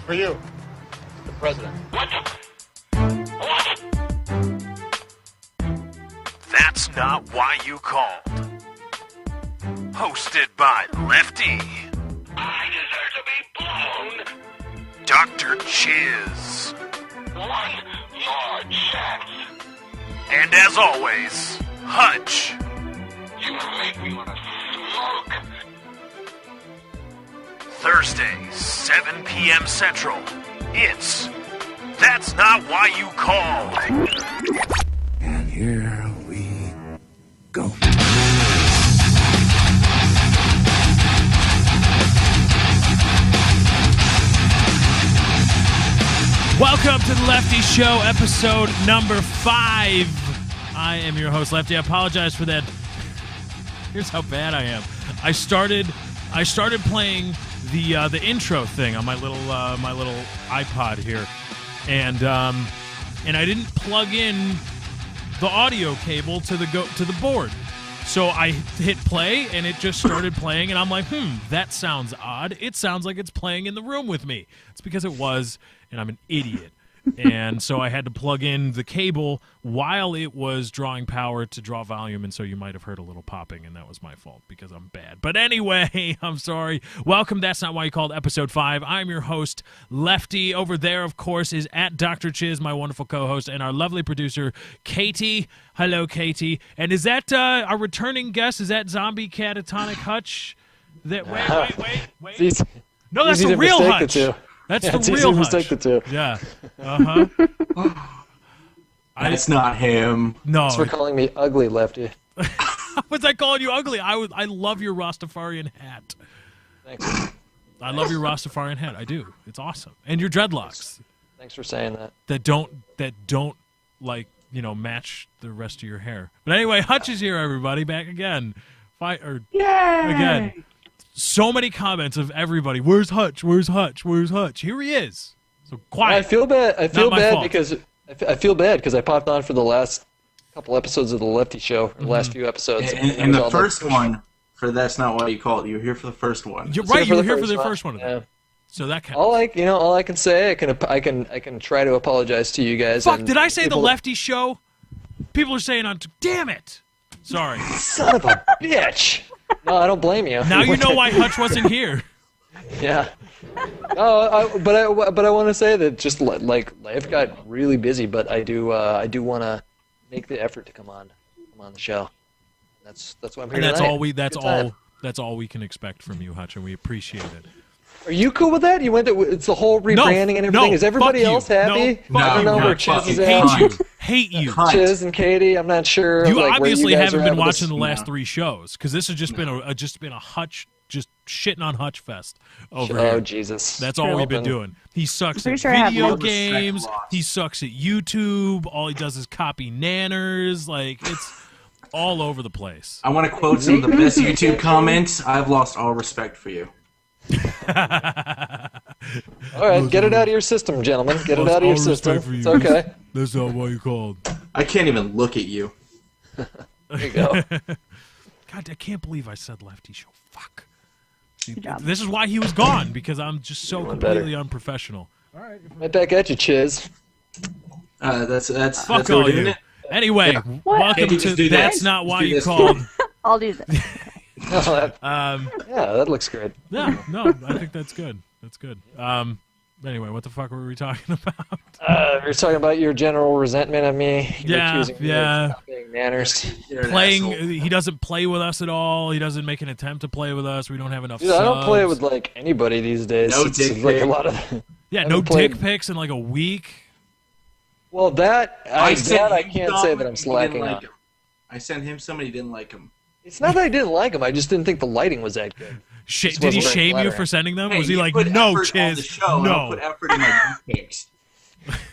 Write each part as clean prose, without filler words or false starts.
For you, the president. What? That's Not Why You Called. Hosted by Lefty. I deserve to be blown. Dr. Chiz. One more chance. And as always, Hutch. You make me want to smoke. Thursday, 7 p.m. Central. It's That's Not Why You Called. And here we go. Welcome to the Lefty Show, episode number 5. I am your host, Lefty. I apologize for that. Here's how bad I am. I started playing the intro thing on my little iPod here, and I didn't plug in the audio cable to the board. So I hit play, and it just started playing, and I'm like, that sounds odd. It sounds like it's playing in the room with me. It's because it was, and I'm an idiot. And so I had to plug in the cable while it was drawing power to draw volume, and so you might have heard a little popping, and that was my fault because I'm bad. But anyway, I'm sorry. Welcome, That's Not Why You Called, episode 5. I'm your host, Lefty. Over there, of course, is at Dr. Chiz, my wonderful co-host, and our lovely producer, Katie. Hello, Katie. And is that our returning guest? Is that zombie catatonic Hutch? Wait. No, that's the real Hutch. That's the real Hutch. Mistake the two. Yeah. It's not him. No. Thanks for calling me ugly, Lefty. Was I calling you ugly? I love your Rastafarian hat. Thanks. I love your Rastafarian hat. I do. It's awesome. And your dreadlocks. Thanks for saying that. That don't like, match the rest of your hair. But anyway, Hutch is here, everybody. Back again. Yay! Again. So many comments of everybody. Where's Hutch? Where's Hutch? Where's Hutch? Here he is. So quiet. I feel bad. I feel bad because I popped on for the last couple episodes of the Lefty Show, the last few episodes. And the first one for That's Not Why You Called. You were here for the first one. You're right. You were here for the first one. Yeah. So that counts. All I can say, I can try to apologize to you guys. Fuck! Did I say the Lefty Show? People are saying damn it. Sorry. Son of a bitch. No, I don't blame you. Now you know why Hutch wasn't here. Yeah. No, but I want to say that just like life got really busy, but I do want to make the effort to come on the show. That's why I'm here. And that's all we can expect from you, Hutch, and we appreciate it. Are you cool with that? You went to it's the whole rebranding and everything. Is everybody else happy? I don't know where Chiz is at. Hate you. Chiz and Katie. I'm not sure. You like, obviously where you guys haven't are been at watching the this. last 3 shows because this has just been a Hutch just shitting on Hutch fest over Oh here. Jesus! That's all we've been doing. He sucks at sure I have video more games. He sucks at YouTube. All he does is copy nanners. Like it's all over the place. I want to quote some of the best YouTube comments. I've lost all respect for you. All right, get it out of your system, gentlemen. Get it out of your system. It's okay. That's not what you called. I can't even look at you. There you go. God, I can't believe I said Lefty Show. Fuck. Good job. This is why he was gone, because I'm just so completely unprofessional. All right. Right back at you, Chiz. That's Fuck what we're all doing you. it. Anyway, welcome Can't you just to do That's this? Not Why Do You this. Called. I'll do that. Yeah, that looks great. Yeah, no, I think that's good. That's good. Anyway, what the fuck were we talking about? You're talking about your general resentment of me. You're Yeah, accusing me yeah. of not being manners. You're an Playing, asshole. he doesn't play with us at all. He doesn't make an attempt to play with us. We don't have enough Dude, I don't play subs. with like anybody these days. No it's dick like a pic. lot of. Yeah, I no haven't played- dick pics in like a week. Well, I sent can't him say some, that I'm he didn't slacking like on. him. I sent him some, and he didn't like him. It's not that I didn't like him. I just didn't think the lighting was that good. Just Did he wasn't very shame you flattering. for sending them? Hey, Was he you like, put no, effort on the Chiz, show, and I'll no? put effort in my dick pics.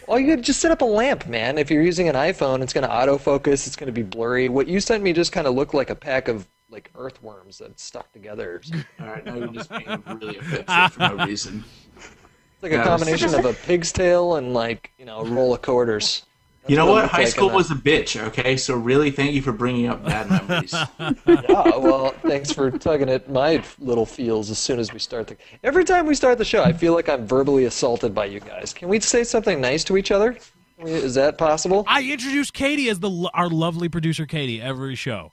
Well, you just set up a lamp, man. If you're using an iPhone, it's going to autofocus. It's going to be blurry. What you sent me just kind of looked like a pack of like earthworms that stuck together. It's All right, now you're just being really offensive for no reason. like a Yeah, combination of a pig's tail and like a roll of quarters. You know what it what? looked High like school in the- was a bitch, okay? So really, thank you for bringing up bad memories. Yeah, well, thanks for tugging at my little feels as soon as we start the... Every time we start the show, I feel like I'm verbally assaulted by you guys. Can we say something nice to each other? Is that possible? I introduced Katie as our lovely producer, Katie, every show.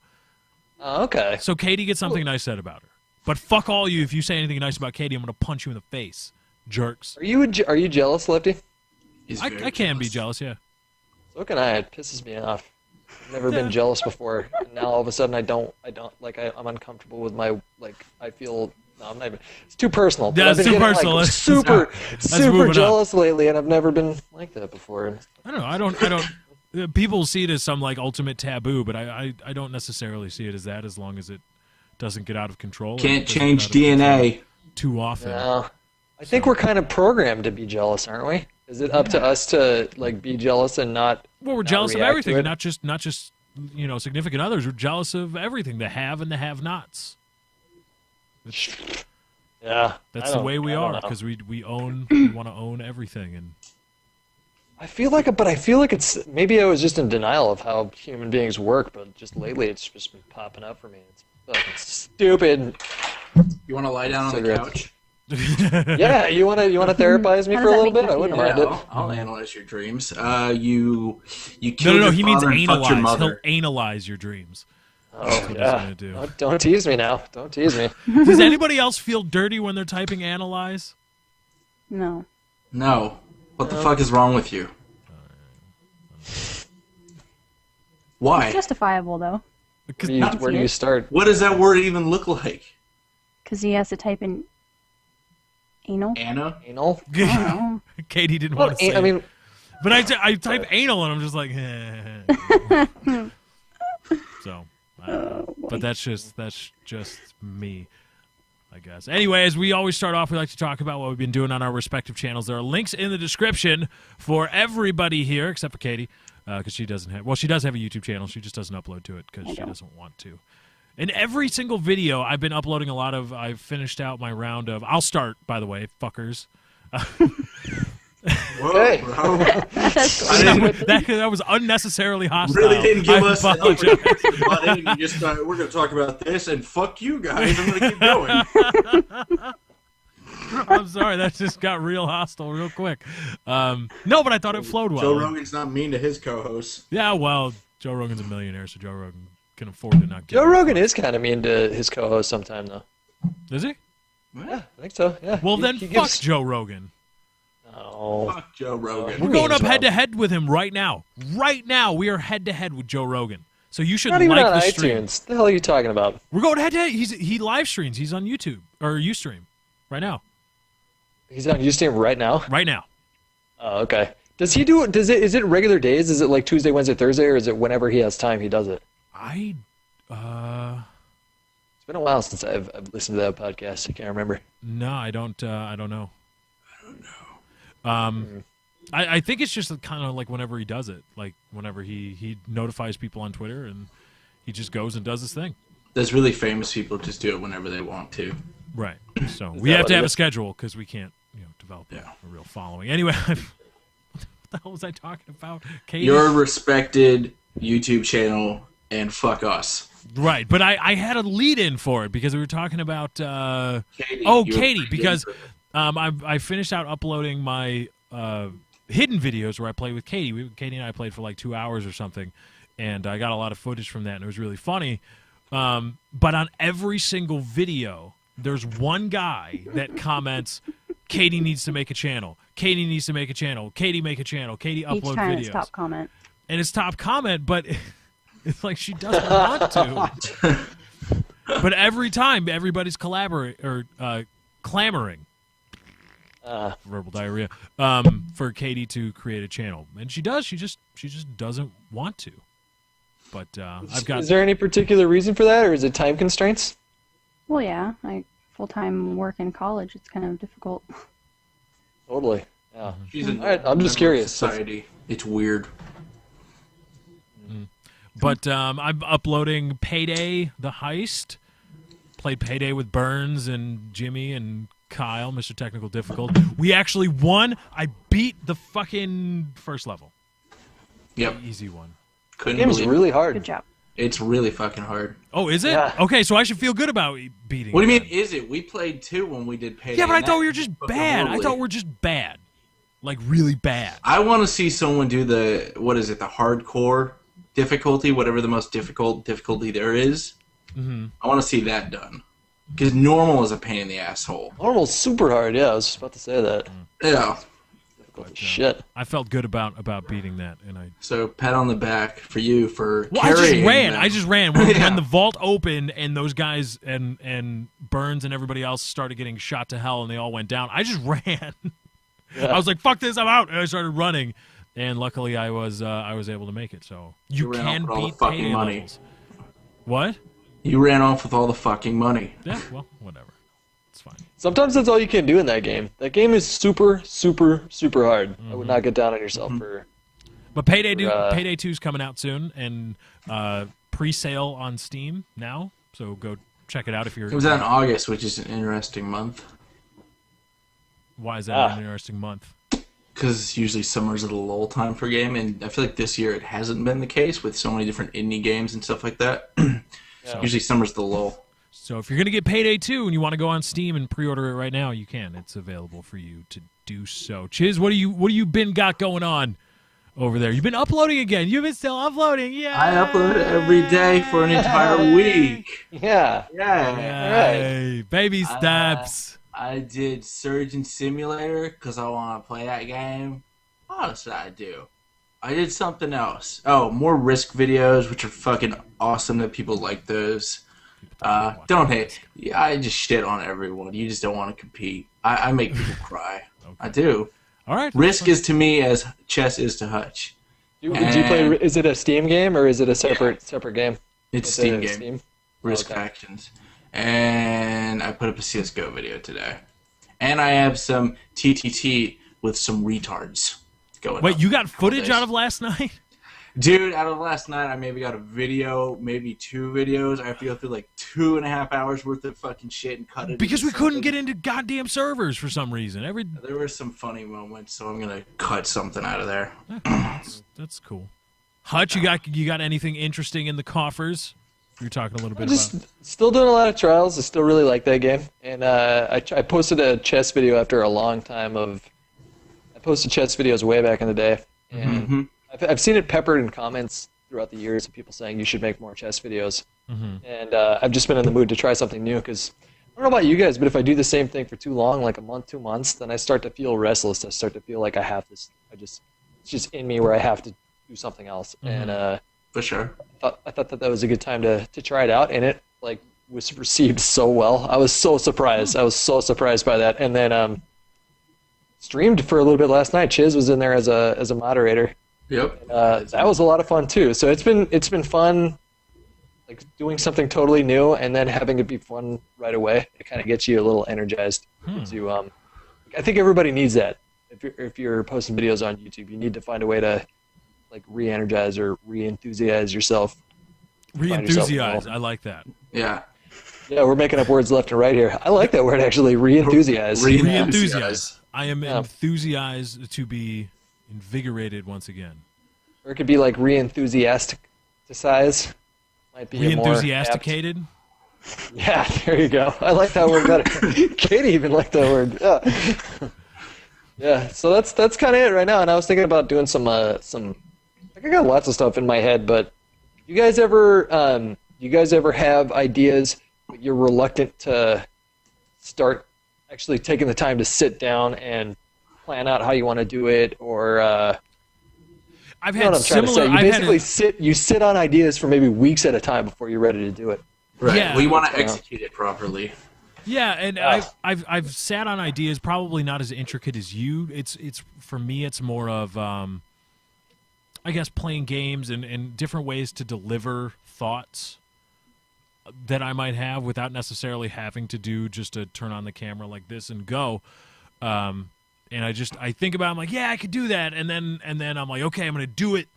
Oh, okay. So Katie gets something nice said about her. But fuck all you if you say anything nice about Katie, I'm going to punch you in the face. Jerks. Are you jealous, Lefty? He's I very can be jealous, yeah. So can I. It pisses me off. I've never been jealous before. And now all of a sudden I'm uncomfortable with my, like, I feel, no, I'm not even, it's too personal. Yeah, I've it's been too getting, personal. Like, Let's move super it jealous lately, and I've never been like that before. I don't know. I don't. People see it as some like ultimate taboo, but I don't necessarily see it as that. As long as it doesn't get out of control. Can't change DNA. Too often. No. I think we're kind of programmed to be jealous, aren't we? Is it up to us to like be jealous and not? Well, we're not jealous of react to everything, it? not just significant others. We're jealous of everything, the have and the have-nots. Yeah. That's the way we I don't are know. because we want to own everything, and I feel like it's maybe I was just in denial of how human beings work, but just lately it's just been popping up for me. It's fucking stupid. You want to lie down on the Cigarettes. couch? Yeah, you wanna therapize me How for a does that little make bit? you I wouldn't feel? mind it. I'll analyze your dreams. You killed no. your He means father and fucked your analyze. He'll mother. analyze your dreams. Oh what he's yeah. gonna do. Don't tease me now. Don't tease me. Does anybody else feel dirty when they're typing analyze? No. No. What the fuck is wrong with you? Why? It's justifiable, though. Because Where do you start? What does that word even look like? Because he has to type in anal. Anna? Anal? Oh. Katie didn't Well, want to say. I mean, but I type anal and I'm just like, so. I don't know. But that's just me, I guess. Anyway, as we always start off, we like to talk about what we've been doing on our respective channels. There are links in the description for everybody here, except for Katie, because she doesn't have. Well, she does have a YouTube channel. She just doesn't upload to it because she doesn't want to. In every single video, I've been uploading a lot of. I've finished out my round of. I'll start, by the way, fuckers. Whoa, Hey. bro. that was unnecessarily hostile. Really didn't give I us an apologize. opportunity. You just thought, we're going to talk about this, and fuck you guys. I'm going to keep going. I'm sorry, that just got real hostile real quick. No, but I thought it flowed well. Joe Rogan's not mean to his co-hosts. Yeah, well, Joe Rogan's a millionaire, so Joe Rogan can afford to not get Joe it. Rogan is kind of mean to his co-host sometime, though. Is he? Yeah, I think so. Yeah. Well, He- then he fuck gives- Joe Rogan. Oh. Fuck Joe Rogan. We're Who going means up head Joe? to head with him right now. Right now, we are head to head with Joe Rogan. So you should Not even like on the stream. iTunes. The hell are you talking about? We're going head to head. He live streams. He's on YouTube or Ustream right now. He's on Ustream right now. Right now. Oh, okay. Does he do? Is it regular days? Is it like Tuesday, Wednesday, Thursday, or is it whenever he has time he does it? It's It's been a while since I've listened to that podcast. I can't remember. No, I don't know. I think it's just kind of like whenever he does it, like whenever he notifies people on Twitter and he just goes and does his thing. There's really famous people just do it whenever they want to. Right. So we that have what to it have a is? schedule because we can't, develop a real following. Anyway, what the hell was I talking about? Katie? Your respected YouTube channel and fuck us. Right, but I had a lead in for it because we were talking about Katie. Katie, because I finished out uploading my hidden videos where I play with Katie. Katie and I played for like 2 hours or something, and I got a lot of footage from that, and it was really funny. But on every single video, there's one guy that comments, Katie needs to make a channel. Katie needs to make a channel. Katie make a channel. Katie Each upload time videos. it's top comment. And it's top comment, but it's like she doesn't want to. But every time, everybody's clamoring, verbal diarrhea, for Katie to create a channel, and she does. She just doesn't want to. But I've got. Is there any particular reason for that, or is it time constraints? Well, yeah. Full-time work in college, it's kind of difficult. Totally. Yeah. She's a All right, I'm just member of curious. Society. It's weird. But I'm uploading Payday, the heist. Played Payday with Burns and Jimmy and Kyle, Mr. Technical Difficult. We actually won. I beat the fucking first level. Yep. Easy one. Couldn't Game's believe really Good hard. job. It's really fucking hard. Oh, is it? Yeah. Okay, so I should feel good about beating. What do you it mean? Is it? We played 2 when we did Payday. Yeah, but I and thought that we were just fucking bad. I horribly. thought we were just bad. Like, really bad. I want to see someone do the the hardcore difficulty, whatever the most difficulty there is. Mm-hmm. I want to see that done. Because normal is a pain in the asshole. Normal's super hard. Yeah, I was just about to say that. Yeah. Difficult as shit. I felt good about beating that, and I. So pat on the back for you for Well, I just carrying ran. them. I just ran when, Yeah. when the vault opened and those guys and Burns and everybody else started getting shot to hell and they all went down. I just ran. I was like, "Fuck this! I'm out!" And I started running, and luckily I was able to make it. So you ran can off with all the beat fucking payday money. levels. What? You ran off with all the fucking money. Yeah. Well, whatever. It's fine. Sometimes that's all you can do in that game. That game is super, super, super hard. I would not get down on yourself for. But Payday For, Payday 2 is coming out soon, and pre-sale on Steam now. So go check it out if you're. It was out in August, which is an interesting month. Why is that an interesting month? Because usually summer's a lull time for a game, and I feel like this year it hasn't been the case with so many different indie games and stuff like that. Usually summer's the lull. So if you're going to get Payday 2 and you want to go on Steam and pre-order it right now, you can. It's available for you to do so. Chiz, what do you been got going on over there? You've been uploading again. You've been still uploading. Yeah. I upload every day for an entire week. Yeah. Yeah. Yay. Baby steps. I did Surgeon Simulator because I want to play that game. What else did I do? I did something else. Oh, more Risk videos, which are fucking awesome that people like those. Don't hate. Yeah, I just shit on everyone. You just don't want to compete. I make people cry. Okay. I do. All right. Risk is to me as chess is to Hutch. Do you play? Is it a Steam game or is it a separate game? It's Is Steam it game. Steam? Risk Okay. Factions. And I put up a CSGO video today. And I have some TTT with some retards going Wait, up. you got footage days. out of last night? Dude, out of last night, I maybe got a video, maybe 2 videos. I have to go through like 2.5 hours worth of fucking shit and cut it. Because we into couldn't something. get into goddamn servers for some reason. There were some funny moments, so I'm gonna cut something out of there. That's cool. Hutch, you got anything interesting in the coffers? You were talking a little bit Just about. still doing a lot of trials. I still really like that game, and I posted a chess video after a long time of. I posted chess videos way back in the day, and Mhm. I've seen it peppered in comments throughout the years of people saying you should make more chess videos, and I've just been in the mood to try something new because I don't know about you guys, but if I do the same thing for too long, like a month, 2 months, then I start to feel restless. I start to feel like I have this. It's just in me where I have to do something else, and For sure. I thought that was a good time to try it out, and it like was received so well. I was so surprised. I was so surprised by that, and then streamed for a little bit last night. Chiz was in there as a moderator. Yep. That was a lot of fun too. So it's been fun, like doing something totally new and then having it be fun right away. It kind of gets you a little energized. Gets you, I think everybody needs that. If you're posting videos on YouTube, you need to find a way to like re-energize or re-enthusiaze yourself. Re-enthusiaze. I like that. Yeah. Yeah, we're making up words left and right here. I like that word actually, re-enthusiaze. Re-enthusiaze. I am enthusiased to be invigorated once again. Or it could be like re-enthusiasticize. Might be a more apt- Re-enthusiasticated. Yeah, there you go. I like that word better. Katie even liked that word. Yeah. Yeah. So that's kind of it right now. And I was thinking about doing some. Like I got lots of stuff in my head, but you guys ever have ideas, but you're reluctant to start actually taking the time to sit down and plan out how you want to do it, or I've you know had what I'm trying to similar. say. You I've had basically sit on ideas for maybe weeks at a time before you're ready to do it. Right. Yeah. We want to execute it properly. Yeah, and I've sat on ideas probably not as intricate as you. It's for me it's more of I guess playing games and different ways to deliver thoughts that I might have without necessarily having to do just to turn on the camera like this and go. And I think about it, I'm like, yeah, I could do that, and then I'm like, okay, I'm gonna do it,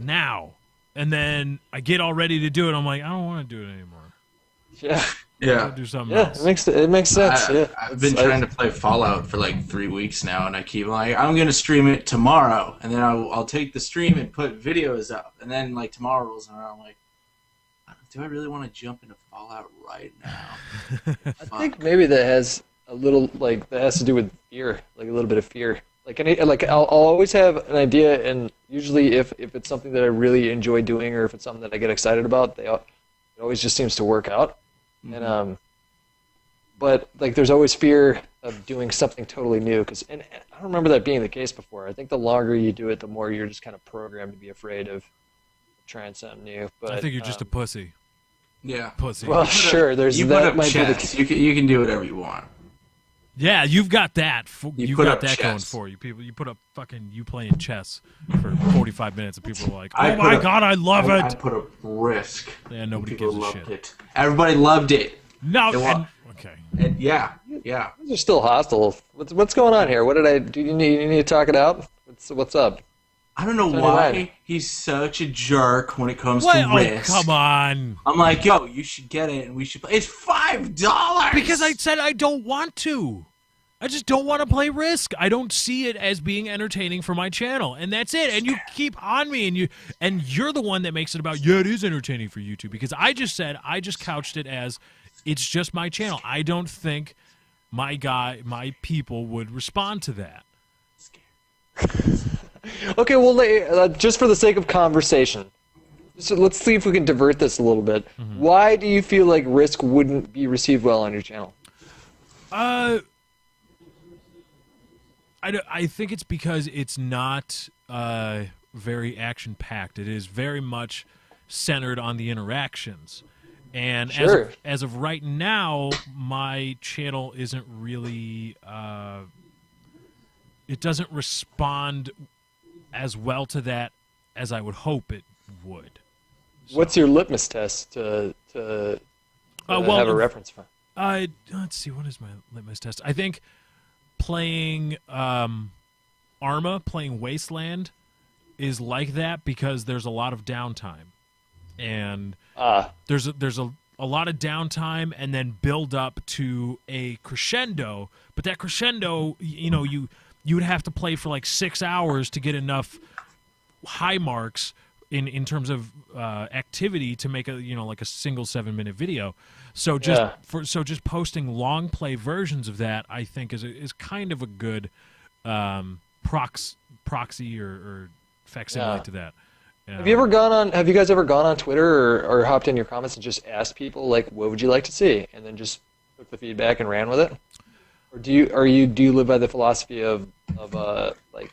now. And then I get all ready to do it. I'm like, I don't want to do it anymore. Yeah. Yeah. Do something Yeah, else. it makes sense. Yeah, I've been trying to play Fallout for like 3 weeks now, and I keep like, I'm gonna stream it tomorrow, and then I'll take the stream and put videos up, and then like tomorrow rolls around, I'm like, do I really want to jump into Fallout right now? I think maybe that has a little that has to do with fear, like a little bit of fear. I'll always have an idea, and usually if it's something that I really enjoy doing, or if it's something that I get excited about, it always just seems to work out. Mm-hmm. And but like there's always fear of doing something totally new, and I don't remember that being the case before. I think the longer you do it, the more you're just kind of programmed to be afraid of trying something new. But I think you're just a pussy. Yeah. Pussy. well, sure. There's You put that up might be the chess. case. You can do whatever you want. Yeah, you've got that. You You put got up that going chess. for you. People, you put up fucking you playing chess for 45 minutes, and people are like, "Oh I put my up- god, I love I it." put up Risk. Yeah, nobody People gives a loved shit. it. Everybody loved it. No, They want- okay. And yeah. These are still hostile. What's going on here? What did I do? You need to talk it out. What's up? I don't know So why do I. he's such a jerk when it comes What? to Oh, Risk. come on. I'm like, yo, you should get it, and we should play. It's $5. Because I said I don't want to. I just don't want to play Risk. I don't see it as being entertaining for my channel, and that's it. And you keep on me, and you're the one that makes it about, yeah, it is entertaining for YouTube. Because I just couched it as it's just my channel. I don't think my people would respond to that. Okay, well, just for the sake of conversation, so let's see if we can divert this a little bit. Mm-hmm. Why do you feel like Risk wouldn't be received well on your channel? I think it's because it's not very action-packed. It is very much centered on the interactions. And Sure. as of right now, my channel isn't really it doesn't respond as well to that as I would hope it would. What's your litmus test to have a reference for? Let's see, what is my litmus test? I think playing Arma, playing Wasteland is like that because there's a lot of downtime. And there's a lot of downtime and then build up to a crescendo, but that crescendo, you would have to play for like 6 hours to get enough high marks in terms of activity to make a single 7-minute video. So just posting long play versions of that, I think is kind of a good proxy or facsimile to that. Have you guys ever gone on Twitter or hopped in your comments and just asked people like, what would you like to see, and then just took the feedback and ran with it? Or do you live by the philosophy of like,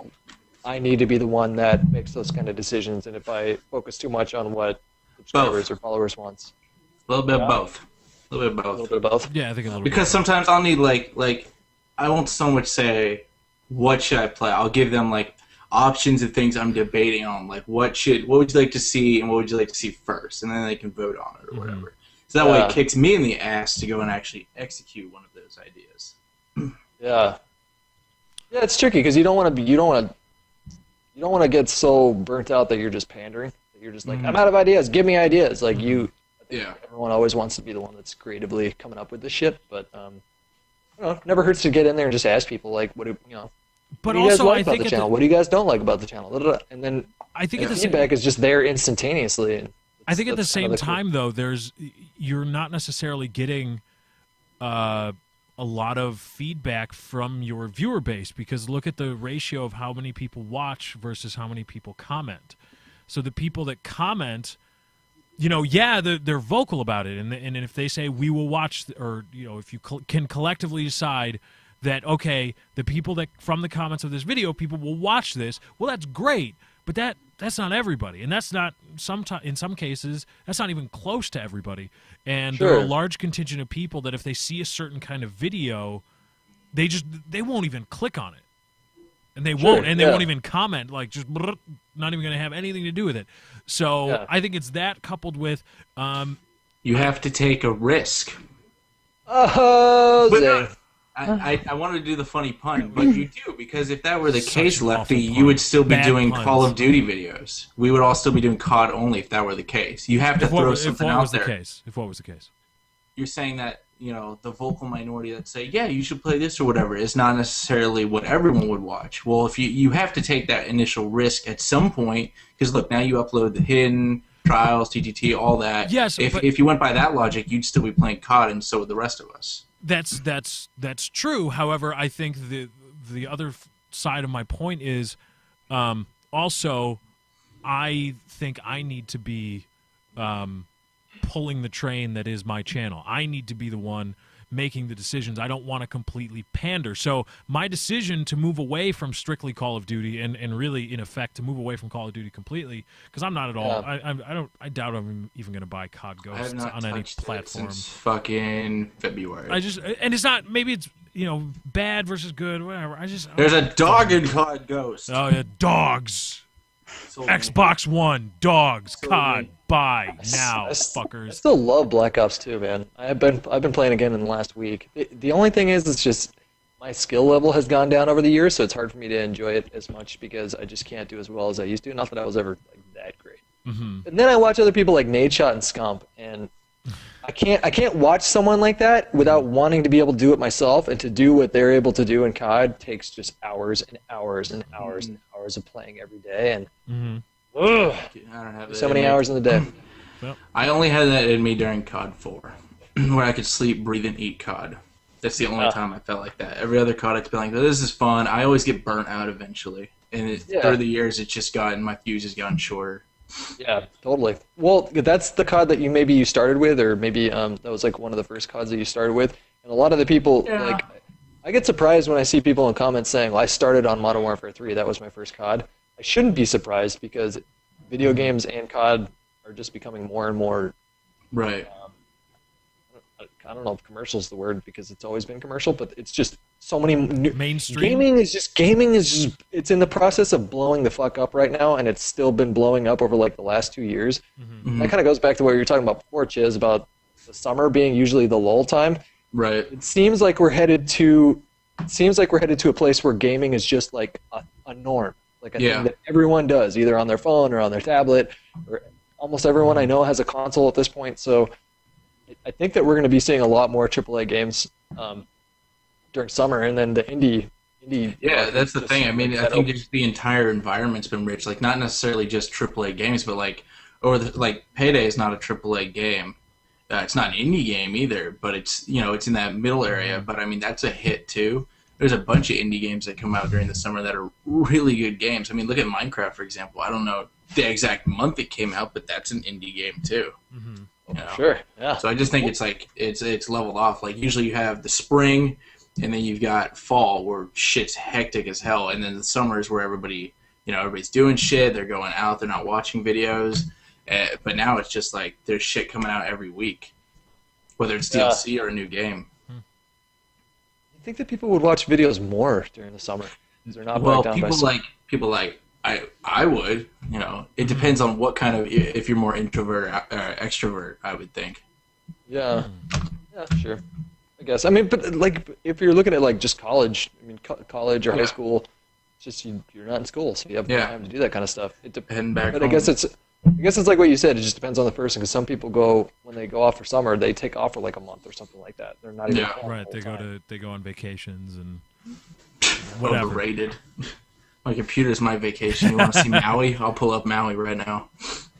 I need to be the one that makes those kind of decisions, and if I focus too much on what subscribers or followers wants, A little bit of both. A little bit of a both. little bit of both. Yeah, I think a little Because sometimes I'll need like I won't so much say what should I play. I'll give them like options of things I'm debating on, like what would you like to see and what would you like to see first, and then they can vote on it or whatever. So that way it kicks me in the ass to go and actually execute one of those ideas. Yeah, it's tricky because you don't want to get so burnt out that you're just pandering. That you're just like, I'm out of ideas. Give me ideas. Like everyone always wants to be the one that's creatively coming up with this shit. But never hurts to get in there and just ask people like, what do you guys like about the channel? What do you guys don't like about the channel? And then I think the feedback is just there instantaneously. And I think at the same time, though, you're not necessarily getting a lot of feedback from your viewer base, because look at the ratio of how many people watch versus how many people comment. So the people that comment, they're vocal about it, and if they say we will watch, or if you can collectively decide that, okay, the people that from the comments of this video, people will watch this, well, that's great, but that's not everybody, and that's not in some cases that's not even close to everybody. And there are a large contingent of people that if they see a certain kind of video, they won't even click on it, and they won't even comment, like just not even going to have anything to do with it. So I think it's that coupled with you have to take a risk. I wanted to do the funny pun, but you do, because if that were the case, Lefty, you would still be doing Call of Duty videos. We would all still be doing COD only if that were the case. You have to throw something out there. If what was the case? you're saying that, the vocal minority that say, yeah, you should play this or whatever, is not necessarily what everyone would watch. Well, if you have to take that initial risk at some point, because look, now you upload the hidden trials, TTT, all that. Yes, if you went by that logic, you'd still be playing COD, and so would the rest of us. That's true. However, I think the other side of my point is also I think I need to be pulling the train that is my channel. I need to be the one making the decisions. I don't want to completely pander. So my decision to move away from strictly Call of Duty and really, in effect, to move away from Call of Duty completely, because I'm not at all. I doubt I'm even going to be COD Ghosts on any platform. Since fucking February. And it's not. Maybe it's bad versus good, whatever. There's a dog in COD Ghost. Oh yeah, dogs. Xbox One, dogs, COD, buy now, fuckers. I still love Black Ops 2, man. I've been playing again in the last week. The only thing is, it's just my skill level has gone down over the years, so it's hard for me to enjoy it as much because I just can't do as well as I used to. Not that I was ever that great. Mm-hmm. And then I watch other people like Nadeshot and Scump, and I can't watch someone like that without wanting to be able to do it myself, and to do what they're able to do in COD takes just hours and hours and hours and hours of playing every day, and I don't have so many hours in the day. I only had that in me during COD 4, where I could sleep, breathe, and eat COD. That's the only time I felt like that. Every other COD, it's been like, this is fun. I always get burnt out eventually, and through the years, it's just my fuse has gotten shorter. Yeah, totally. Well, that's the COD that you started with, or maybe that was like one of the first CODs that you started with. And a lot of the people, I get surprised when I see people in comments saying, well, I started on Modern Warfare 3, that was my first COD. I shouldn't be surprised because video games and COD are just becoming more and more... Right. I don't know if commercial is the word because it's always been commercial, but it's just so many mainstream. Gaming is just it's in the process of blowing the fuck up right now, and it's still been blowing up over like the last 2 years. Mm-hmm. That kind of goes back to what you were talking about before, Chiz, about the summer being usually the lull time. Right. It seems like we're headed to a place where gaming is just like a norm, like a thing that everyone does, either on their phone or on their tablet, or almost everyone I know has a console at this point. So I think that we're going to be seeing a lot more AAA games during summer, and then the indie. Yeah, that's the thing. I mean, I think just the entire environment's been rich. Like, not necessarily just AAA games, but Payday is not a AAA game. It's not an indie game either, but it's it's in that middle area. But I mean, that's a hit too. There's a bunch of indie games that come out during the summer that are really good games. I mean, look at Minecraft, for example. I don't know the exact month it came out, but that's an indie game too. Mm-hmm. Sure. Yeah. So I just think it's leveled off. Like, usually you have the spring, and then you've got fall where shit's hectic as hell, and then the summer is where everybody's doing shit. They're going out. They're not watching videos. But now it's just like there's shit coming out every week, whether it's DLC or a new game. I think that people would watch videos more during the summer. They're not people like I would. It depends on what kind of, if you're more introvert or extrovert, I would think. Yeah, sure. I guess. I mean, but like if you're looking at like just college, college or high school, it's just you're not in school, so you have time to do that kind of stuff. It depends. But I guess it's like what you said. It just depends on the person, because some people when they go off for summer, they take off for like a month or something like that. They're not even home right. The whole time. They go on vacations and whatever. Overrated. My computer's my vacation. You want to see Maui? I'll pull up Maui right now.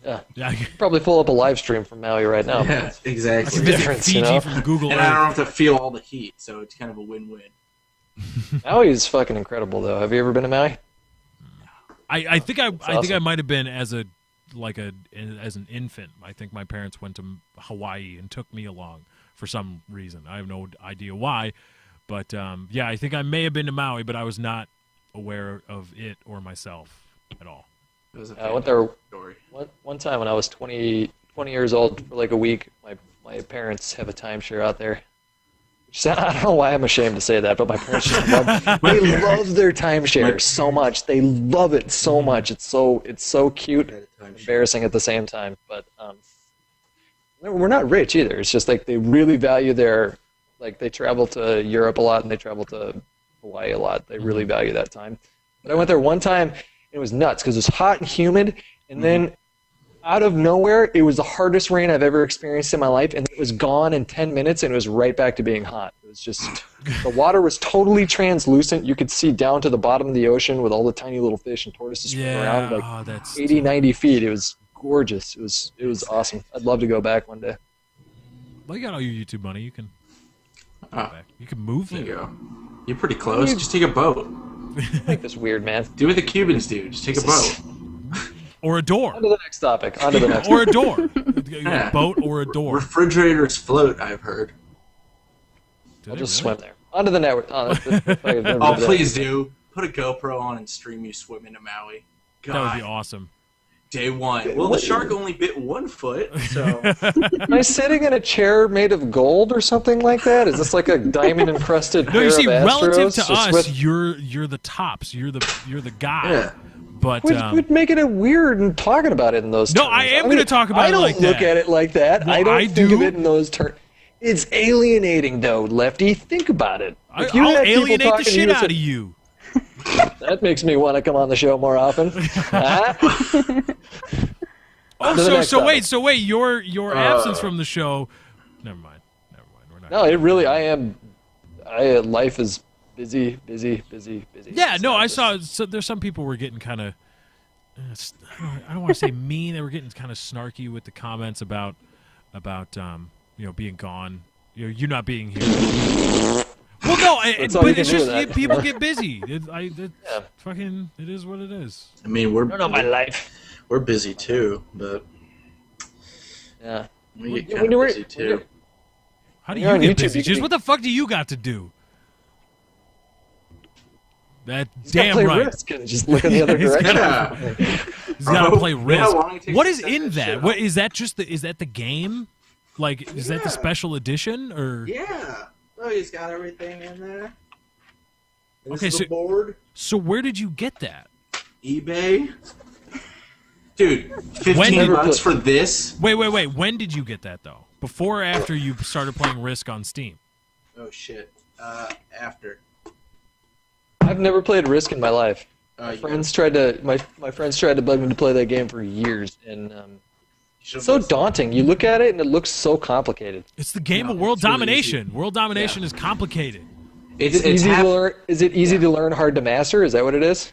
Yeah. I could probably pull up a live stream from Maui right now. Yeah, exactly. It's difference, Fiji from Google and Earth. I don't have to feel all the heat, so it's kind of a win-win. Maui is fucking incredible, though. Have you ever been to Maui? I think I awesome. think I might have been as an infant. I think my parents went to Hawaii and took me along for some reason. I have no idea why, but I think I may have been to Maui, but I was not aware of it or myself at all. It was I went there story. one time when I was 20 years old for like a week. My parents have a timeshare out there. I don't know why I'm ashamed to say that, but my parents just they love their timeshare so much. They love it so much. It's so cute, embarrassing at the same time. But we're not rich either. It's just like they really value they travel to Europe a lot and they travel to Hawaii a lot. They really value that time. But I went there one time and it was nuts because it was hot and humid, and then out of nowhere, it was the hardest rain I've ever experienced in my life, and it was gone in 10 minutes, and it was right back to being hot. It was just, the water was totally translucent. You could see down to the bottom of the ocean with all the tiny little fish and tortoises swimming around, like that's 80, 90 feet. It was gorgeous. It was awesome. I'd love to go back one day. Well, you got all your YouTube money. You can go Oh. back. You can move There you there. go. You're pretty close. Just take a boat. I like this weird, man. Do what the Cubans do. Just take a boat. Or a door. On to the next topic. On to the next Or a door. Yeah. A boat or a door. Refrigerators float, I've heard. Do I'll they just really? swim there. On to the network. Oh, please do. Put a GoPro on and stream you swimming to Maui. God, That would be awesome. day one. Well, the shark only bit 1 foot, so... Am I sitting in a chair made of gold or something like that? Is this like a diamond encrusted No, pair you see, of Astros? relative to just us, with- you're the tops. You're the guy. Yeah. But We're making it weird and talking about it in those No, terms. I am mean, gonna talk about I it don't like look that. at it like that. Well, I don't I think of do. it in those terms. It's alienating, though, Lefty. Think about it. If you I'll had people alienate the talking to shit you, out of you. That makes me want to come on the show more often. Huh? Oh, to the next topic. so wait, your absence from the show. Never mind. We're not. No, it really. I am. Life is busy. Yeah, no, I It's saw. So there's some people were getting kind of. I don't want to say mean. They were getting kind of snarky with the comments about being gone. You not being here. Well, no, That's all but you can it's do just with that. people get busy. Yeah. Fucking, it is what it is. I mean, we're life. we're busy too, but Yeah. we get When kind you of were- busy when too. you're- How do You're you on get YouTube, busy? you Just can- what the fuck do you got to do? That He's gotta damn play right. Risk and just look in the other He's direction. Yeah. He's got to Bro, play you know Risk. how long it takes What to is set in that that? shit What up? is that? Is that the game? Like, is that the Yeah. special edition or? Yeah. Oh, he's got everything in there. This Okay, is so- the board. So where did you get that? eBay. Dude, When 15 did- bucks for this? Wait. When did you get that though? Before or after you started playing Risk on Steam? Oh shit. After. I've never played Risk in my life. Oh, My you friends tried to bug me to play that game for years, and it's so daunting. You look at it and it looks so complicated. It's the game No, of world it's really domination. easy. World domination Yeah. is complicated. It's easy half, to learn. Is it easy to learn, hard to master? Is that what it is?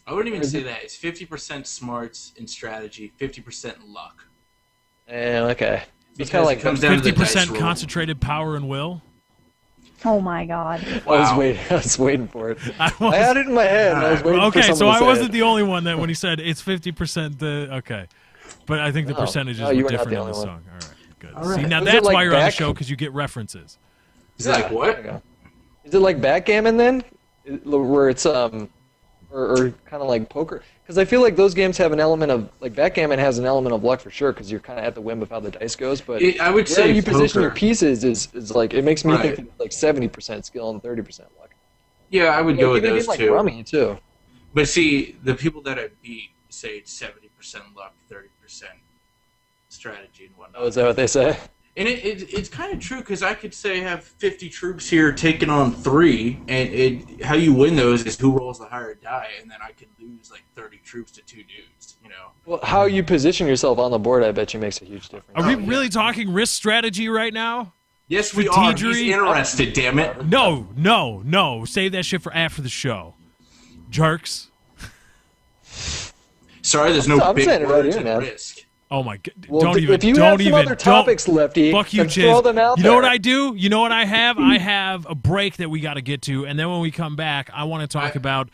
I wouldn't even say that. It's 50% smarts and strategy, 50% luck. Okay. It's Because kind of like it comes down to the 50% dice roll. concentrated power and will. Oh my god. I was waiting for it. I I had it in my head. And I was waiting for Okay, someone so to I say wasn't it. the only one that when he said it's 50% the okay, but I think the No. percentages No, you were were not different the in the only song. All right, good. All right. See, now Was it that's like why you're on the back- show because you get references. He's like, There you what? go. Is it like backgammon then, where it's or kind of like poker? Because I feel like those games have an element of like backgammon has an element of luck for sure because you're kind of at the whim of how the dice goes. But I would where say you position your poker. pieces is like it makes me Right. think like 70% skill and 30% luck. Yeah, I would Like, go with even a those game like two. Rummy too. But see, the people that I beat say it's 70% luck, 30% strategy and whatnot. Oh, is that what they say? And it's kind of true because I could say have 50 troops here taking on 3, and how you win those is who rolls the higher die, and then I could lose like 30 troops to 2 dudes, you know? Well, how you position yourself on the board, I bet you makes a huge difference. Are we really talking risk strategy right now? Yes, we are. He's Strategery? interested, damn it. No. Save that shit for after the show. Jerks. Sorry, there's no I'm big saying it right words here, in man. risk. Oh my god! Well, don't even. if you don't have some even. other topics, Lefty, Fuck you, then throw Chiz. them out You know there. what I do? You know what I have? I have a break that we got to get to, and then when we come back, I want to talk about.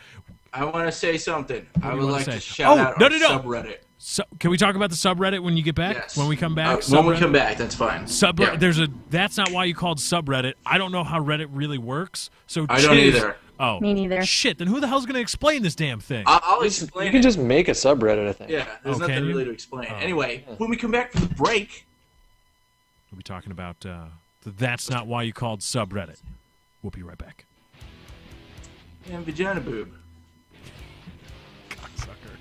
I want to say something. I do you would wanna like say? to shout out No. our subreddit. So, can we talk about the subreddit when you get back? Yes. When we come back? When we Subreddit? come back, that's fine. Subreddit. Yeah. That's not why you called subreddit. I don't know how Reddit really works. So I don't Chiz- either. Oh, Me neither. Shit. Then who the hell's gonna explain this damn thing? I'll You explain can it. just make a subreddit, I think. Yeah, there's Oh, nothing can you? really to explain. Oh. Anyway, when we come back from the break, We'll be talking about the That's Not Why You Called subreddit. We'll be right back. and vagina boob. Cocksucker.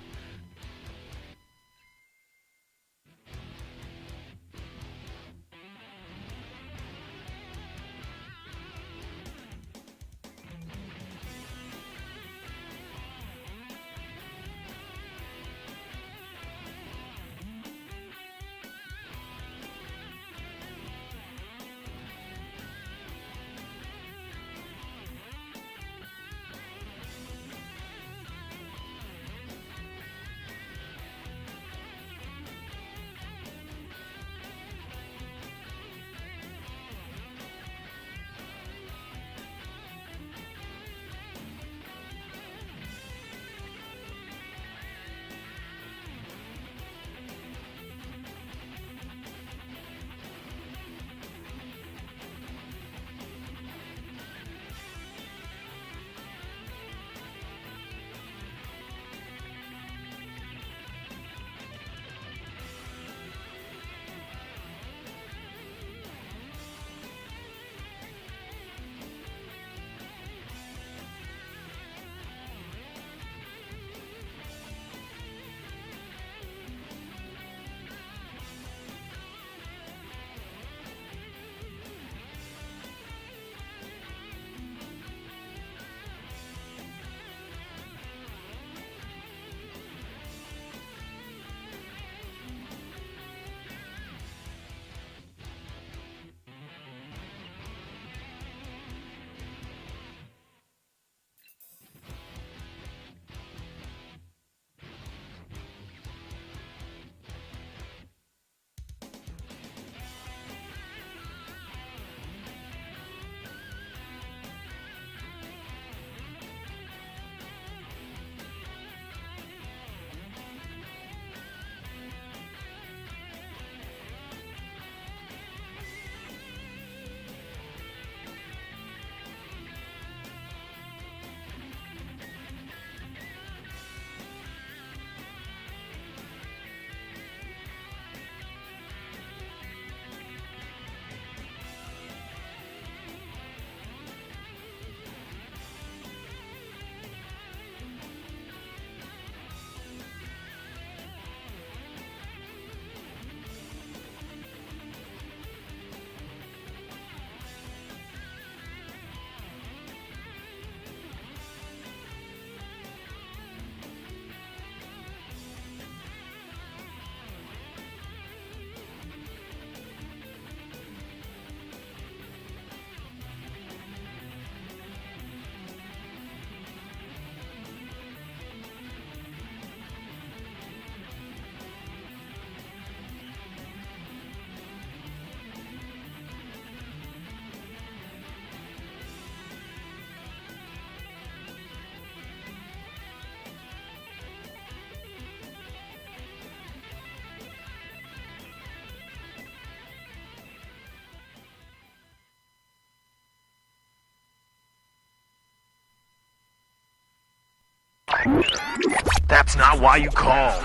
That's not why you called.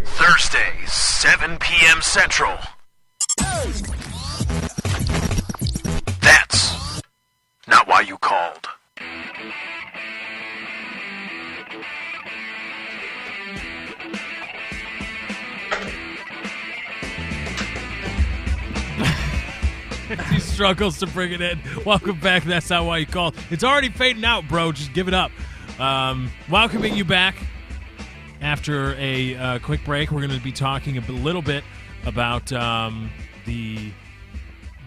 Thursdays, 7 p.m. Central. That's not why you called. He struggles to bring it in. Welcome back. That's not why you called. It's already fading out, bro. Just give it up. Welcoming you back after a quick break. We're going to be talking a little bit about the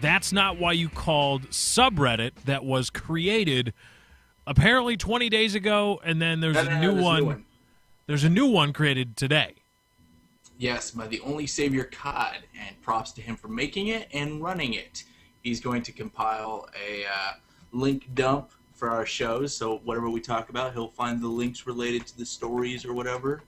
That's Not Why You Called subreddit that was created apparently 20 days ago, and then there's a new one. There's a new one created today. Yes, by the only savior COD, and props to him for making it and running it. He's going to compile a link dump for our shows, so whatever we talk about, he'll find the links related to the stories or whatever,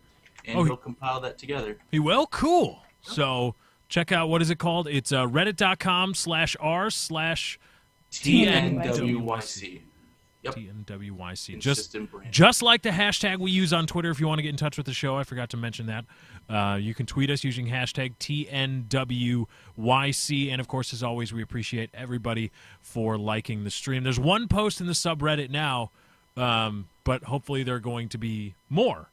and he'll compile that together. He will? Cool. So check out, what is it called? It's reddit.com/r/TNWYC. Yep. TNWYC. Consistent Just like the hashtag we use on Twitter if you want to get in touch with the show. I forgot to mention that. You can tweet us using hashtag TNWYC. And, of course, as always, we appreciate everybody for liking the stream. There's one post in the subreddit now, but hopefully there are going to be more.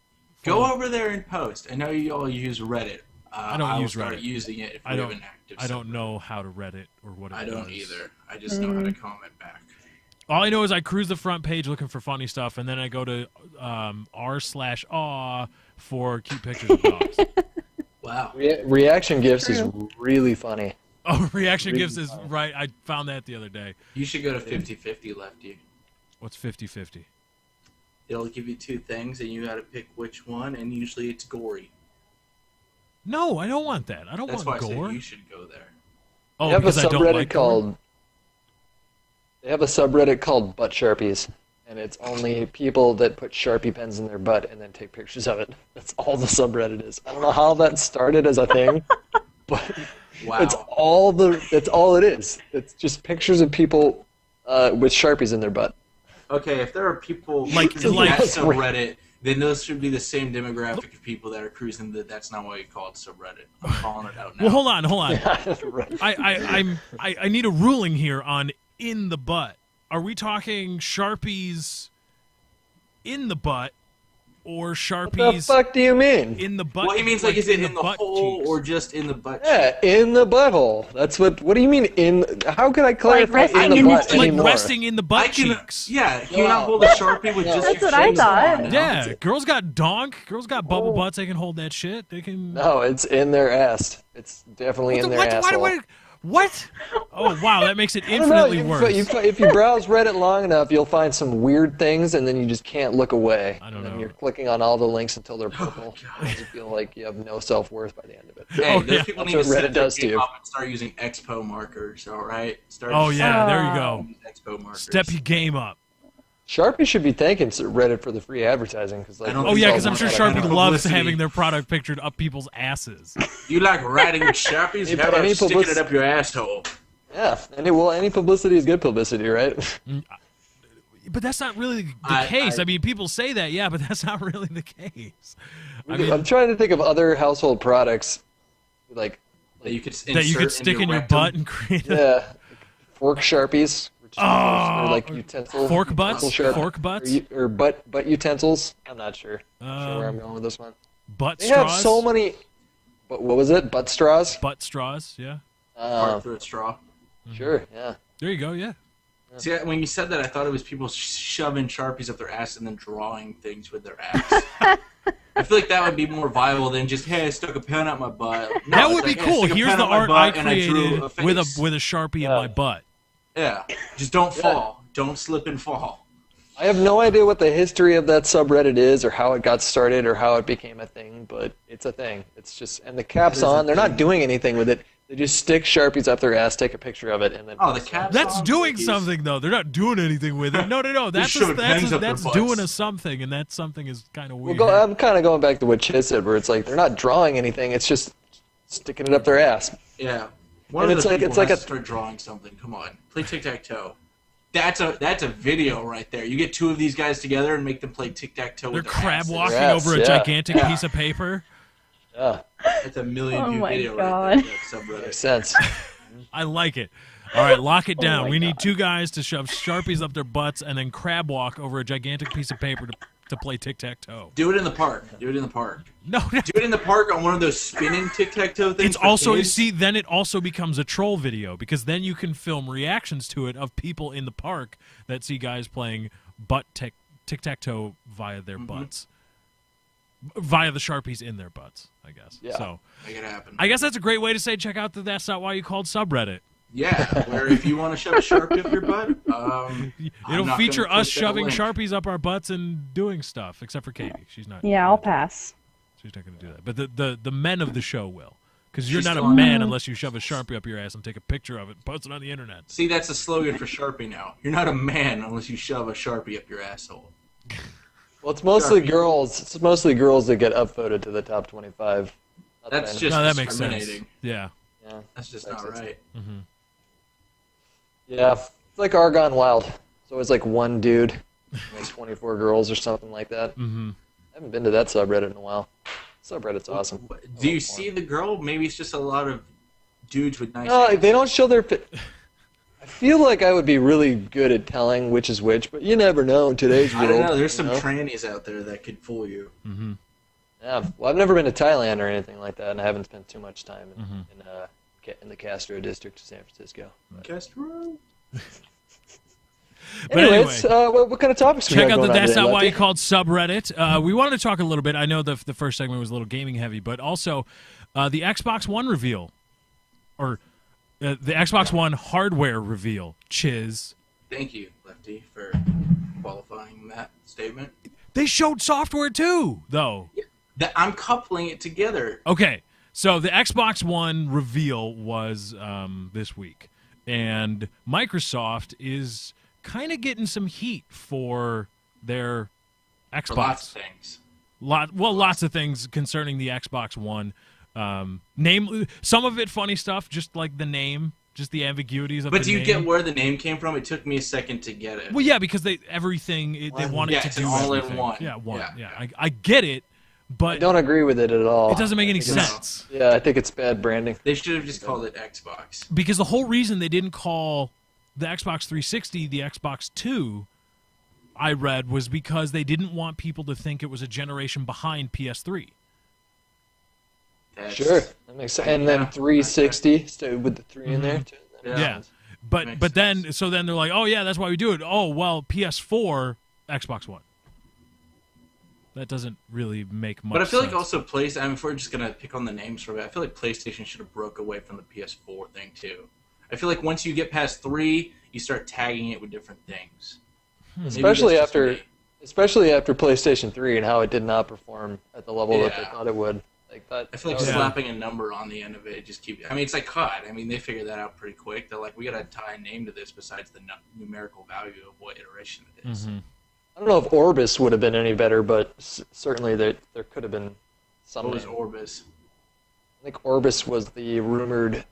Go over there and post. I know you all use Reddit. I don't use start Reddit. Using it if we have an active I don't know how to Reddit or what it I does. don't either. I just know how to comment back. All I know is I cruise the front page looking for funny stuff, and then I go to r/aw for cute pictures of dogs. Wow. Reaction gifs is really funny. Oh, reaction gifs is right. I found that the other day. You should go to 50-50, Lefty. What's 50-50? It'll give you two things, and you got to pick which one, and usually it's gory. No, I don't want that. I don't That's want why gore. I said you should go there. Oh, They have a because I don't subreddit like called. gore? They have a subreddit called Butt Sharpies, and it's only people that put Sharpie pens in their butt and then take pictures of it. That's all the subreddit is. I don't know how that started as a thing, but Wow. That's all it is. It's just pictures of people with Sharpies in their butt. Okay, if there are people Like- cruising like- that subreddit, then those should be the same demographic of people that are cruising the That's Not Why You Call It subreddit. I'm calling it out now. Well, hold on. Right. I need a ruling here on in the butt. Are we talking Sharpies in the butt or What the Sharpies fuck do you mean? in the butt? Well, he means like is it in the butt hole cheeks? or just in the butt? Yeah, in the butthole. That's what do you mean in? How can I clarify resting in the in butt the- like anymore? resting in the butt I can, cheeks? yeah, can you not hold a Sharpie with just That's your what I cheeks thought. on it? Yeah, girls got girls got bubble butts. They can hold that shit. They can. No, it's in their ass. It's definitely in their asshole. What? Oh wow, that makes it I don't know, infinitely worse. if you browse Reddit long enough, you'll find some weird things, and then you just can't look away. I don't and then know. you're clicking on all the links until they're purple. And you feel like you have no self-worth by the end of it. Hey, Oh, those yeah. people That's need to what set Reddit their does to game you. up and start using Expo markers, all right? Start Oh yeah, there you go. using Expo markers. Step your game up. Sharpie should be thanking Reddit for the free advertising. Cause, like, I don't Oh think yeah, so. because I'm sure That Sharpie kind of loves publicity. having their product pictured up people's asses. You like writing with Sharpies? Any- How about any sticking publicity- it up your asshole? Yeah, any publicity is good publicity, right? But that's not really the I- case. I- I mean, people say that, yeah, but that's not really the case. I mean, I'm trying to think of other household products, like That you could that you could insert stick in your rectum. butt and create a yeah, fork Sharpies, which is, Oh, or like utensil fork butts? utensil sharp- Fork butts? or butt utensils. I'm not sure. Not sure where I'm Um, going with this one. butt They straws. have so many. What was it? Butt straws? butt straws. Yeah, Fart through a straw. Sure. Yeah. there you go. Yeah. See, when you said that, I thought it was people shoving Sharpies up their ass and then drawing things with their ass. I feel like that would be more viable than just, hey, I stuck a pen up my butt. No, That it's would be like, hey, I cool. stuck a Here's pen the up my art I butt and drew created with face. a Sharpie in Yeah. my butt. Yeah, just don't fall. Don't slip and fall. I have no idea what the history of that subreddit is, or how it got started, or how it became a thing, but it's a thing. It's just, and the cap's is a on. They're not thing. doing anything with it. They just stick Sharpies up their ass, take a picture of it, and then. Oh, the cap's That's on, doing cookies. something though. They're not doing anything with it. No. That's shoving pens up their that's butts. doing a something, and that something is kind of weird. I'm kind of going back to what Chiz said, where it's like they're not drawing anything. It's just sticking it up their ass. Yeah. One And of it's those like- people it's like has a- to start drawing something. Come on. Play tic-tac-toe. That's a video right there. You get two of these guys together and make them play tic-tac-toe They're with their crab asses. walking Yes, over a yeah. gigantic piece of paper. Yeah, That's a million Oh view my video God. right there. That subreddit. makes sense. I like it. All right, lock it down. my We need God. 2 guys to shove Sharpies up their butts and then crab walk over a gigantic piece of paper to play tic-tac-toe. Do it in the park. Do it in the park. No, Do it in the park on one of those spinning tic-tac-toe things. it's for also, you kids. see, then it also becomes a troll video because then you can film reactions to it of people in the park that see guys playing butt tic-tac-toe via their butts. Via the Sharpies in their butts, I guess. Yeah. So Make it happen. I guess that's a great way to say check out the That's Not Why You Called subreddit. Yeah, where if you want to shove a Sharpie up your butt, I'm It'll not feature gonna us click that shoving link. Sharpies up our butts and doing stuff, except for Katie. She's not. Yeah, I'll pass. She's not going to do that. But the men of the show will, because you're She's not a fine. man unless you shove a Sharpie up your ass and take a picture of it and post it on the internet. See, that's a slogan for Sharpie now. You're not a man unless you shove a Sharpie up your asshole. Well, it's mostly Sharpie. girls. It's mostly girals that get upvoted to the top 25. Not That's that just No, that makes sense. discriminating. Yeah. Yeah, That's just Makes not sense. right. yeah. It's like Argon Wild. It's always like one dude, like 24 girls or something like that. Mm-hmm. I haven't been to that subreddit in a while. Subreddit's awesome. Do you see the girl? Maybe it's just a lot of dudes with nice. No, hands. they don't show their. I feel like I would be really good at telling which is which, but you never know in today's I world. don't know. There's some you know? trannies out there that could fool you. Mm-hmm. Yeah, well, I've never been to Thailand or anything like that, and I haven't spent too much time in the Castro district of San Francisco. Castro. But Anyways, anyway. what kind of topics we Check got out the going on That's today, Not Why You Lefty? Called subreddit. We wanted to talk a little bit. I know the first segment was a little gaming heavy, but also the Xbox One reveal, or the Xbox One hardware reveal. Chiz. Thank you, Lefty, for qualifying that statement. They showed software too, though. That I'm coupling it together. Okay, so the Xbox One reveal was this week, and Microsoft is kind of getting some heat for their Xbox. For lots of things. Lots of things concerning the Xbox One. Name some of it funny stuff, just like the name, just the ambiguities of But the do you name. get where the name came from? It took me a second to get it. Well, yeah, because they wanted Yeah, to it's do an all-in everything. one. Yeah, one. Yeah, Yeah, yeah. I get it, I but don't agree with it at all. it doesn't make any I think it's- sense. Yeah, I think it's bad branding. They should have just called it Xbox. Because the whole reason they didn't call the Xbox 360 the Xbox 2, I read, was because they didn't want people to think it was a generation behind PS3. That's, Sure, that makes sense. And then Yeah. 360 so with the 3 in there too. That makes Yeah. sense. But Makes then sense. so then they're like, oh yeah, that's why we do it. Oh well, PS4, Xbox One. That doesn't really make much. But I feel like sense. also PlayStation. I mean, if we're just gonna pick on the names for it, I feel like PlayStation should have broke away from the PS4 thing too. I feel like once you get past 3, you start tagging it with different things. Maybe Especially that's just after, me. especially after PlayStation 3 and how it did not perform at the level that they Yeah. thought it would. Like that. I feel like that was- slapping a number on the end of it just keep. I mean, it's like COD. I mean, they figured that out pretty quick. They're like, we gotta tie a name to this besides the numerical value of what iteration it is. Mm-hmm. I don't know if Orbis would have been any better, but certainly there could have been some. What was name. Orbis? I think Orbis was the rumored,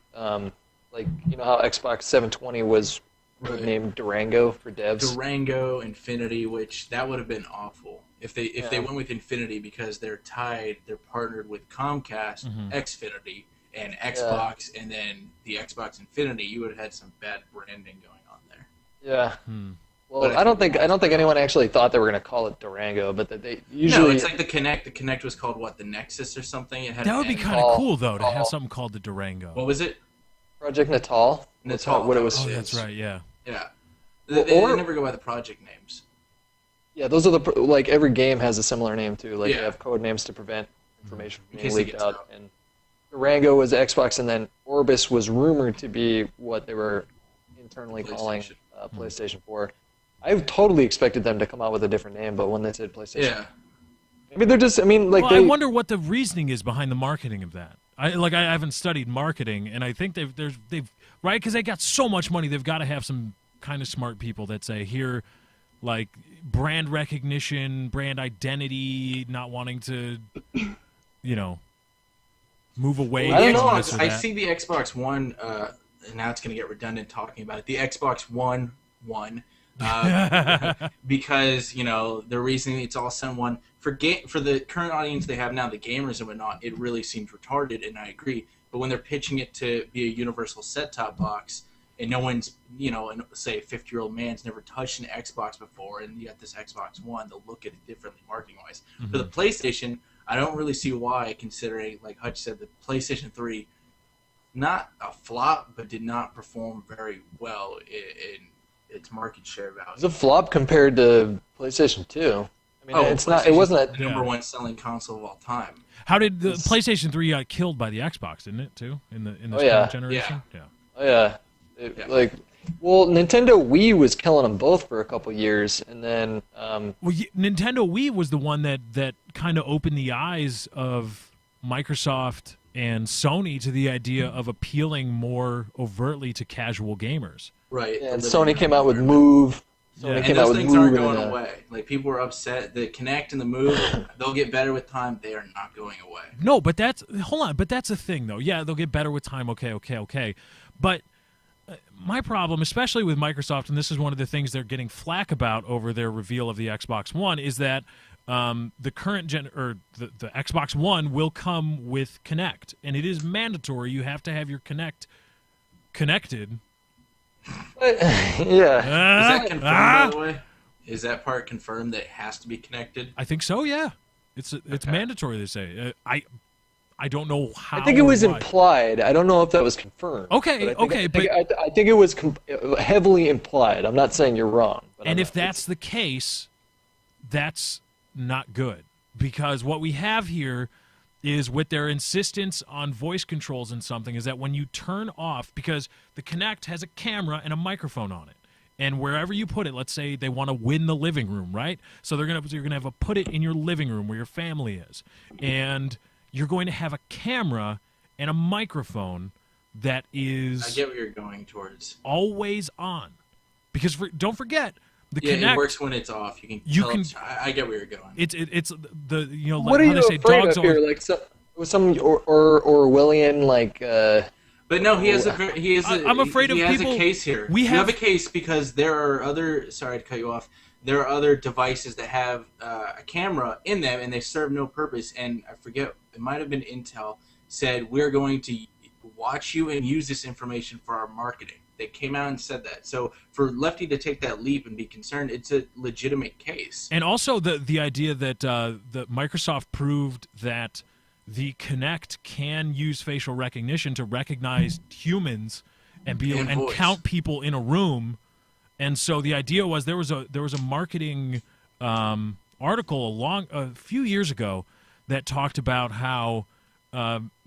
like you know how Xbox 720 was Right. named Durango for devs. Durango, Infinity, which that would have been awful if they Yeah. went with Infinity because they're partnered with Comcast, Xfinity, and Xbox, and then the Xbox Infinity. You would have had some bad branding going on there. Yeah. Hmm. Well, But I don't think anyone actually thought they were going to call it Durango, but that they usually. No, it's like the Kinect. The Kinect was called what? The Nexus or something. It had that an would be N. kind of Natal. cool though to have Natal. something called the Durango. What was it? Project Natal. That's Natal, what it was. Oh, it that's is. right. Yeah. Yeah. Well, They or- never go by the project names. Yeah, those are the like every game has a similar name too. Like Yeah. they have code names to prevent information In from being case it leaked gets out. out. And Durango was Xbox, and then Orbis was rumored to be what they were internally calling PlayStation. PlayStation 4. I totally expected them to come out with a different name, but when they said PlayStation, Yeah. maybe they're just. I mean, like Well, they. I wonder what the reasoning is behind the marketing of that. I haven't studied marketing, and I think they've right because they got so much money, they've got to have some kind of smart people that say here, like brand recognition, brand identity, not wanting to, move away I don't from know. this or I that. see the Xbox One, and now it's going to get redundant talking about it. The Xbox One one. Because the reason it's all Sun 1 for the current audience they have now, the gamers and whatnot, it really seems retarded, and I agree. But when they're pitching it to be a universal set-top box, and no one's and say a 50-year-old man's never touched an Xbox before, and you got this Xbox One, they'll look at it differently marketing wise. For the PlayStation, I don't really see why, considering, like Hutch said, the PlayStation 3, not a flop, but did not perform very well in its market share value. It's a flop compared to PlayStation 2. I mean, it's not. It wasn't the number one selling console of all time. How did the PlayStation 3 got killed by the Xbox? Didn't it too in this current generation? Yeah. Oh yeah. Nintendo Wii was killing them both for a couple years, and then. Nintendo Wii was the one that kind of opened the eyes of Microsoft and Sony to the idea of appealing more overtly to casual gamers. Right. Yeah, and Sony came out with Move. And those things aren't going away. Like, people are upset. The Kinect and the Move, they'll get better with time. They are not going away. No, but that's the thing, though. Yeah, they'll get better with time. Okay. But my problem, especially with Microsoft, and this is one of the things they're getting flack about over their reveal of the Xbox One, is that the current the Xbox One will come with Kinect, and it is mandatory. You have to have your Kinect connected. Yeah. Is that confirmed, by the way? Is that part confirmed that it has to be connected? I think so, yeah. It's mandatory, they say. I don't know how. I think it was implied. I don't know if that was confirmed. Okay, I think it was heavily implied. I'm not saying you're wrong. And if that's the case, that's not good. Because what we have here is, with their insistence on voice controls and something, is that when you turn off, because the Kinect has a camera and a microphone on it, and wherever you put it, let's say they want to win the living room, right? So you're gonna have to put it in your living room where your family is, and you're going to have a camera and a microphone that is. I get what you're going towards. Always on, because don't forget. The Kinect, it works when it's off. You can. I get where you're going. It's the what are you afraid of here? Like some Orwellian like. But no, he has a. I'm afraid of people. He has a case here. You have a case because there are other. Sorry to cut you off. There are other devices that have a camera in them, and they serve no purpose. And I forget, it might have been Intel said, we're going to watch you and use this information for our marketing. They came out and said that. So for Lefty to take that leap and be concerned, it's a legitimate case. And also the idea that Microsoft proved that the Kinect can use facial recognition to recognize humans and count people in a room. And so the idea was there was a marketing article a few years ago that talked about how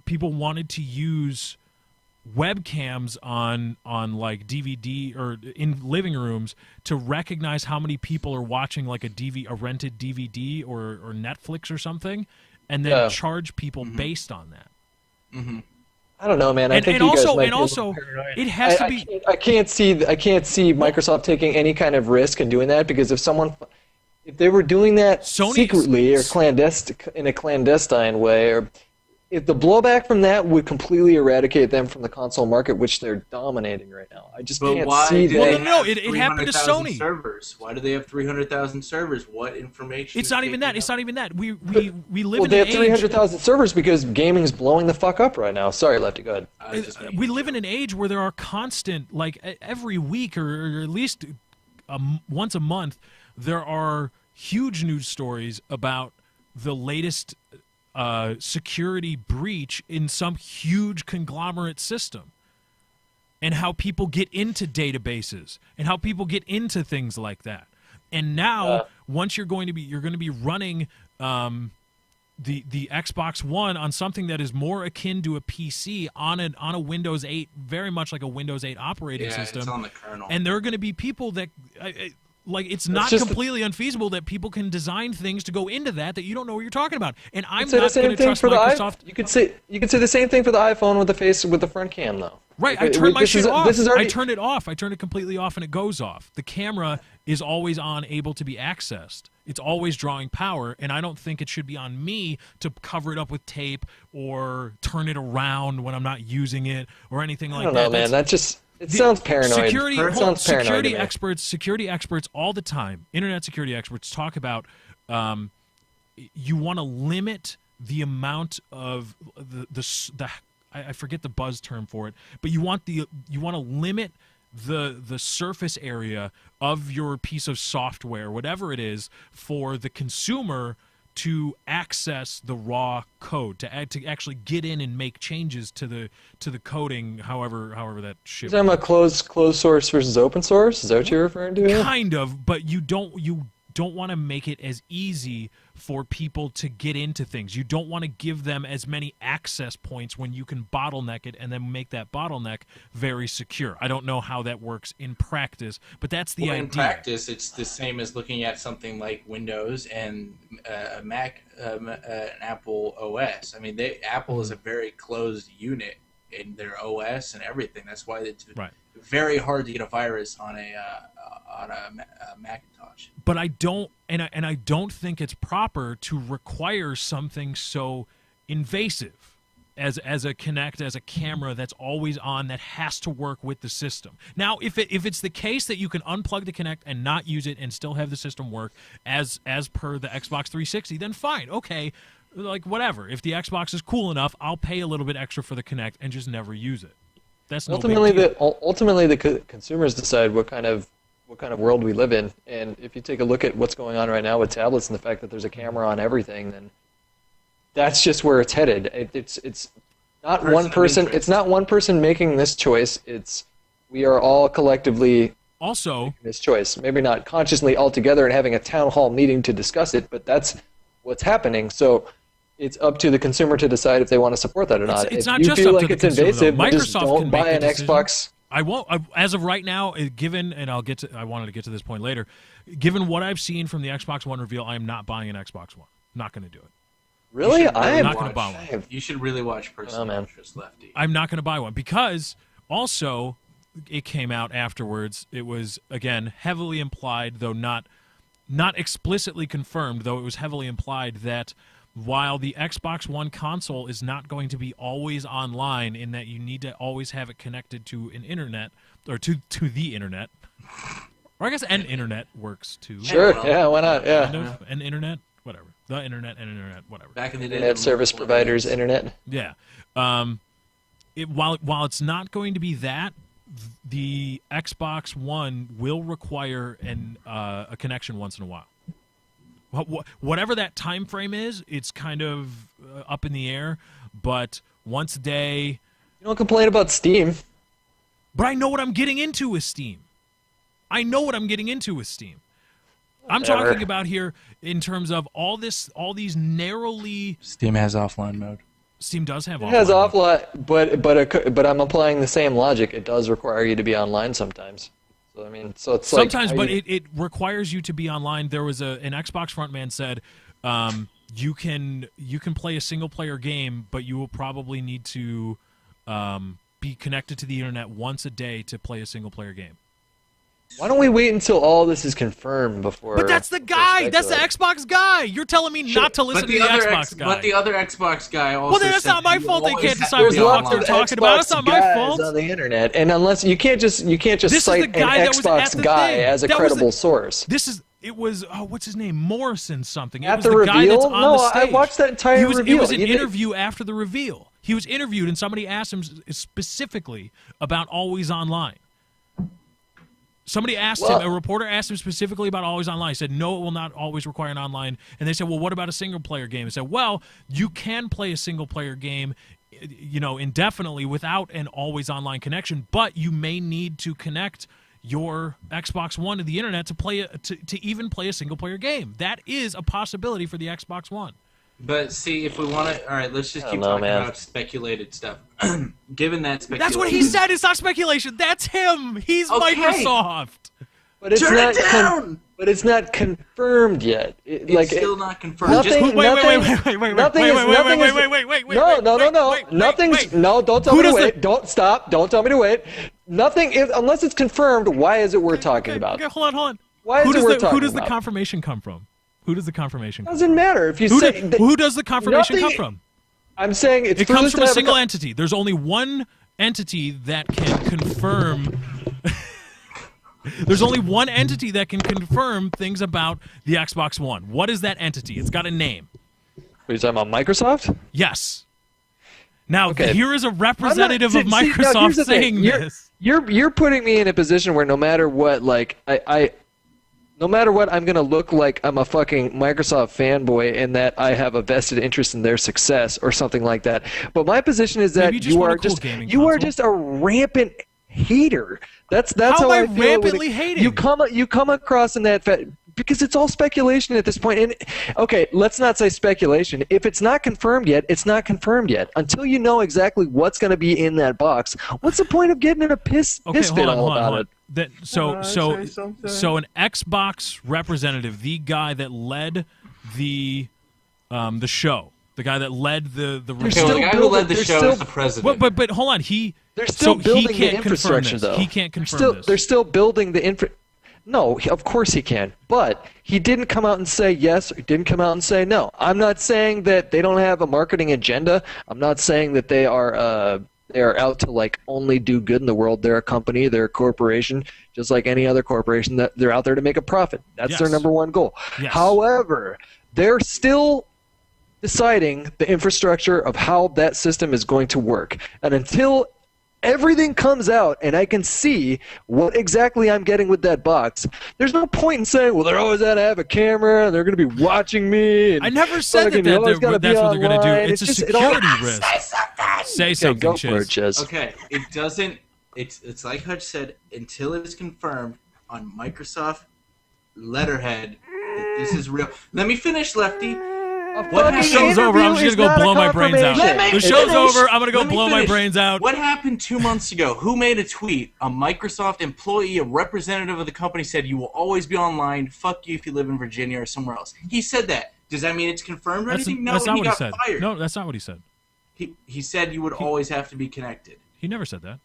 people wanted to use webcams on like DVD or in living rooms to recognize how many people are watching like a rented DVD or Netflix or something, and then charge people based on that. Mm-hmm. I don't know, man. I think it has to be. I can't see Microsoft taking any kind of risk in doing that, because if they were doing that secretly or in a clandestine way, or if the blowback from that would completely eradicate them from the console market, which they're dominating right now. I just can't see that. No, it happened to Sony. Servers. Why do they have 300,000 servers? What information? It's not even that. It's not even that. We live in an age. They have 300,000 servers because gaming's blowing the fuck up right now. Sorry, Lefty, go ahead. We live in an age where there are constant, like every week or at least once a month, there are huge news stories about the latest security breach in some huge conglomerate system, and how people get into databases and how people get into things like that. And now, once you're going to be running the Xbox One on something that is more akin to a PC on a Windows 8, very much like a Windows 8 operating system. It's on the kernel. And there are going to be people that. It's not completely unfeasible that people can design things to go into that you don't know what you're talking about. And I'm not going to trust Microsoft. You could say the same thing for the iPhone with the front cam, though. Right, I turn my shit off. I turn it off. I turn it completely off, and it goes off. The camera is always on, able to be accessed. It's always drawing power, and I don't think it should be on me to cover it up with tape or turn it around when I'm not using it or anything like that. I don't know, man. It sounds paranoid. Security, It sounds paranoid to me. security experts all the time, internet security experts talk about you want to limit the amount of the I forget the buzz term for it, but you want to limit the surface area of your piece of software, whatever it is, for the consumer to access the raw code, to actually get in and make changes to the coding, however that shit. You're talking about closed source versus open source? Is that what you're referring to? Kind of, but you don't want to make it as easy for people to get into things. You don't want to give them as many access points when you can bottleneck it and then make that bottleneck very secure. I don't know how that works in practice, but that's the idea. In practice, it's the same as looking at something like Windows and a Mac, an Apple OS. I mean, Apple is a very closed unit in their OS and everything. That's why it's very hard to get a virus on a Macintosh. But I don't, and I don't think it's proper to require something so invasive as a Kinect, as a camera that's always on, that has to work with the system. Now, if it's the case that you can unplug the Kinect and not use it and still have the system work as per the Xbox 360, then fine, okay, like whatever. If the Xbox is cool enough, I'll pay a little bit extra for the Kinect and just never use it. That's no big deal. Ultimately, the consumers decide what kind of world we live in. And if you take a look at what's going on right now with tablets and the fact that there's a camera on everything, then that's just where it's headed. It's not one person. It's not one person making this choice. We are all collectively also making this choice. Maybe not consciously all together and having a town hall meeting to discuss it, but that's what's happening. So it's up to the consumer to decide if they want to support that or not. It's if not you just feel up like to it's the consumer, invasive, though. just Microsoft don't can buy make an the decision. Xbox. I won't. As of right now, given, and I wanted to get to this point later. Given what I've seen from the Xbox One reveal, I am not buying an Xbox One. Not going to do it. Really? I'm not going to buy one. You should really watch Personal Interest Lefty. I'm not going to buy one because also it came out afterwards. It was, again, heavily implied, though not explicitly confirmed, though it was heavily implied that while the Xbox One console is not going to be always online, in that you need to always have it connected to an internet, or to the internet, or I guess an internet works too. Sure, yeah, why not? Yeah. Kind of, an internet, whatever. The internet, an internet, whatever. Back in the day, internet service providers, internet. Yeah. While it's not going to be that, the Xbox One will require a connection once in a while. Whatever that time frame is, it's kind of up in the air. But once a day, you don't complain about Steam. But I know what I'm getting into with Steam. I'm talking about here in terms of all these narrowly. Steam has offline mode. Steam does have offline. It has offline, but I'm applying the same logic. It does require you to be online sometimes. So I mean, so it's sometimes, like, but it requires you to be online. There was an Xbox frontman said, you can play a single player game, but you will probably need to be connected to the internet once a day to play a single player game. Why don't we wait until all this is confirmed before? But that's the guy. That's the Xbox guy. You're telling me not to listen to the Xbox guy. But the other Xbox guy also. Well, then that's not my fault. They can't decide what the fuck they're talking about. It's not my fault. On the internet, and unless you can't just cite an Xbox guy as a credible source. It was what's his name, Morrison something. At it was the guy reveal? that's on the stage. I watched that entire reveal. It was an interview after the reveal. He was interviewed, and somebody asked him specifically about Always Online. Somebody asked him, a reporter asked him specifically about Always Online. He said, no, it will not always require an online. And they said, well, what about a single-player game? He said, well, you can play a single-player game, indefinitely without an always online connection, but you may need to connect your Xbox One to the internet to even play a single-player game. That is a possibility for the Xbox One. But see, if we want to, all right, let's just keep talking about speculated stuff. Given that speculation, that's what he said. It's not speculation. That's him. He's Microsoft. But it's but it's not confirmed yet. It's still not confirmed. Wait. No, don't tell me to wait. Don't stop. Don't tell me to wait. Nothing is, unless it's confirmed. Why is it worth talking about? Okay, hold on. Why is it worth talking about? Who does the confirmation come from? Who does the confirmation come from? Doesn't matter if you say. Who does the confirmation come from? I'm saying it comes from a single entity. There's only one entity that can confirm. There's only one entity that can confirm things about the Xbox One. What is that entity? It's got a name. Are you talking about Microsoft? Yes. Now, Okay. here is a representative of now, Microsoft here's the thing. saying this. You're putting me in a position where no matter what, like no matter what, I'm gonna look like I'm a fucking Microsoft fanboy in that I have a vested interest in their success or something like that. But my position is that Maybe you just you want are a cool just gaming you are console. just a rampant hater. That's How how am I I feel. rampantly hating? You come across in that because it's all speculation at this point. And okay, let's not say speculation. If it's not confirmed yet, it's not confirmed yet. Until you know exactly what's going to be in that box, what's the point of getting in a piss fit all about it? So an Xbox representative, the guy that led the show, the guy that led the They're Okay, well, still the guy who building- led the they're show still- is the president. but hold on, They're still he building the can't infrastructure, confirm this. though. He can't confirm this. They're still building the infra. No, of course he can. But he didn't come out and say yes, or he didn't come out and say no. I'm not saying that they don't have a marketing agenda. I'm not saying that they are out to like only do good in the world. They're a company, they're a corporation, just like any other corporation. That they're out there to make a profit. That's their Yes. number one goal. Yes. However, they're still deciding the infrastructure of how that system is going to work. And until everything comes out and I can see what exactly I'm getting with that box, there's no point in saying, well, they're always going to have a camera and they're going to be watching me. And I never said fucking, that you always gotta that's be what they're going to do. online. It's a just- it all- security risk. Say Okay, something, go for it, Chase. Chaz. Okay, it doesn't. It's like Hutch said. Until it's confirmed on Microsoft letterhead that this is real. Let me finish, Lefty. A What fucking the show's over. I'm interview just gonna is not blow a my brains out. confirmation. Let me The show's finish. over. I'm gonna go Let me blow my finish. brains out. What happened 2 months ago? Who made a tweet? A Microsoft employee, a representative of the company, said you will always be online. Fuck you if you live in Virginia or somewhere else. He said that. Does that mean it's confirmed or That's anything? No, not he what he got said. fired. No, that's not what he said. He said you would always have to be connected. He never said that.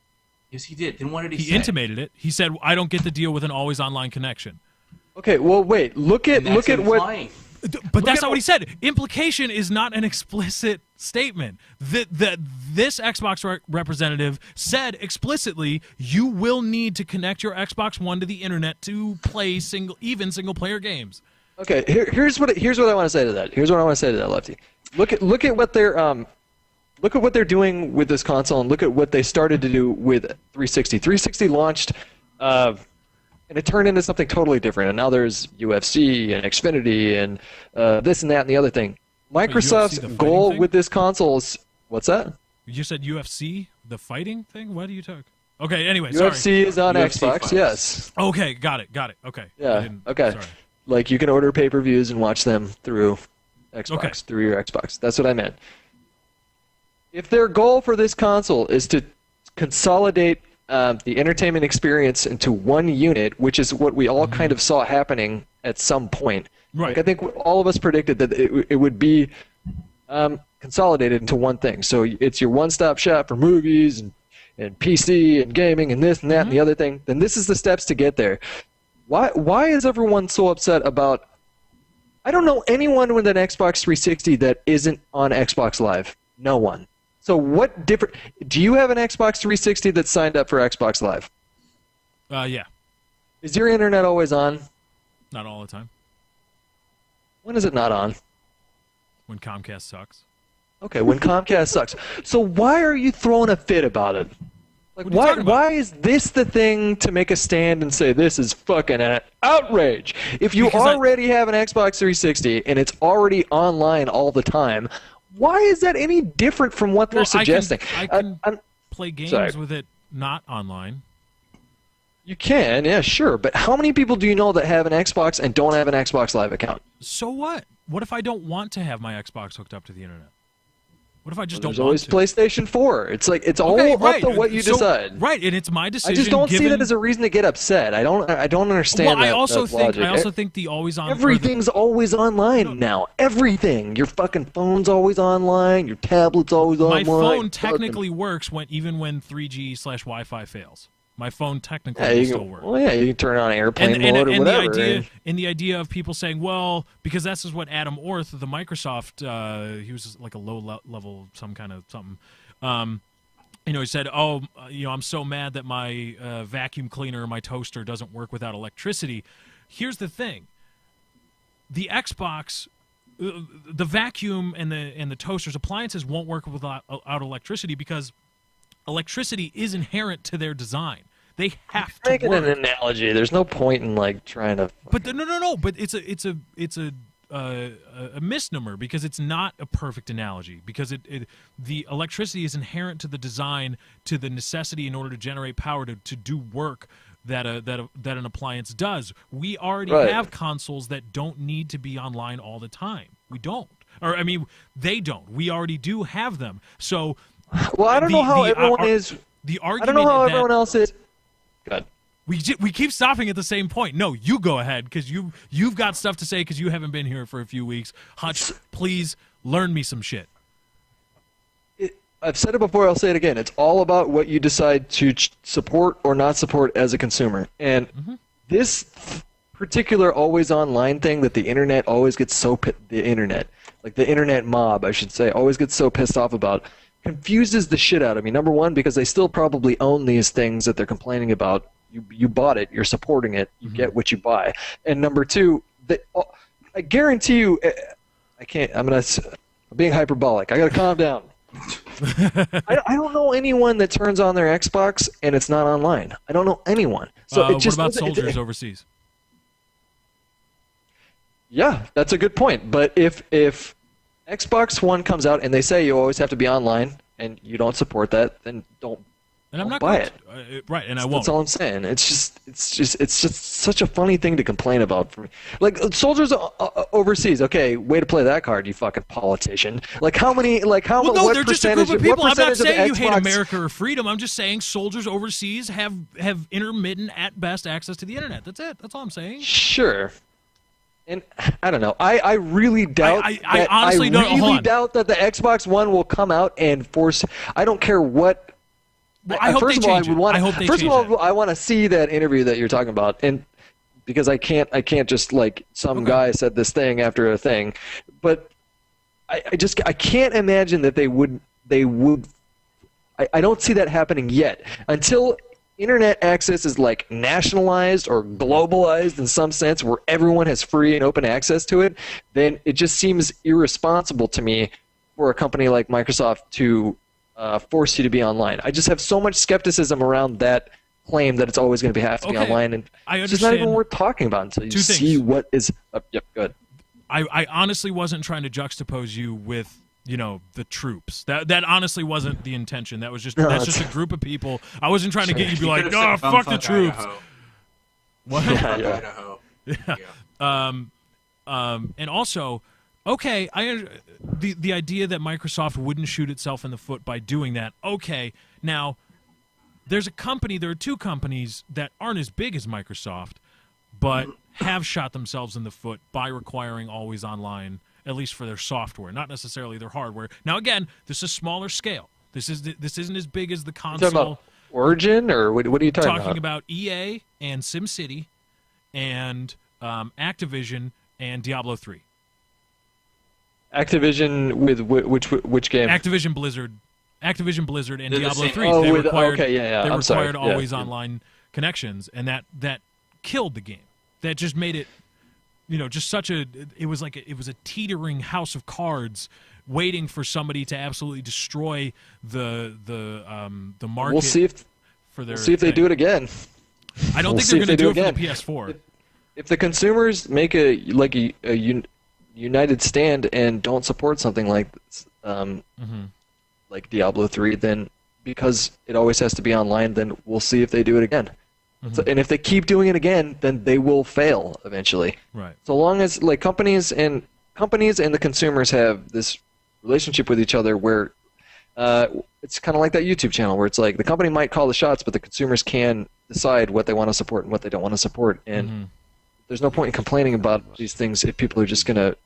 Yes, he did. Then what did he He say? intimated it. He said, "I don't get the deal with an always online connection." Okay, well, wait. Look at And that's what. implying. But that's at not what he said. Implication is not an explicit statement. This Xbox representative said explicitly, you will need to connect your Xbox One to the internet to play single player games. Okay, here's what I want to say to that. Here's what I want to say to that, Lefty. Look at what they're doing with this console, and look at what they started to do with 360. 360 launched, and it turned into something totally different. And now there's UFC and Xfinity and this and that and the other thing. Microsoft's UFC, the fighting goal thing? with this console is what's that? You said UFC, the fighting thing? What do you talk? Okay, anyway, UFC sorry. is on UFC Xbox. fights. Yes. Okay, got it. Okay. I Yeah. didn't- Okay. Sorry. Like you can order pay-per-views and watch them through Xbox, Okay. through your Xbox. That's what I meant. If their goal for this console is to consolidate the entertainment experience into one unit, which is what we all kind of saw happening at some point. Right. Like I think all of us predicted that it would be consolidated into one thing. So it's your one-stop shop for movies and PC and gaming and this and that and the other thing. Then this is the steps to get there. Why is everyone so upset about? I don't know anyone with an Xbox 360 that isn't on Xbox Live. No one. So what different? Do you have an Xbox 360 that's signed up for Xbox Live? Yeah, Is your internet always on? not all the time. When is it not on? When Comcast sucks. Okay, when Comcast sucks. So why are you throwing a fit about it? Like What are you talking about? why is this the thing to make a stand and say this is fucking an outrage? If you Because I- already have an Xbox 360 and it's already online all the time, why is that any different from what they're Well, suggesting? I can I'm- play games sorry. with it not online. You can, yeah, sure. But how many people do you know that have an Xbox and don't have an Xbox Live account? So what? What if I don't want to have my Xbox hooked up to the internet? What if I just There's don't always want to? PlayStation 4. It's like it's all Okay, up right. to what you So- decide. Right, and it's my I decision. just don't see given- that as a reason to get upset. I don't understand Well, that. I also that think logic. the always on Everything's always online now. Everything. Your fucking phone's always online. Your tablet's always My online. phone technically works even when 3G/Wi-Fi fails. My phone technically Yeah, will you still can, work. well, yeah, you can turn on airplane and, mode or and whatever. the idea of people saying, well, because that's just what Adam Orth, the Microsoft, he was like a low level, some kind of something. he said, "Oh, I'm so mad that my vacuum cleaner or my toaster doesn't work without electricity." Here's the thing: the Xbox, the vacuum and the toasters, appliances won't work without electricity because electricity is inherent to their design. They have to Making work. an analogy. There's no point in like trying to. But no. But it's a misnomer because it's not a perfect analogy because the electricity is inherent to the design, to the necessity in order to generate power to do work that an appliance does. We already have consoles that don't need to be online all the time. We don't, or I mean, they don't. We already do have them. So, well, I don't know how everyone is. The I argument don't know how that, everyone else is. Good. We keep stopping at the same point. No, you go ahead because you've got stuff to say because you haven't been here for a few weeks. Hutch, please learn me some shit. I've said it before. I'll say it again. It's all about what you decide to support or not support as a consumer. And this particular always online thing that the internet always gets the internet mob, I should say, always gets so pissed off about, confuses the shit out of me. Number one, because they still probably own these things that they're complaining about. You bought it, you're supporting it, you get what you buy. And number two, I guarantee you, I'm being hyperbolic. I gotta calm down. I don't know anyone that turns on their Xbox and it's not online. I don't know anyone. So it just what about soldiers overseas? Yeah, that's a good point. But if Xbox One comes out and they say you always have to be online and you don't support that, then don't. And I'm not buy going it. Right, and I won't. That's all I'm saying. It's just such a funny thing to complain about for me. Like soldiers overseas. Okay, way to play that card, you fucking politician. Like how many? Like how? Well, no, what they're just a group of people. I'm not saying you hate Xbox... America or freedom. I'm just saying soldiers overseas have intermittent at best access to the internet. That's it. That's all I'm saying. Sure. And I don't know. I really doubt. I honestly don't. really doubt that the Xbox One will come out and force. I don't care what. Well, I hope first they of all, change it. I hope they first change of all, it. I want to see that interview that you're talking about, and because I can't just like some guy said this thing after a thing, but I can't imagine that they would. I don't see that happening yet until internet access is like nationalized or globalized in some sense, where everyone has free and open access to it. Then it just seems irresponsible to me for a company like Microsoft to force you to be online. I just have so much skepticism around that claim that it's always going to have to be online, and it's just not even worth talking about until you see what is. Yep, good. I honestly wasn't trying to juxtapose you with the troops. That honestly wasn't the intention. That was just just a group of people. I wasn't trying to get you to be like, no, fuck the troops. Idaho. What? Idaho. And also. Okay, the idea that Microsoft wouldn't shoot itself in the foot by doing that. Okay, now there are two companies that aren't as big as Microsoft, but have shot themselves in the foot by requiring always online, at least for their software, not necessarily their hardware. Now again, this is smaller scale. This isn't as big as the console. You're talking about Origin, or what are you talking about? Talking about EA and SimCity, and Activision and Diablo 3. Activision with which game? Activision Blizzard, and They're Diablo the 3. Oh, they with, required, okay, yeah. They I'm required sorry. always online connections, and that killed the game. That just made it, just such a. It was a teetering house of cards, waiting for somebody to absolutely destroy the market. We'll see if they do it again. I don't think they're going to do it for the PS4. If the consumers make a united stand and don't support something like like Diablo 3, then because it always has to be online, then we'll see if they do it again. So, and if they keep doing it again, then they will fail eventually. Right. So long as like companies and the consumers have this relationship with each other where it's kind of like that YouTube channel where it's like the company might call the shots, but the consumers can decide what they want to support and what they don't want to support. And there's no point in complaining about these things if people are just going to.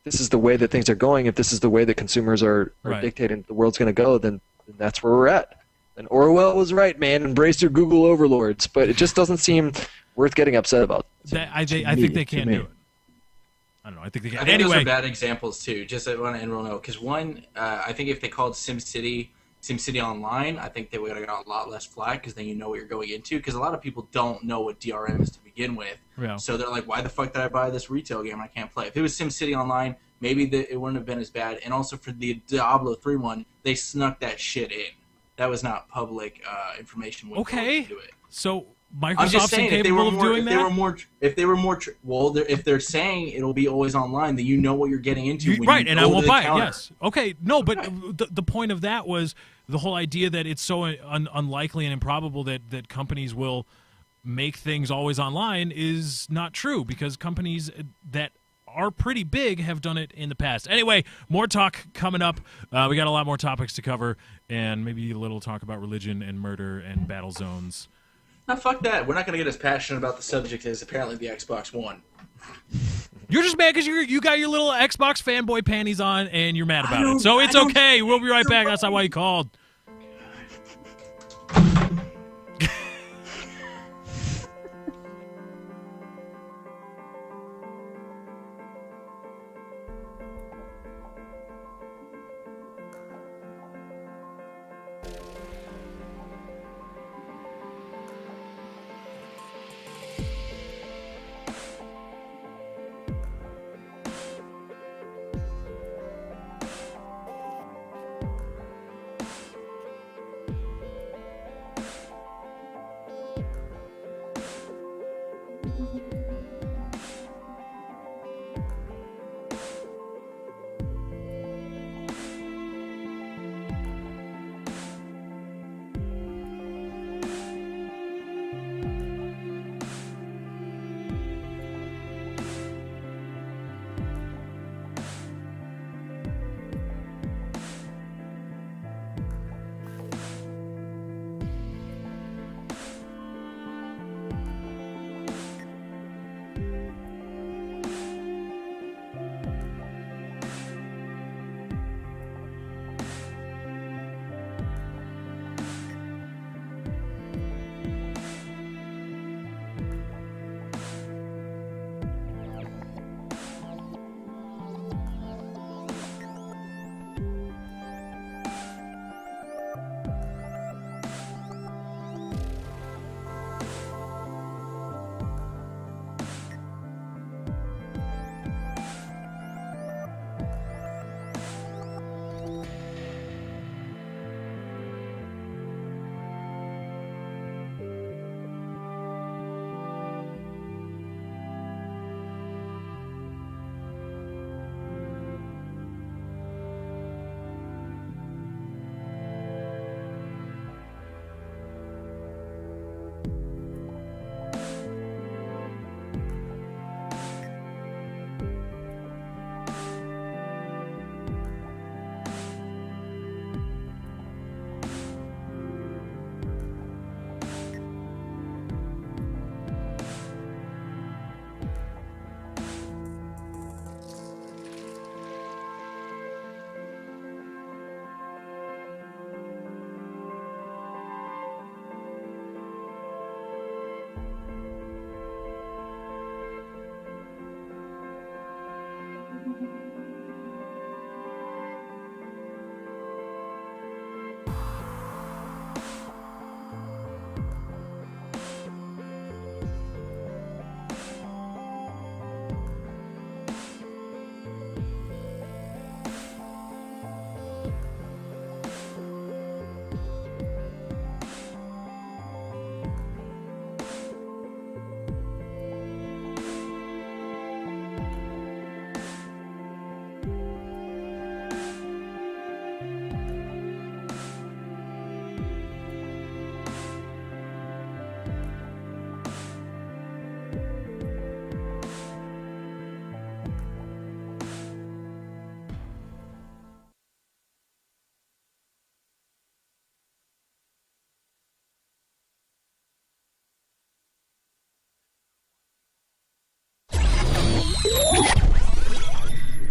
This is the way that things are going. If this is the way that consumers are dictating the world's going to go, then that's where we're at. And Orwell was right, man. Embrace your Google overlords. But it just doesn't seem worth getting upset about. I think they can do it. I don't know. I think they can. I think anyway, those are bad examples too. Just I want to end real note because one, I think if they called SimCity SimCity Online, I think they would have got a lot less flack because then you know what you're going into. Because a lot of people don't know what DRM is to begin with. Yeah. So they're like, why the fuck did I buy this retail game I can't play? If it was SimCity Online, maybe it wouldn't have been as bad. And also for the Diablo 3 one, they snuck that shit in. That was not public information. Okay. Do it. So I'm Microsoft's just saying, incapable of doing that? if they're saying it'll be always online, then you know what you're getting into. When Right, you and go I to won't the buy counter. it, yes. Okay, no, but the point of that was the whole idea that it's so unlikely and improbable that companies will make things always online is not true, because companies that are pretty big have done it in the past. Anyway, more talk coming up. We got a lot more topics to cover, and maybe a little talk about religion and murder and battle zones. No, fuck that. We're not going to get as passionate about the subject as apparently the Xbox One. You're just mad because you got your little Xbox fanboy panties on, and you're mad about it. don't- So it's I don't- okay. We'll be right back. That's not why you called.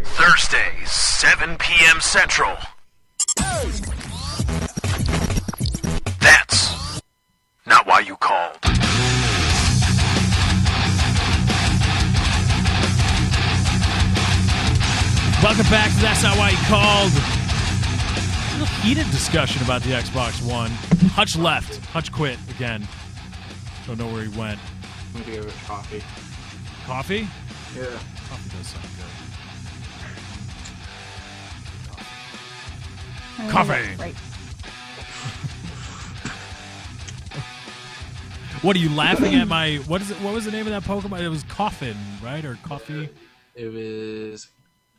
Thursdays, 7 p.m. Central. That's not why you called. Welcome back to That's Not Why You Called. Real heated discussion about the Xbox One. Hutch left. Hutch quit again. Don't know where he went. I'm gonna go with coffee. Coffee? Yeah. Coffee does sound good. I Coffee. know, right. What are you laughing at? My what is it? What was the name of that Pokemon? It was Coffin, right? Or Coffee? It was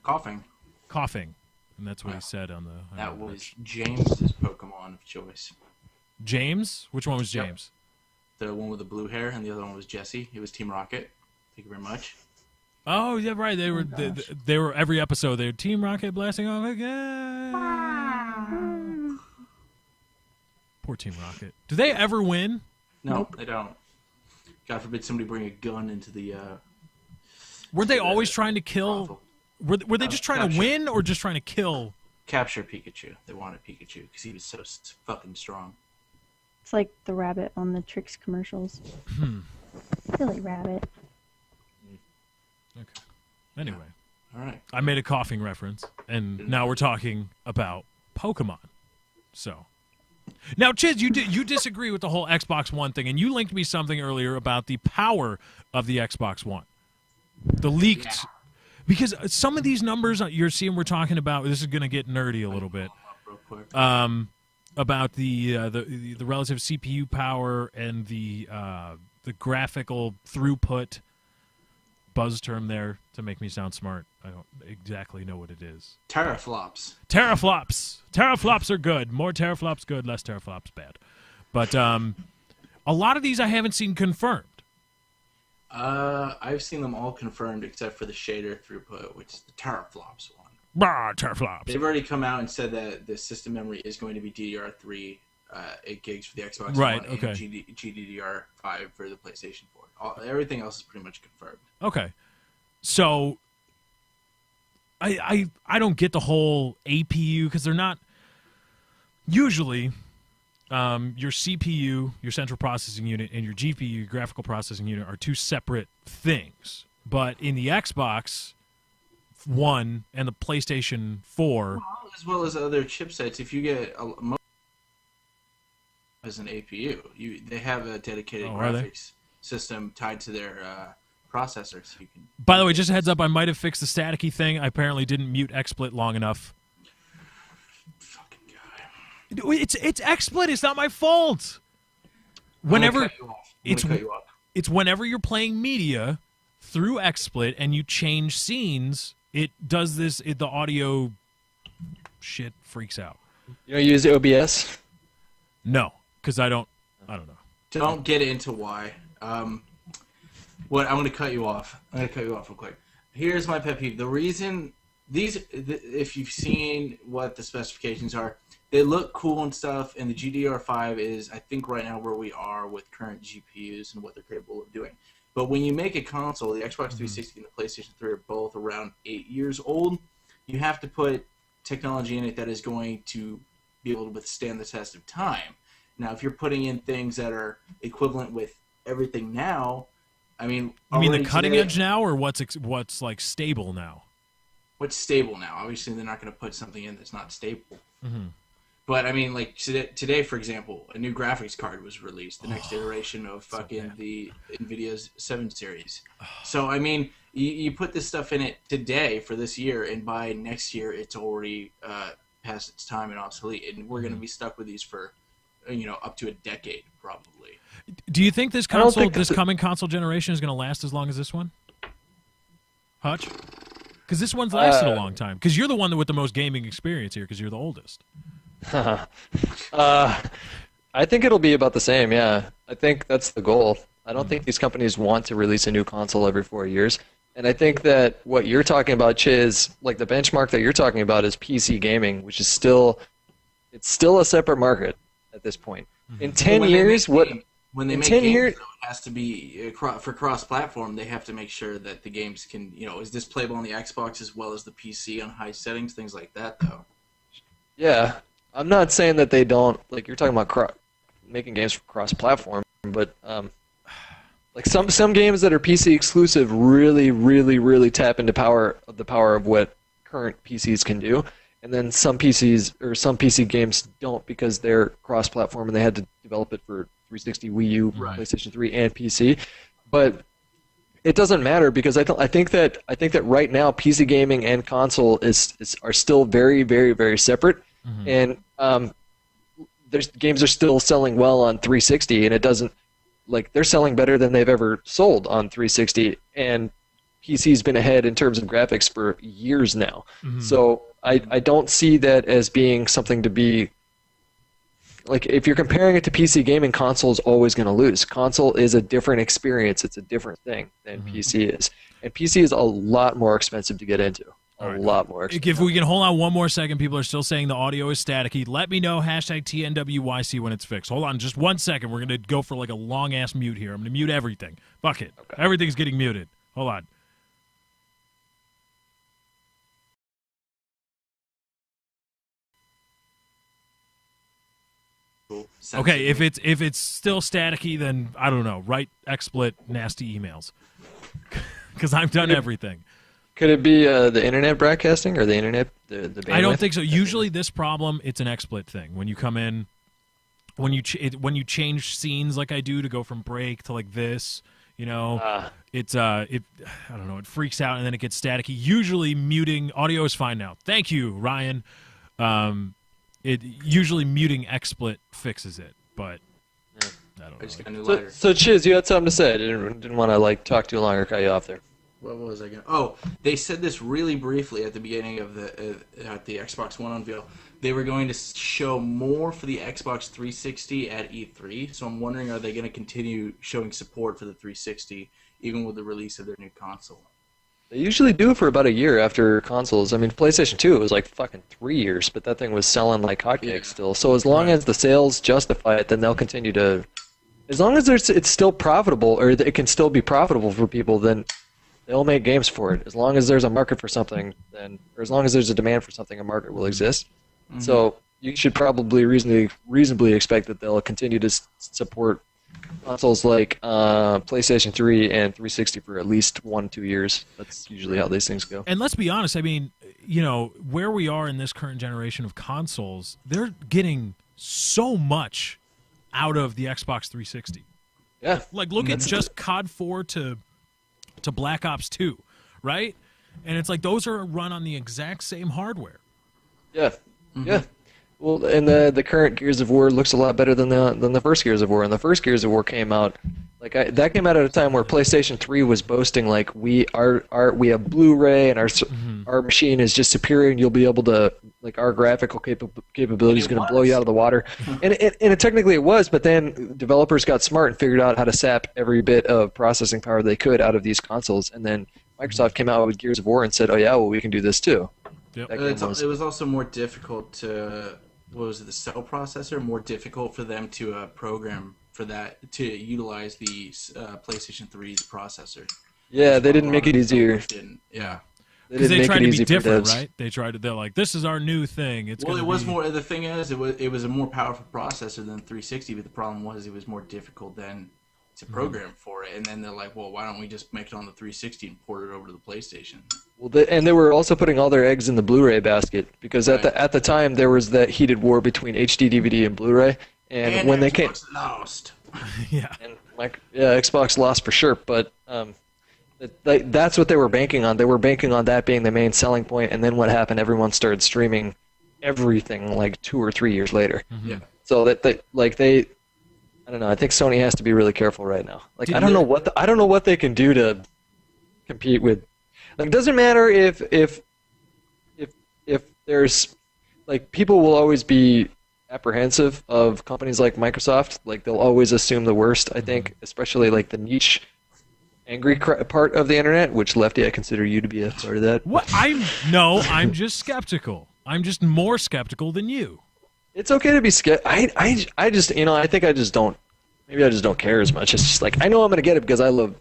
coughing. Coughing, and that's what he said on the. That was James's Pokemon of choice. James. Which one was Yep. James? The one with the blue hair, and the other one was Jesse. It was Team Rocket. Thank you very much. Oh yeah, right. They were they were every episode. They were Team Rocket blasting off again. Poor Team Rocket. Do they ever win? No, they don't. God forbid somebody bring a gun into the. Were they always trying to kill? brothel. Were they just trying to Capture. win or just trying to kill? Capture Pikachu. They wanted Pikachu because he was so fucking strong. It's like the rabbit on the Trix commercials. Silly rabbit. Okay. Anyway, All right. I made a coughing reference, and now we're talking about Pokemon. So, now, Chiz, you disagree with the whole Xbox One thing, and you linked me something earlier about the power of the Xbox One. The leaked, because some of these numbers you're seeing, we're talking about. This is going to get nerdy a little bit. Real quick. About the relative CPU power and the graphical throughput. Buzz term there to make me sound smart. I don't exactly know what it is. Teraflops. Teraflops. Teraflops are good. More teraflops good, less teraflops bad. But a lot of these I haven't seen confirmed. I've seen them all confirmed except for the shader throughput, which is the teraflops one. Bah, teraflops. They've already come out and said that the system memory is going to be DDR3, 8 gigs for the Xbox Right, One, okay. and GDDR5 for the PlayStation 4. Everything else is pretty much confirmed. Okay. So I don't get the whole APU because they're not usually your CPU, your central processing unit, and your GPU, your graphical processing unit, are two separate things. But in the Xbox One and the PlayStation 4, As well as other chipsets, if you get as an APU, they have a dedicated are they? graphics system tied to their processor, so you can. by the way, just a heads up, I might have fixed the staticky thing. I apparently didn't mute XSplit long enough. Fucking guy. It's XSplit. It's not my fault. Whenever I'm gonna cut you off. it's whenever you're playing media through XSplit and you change scenes, it does this. The audio shit freaks out. You don't use OBS? No, because I don't know. Don't get into why. What I'm going to cut you off. I'm going to cut you off real quick. Here's my pet peeve. The reason if you've seen what the specifications are, they look cool and stuff. And the GDDR5 is, I think, right now where we are with current GPUs and what they're capable of doing. But when you make a console, the Xbox 360 and the PlayStation 3 are both around 8 years old. You have to put technology in it that is going to be able to withstand the test of time. Now, if you're putting in things that are equivalent with everything now, I mean, You mean the already cutting today- edge now, or what's like stable now? What's stable now? Obviously, they're not going to put something in that's not stable. Mm-hmm. But I mean, like today, for example, a new graphics card was released, the next iteration of fucking the NVIDIA's 7 series. So I mean, you put this stuff in it today for this year, and by next year, it's already past its time and obsolete, and we're going to be stuck with these for up to a decade probably. Do you think this I don't console, think this that- coming console generation, is going to last as long as this one? Hutch? Because this one's lasted a long time. Because you're the one with the most gaming experience here, because you're the oldest. I think it'll be about the same, yeah. I think that's the goal. I don't think these companies want to release a new console every 4 years. And I think that what you're talking about, Chiz, like the benchmark that you're talking about is PC gaming, which is still a separate market at this point. In 10 When they years, make what game- when they in make 10 games, years- though, it has to be for cross-platform. They have to make sure that the games can, is this playable on the Xbox as well as the PC on high settings, things like that, though. Yeah, I'm not saying that they don't. Like you're talking about making games for cross-platform, but like some games that are PC exclusive really, really, really tap into the power of what current PCs can do, and then some PCs or some PC games don't because they're cross-platform and they had to develop it for 360, Wii U, PlayStation 3, and PC. But it doesn't matter because I think that right now PC gaming and console are still very, very, very separate, and there's games are still selling well on 360, and it doesn't like they're selling better than they've ever sold on 360, and PC's been ahead in terms of graphics for years now. So I don't see that as being something to be like if you're comparing it to PC gaming, console is always going to lose. Console is a different experience. It's a different thing than PC is. And PC is a lot more expensive to get into. A lot more expensive. If we can hold on one more second, people are still saying the audio is staticky. Let me know, #TNWYC when it's fixed. Hold on just 1 second. We're going to go for like a long-ass mute here. I'm going to mute everything. Fuck it. Okay. Everything's getting muted. Hold on. Okay, if it's still staticky, then I don't know. Write XSplit nasty emails because I've done everything. Could it be the internet broadcasting or the internet? The bandwidth? I don't think so. Usually, this problem it's an XSplit thing. When you come in, when you change scenes like I do to go from break to like this, you know, I don't know. It freaks out and then it gets staticky. Usually, muting audio is fine now. Thank you, Ryan. It usually muting XSplit fixes it, but I don't know. So Chiz, you had something to say. I didn't want to like talk too long or cut you off there. What was I going to... Oh, they said this really briefly at the beginning of at the Xbox One unveil. They were going to show more for the Xbox 360 at E3, so I'm wondering are they going to continue showing support for the 360 even with the release of their new console? They usually do it for about a year after consoles. I mean, PlayStation 2, it was like fucking 3 years, but that thing was selling like hotcakes still. So as long as the sales justify it, then they'll continue to... As long as it's still profitable, or it can still be profitable for people, then they'll make games for it. As long as there's a market for something, or as long as there's a demand for something, a market will exist. So you should probably reasonably expect that they'll continue to support consoles like PlayStation 3 and 360 for at least 1-2 years. That's usually how these things go. And let's be honest, I mean, you know, where we are in this current generation of consoles, they're getting so much out of the Xbox 360. Yeah. Like, look at just COD 4 to Black Ops 2, right? And it's like those are run on the exact same hardware. Yeah. Yeah. Well, and the current Gears of War looks a lot better than the first Gears of War. And the first Gears of War came out that came out at a time where PlayStation 3 was boasting like we have Blu-ray and our machine is just superior and you'll be able to like our graphical capability is going to blow you out of the water. And technically it was, but then developers got smart and figured out how to sap every bit of processing power they could out of these consoles. And then Microsoft came out with Gears of War and said, "Oh yeah, well we can do this too." Yep. It was also more difficult to, what was it, the cell processor? More difficult for them to program for that, to utilize the PlayStation 3's processor. Yeah, they didn't make it easier. Yeah. Because they tried to be different, right? They're like, this is our new thing. It was more, the thing is, it was a more powerful processor than 360, but the problem was it was more difficult than to program for it, and then they're like, well, why don't we just make it on the 360 and port it over to the PlayStation? Well, and they were also putting all their eggs in the Blu-ray basket because at the time there was that heated war between HD DVD and Blu-ray, and when Xbox they lost. Yeah. And Xbox lost for sure, but that's what they were banking on. They were banking on that being the main selling point, and then what happened? Everyone started streaming everything like 2 or 3 years later. Yeah. So they I don't know. I think Sony has to be really careful right now. Like I don't know what they can do to compete with. Like it doesn't matter if there's like people will always be apprehensive of companies like Microsoft. Like they'll always assume the worst. I think, especially like the niche angry part of the internet, which Lefty, I consider you to be a part of that. What? I'm just skeptical. I'm just more skeptical than you. It's okay to be skeptical. I just I think I just don't. Maybe I just don't care as much. It's just like I know I'm gonna get it because I love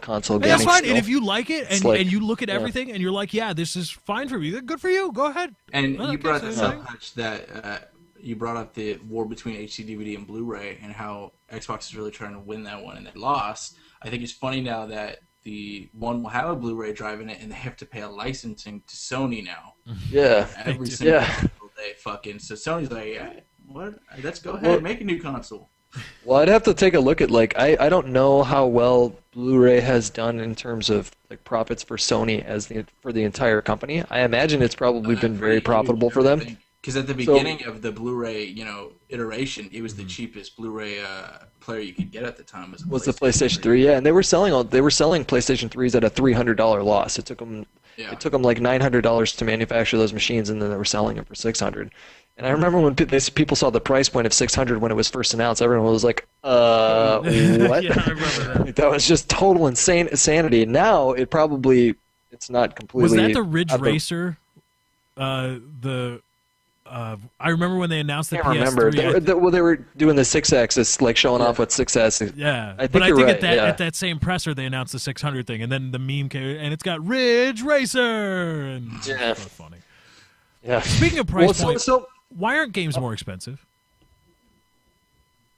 console gaming. That's fine. Still. And if you like it and you look at everything and you're like, yeah, this is fine for me. Good for you. Go ahead. And you brought this up, Hutch, that you brought up the war between HD DVD and Blu-ray and how Xbox is really trying to win that one and they lost. I think it's funny now that the one will have a Blu-ray drive in it, and they have to pay a licensing to Sony now. Yeah. Every single Yeah. console they fucking. So Sony's like, yeah, what? Let's go ahead, make a new console. Well, I'd have to take a look at I don't know how well Blu-ray has done in terms of like profits for Sony for the entire company. I imagine it's probably been very profitable for them. Because at the beginning of the Blu-ray, iteration, it was the cheapest Blu-ray player you could get at the time. Was the PlayStation 3? Yeah, and they were selling PlayStation 3s at a $300 loss. It took them like $900 to manufacture those machines, and then they were selling them for $600. And I remember when people saw the price point of $600 when it was first announced, everyone was like, what? Yeah, I remember that. That was just total insanity. Now, it's not completely... Was that the Ridge Racer? I remember when they announced the PS3. I remember. They were doing the 6-axis, like showing off what 6-axis. Yeah, I think you're right, at that same presser they announced the 600 thing, and then the meme came, and it's got Ridge Racer. And yeah, that's funny. Yeah. Speaking of price point, so why aren't games more expensive?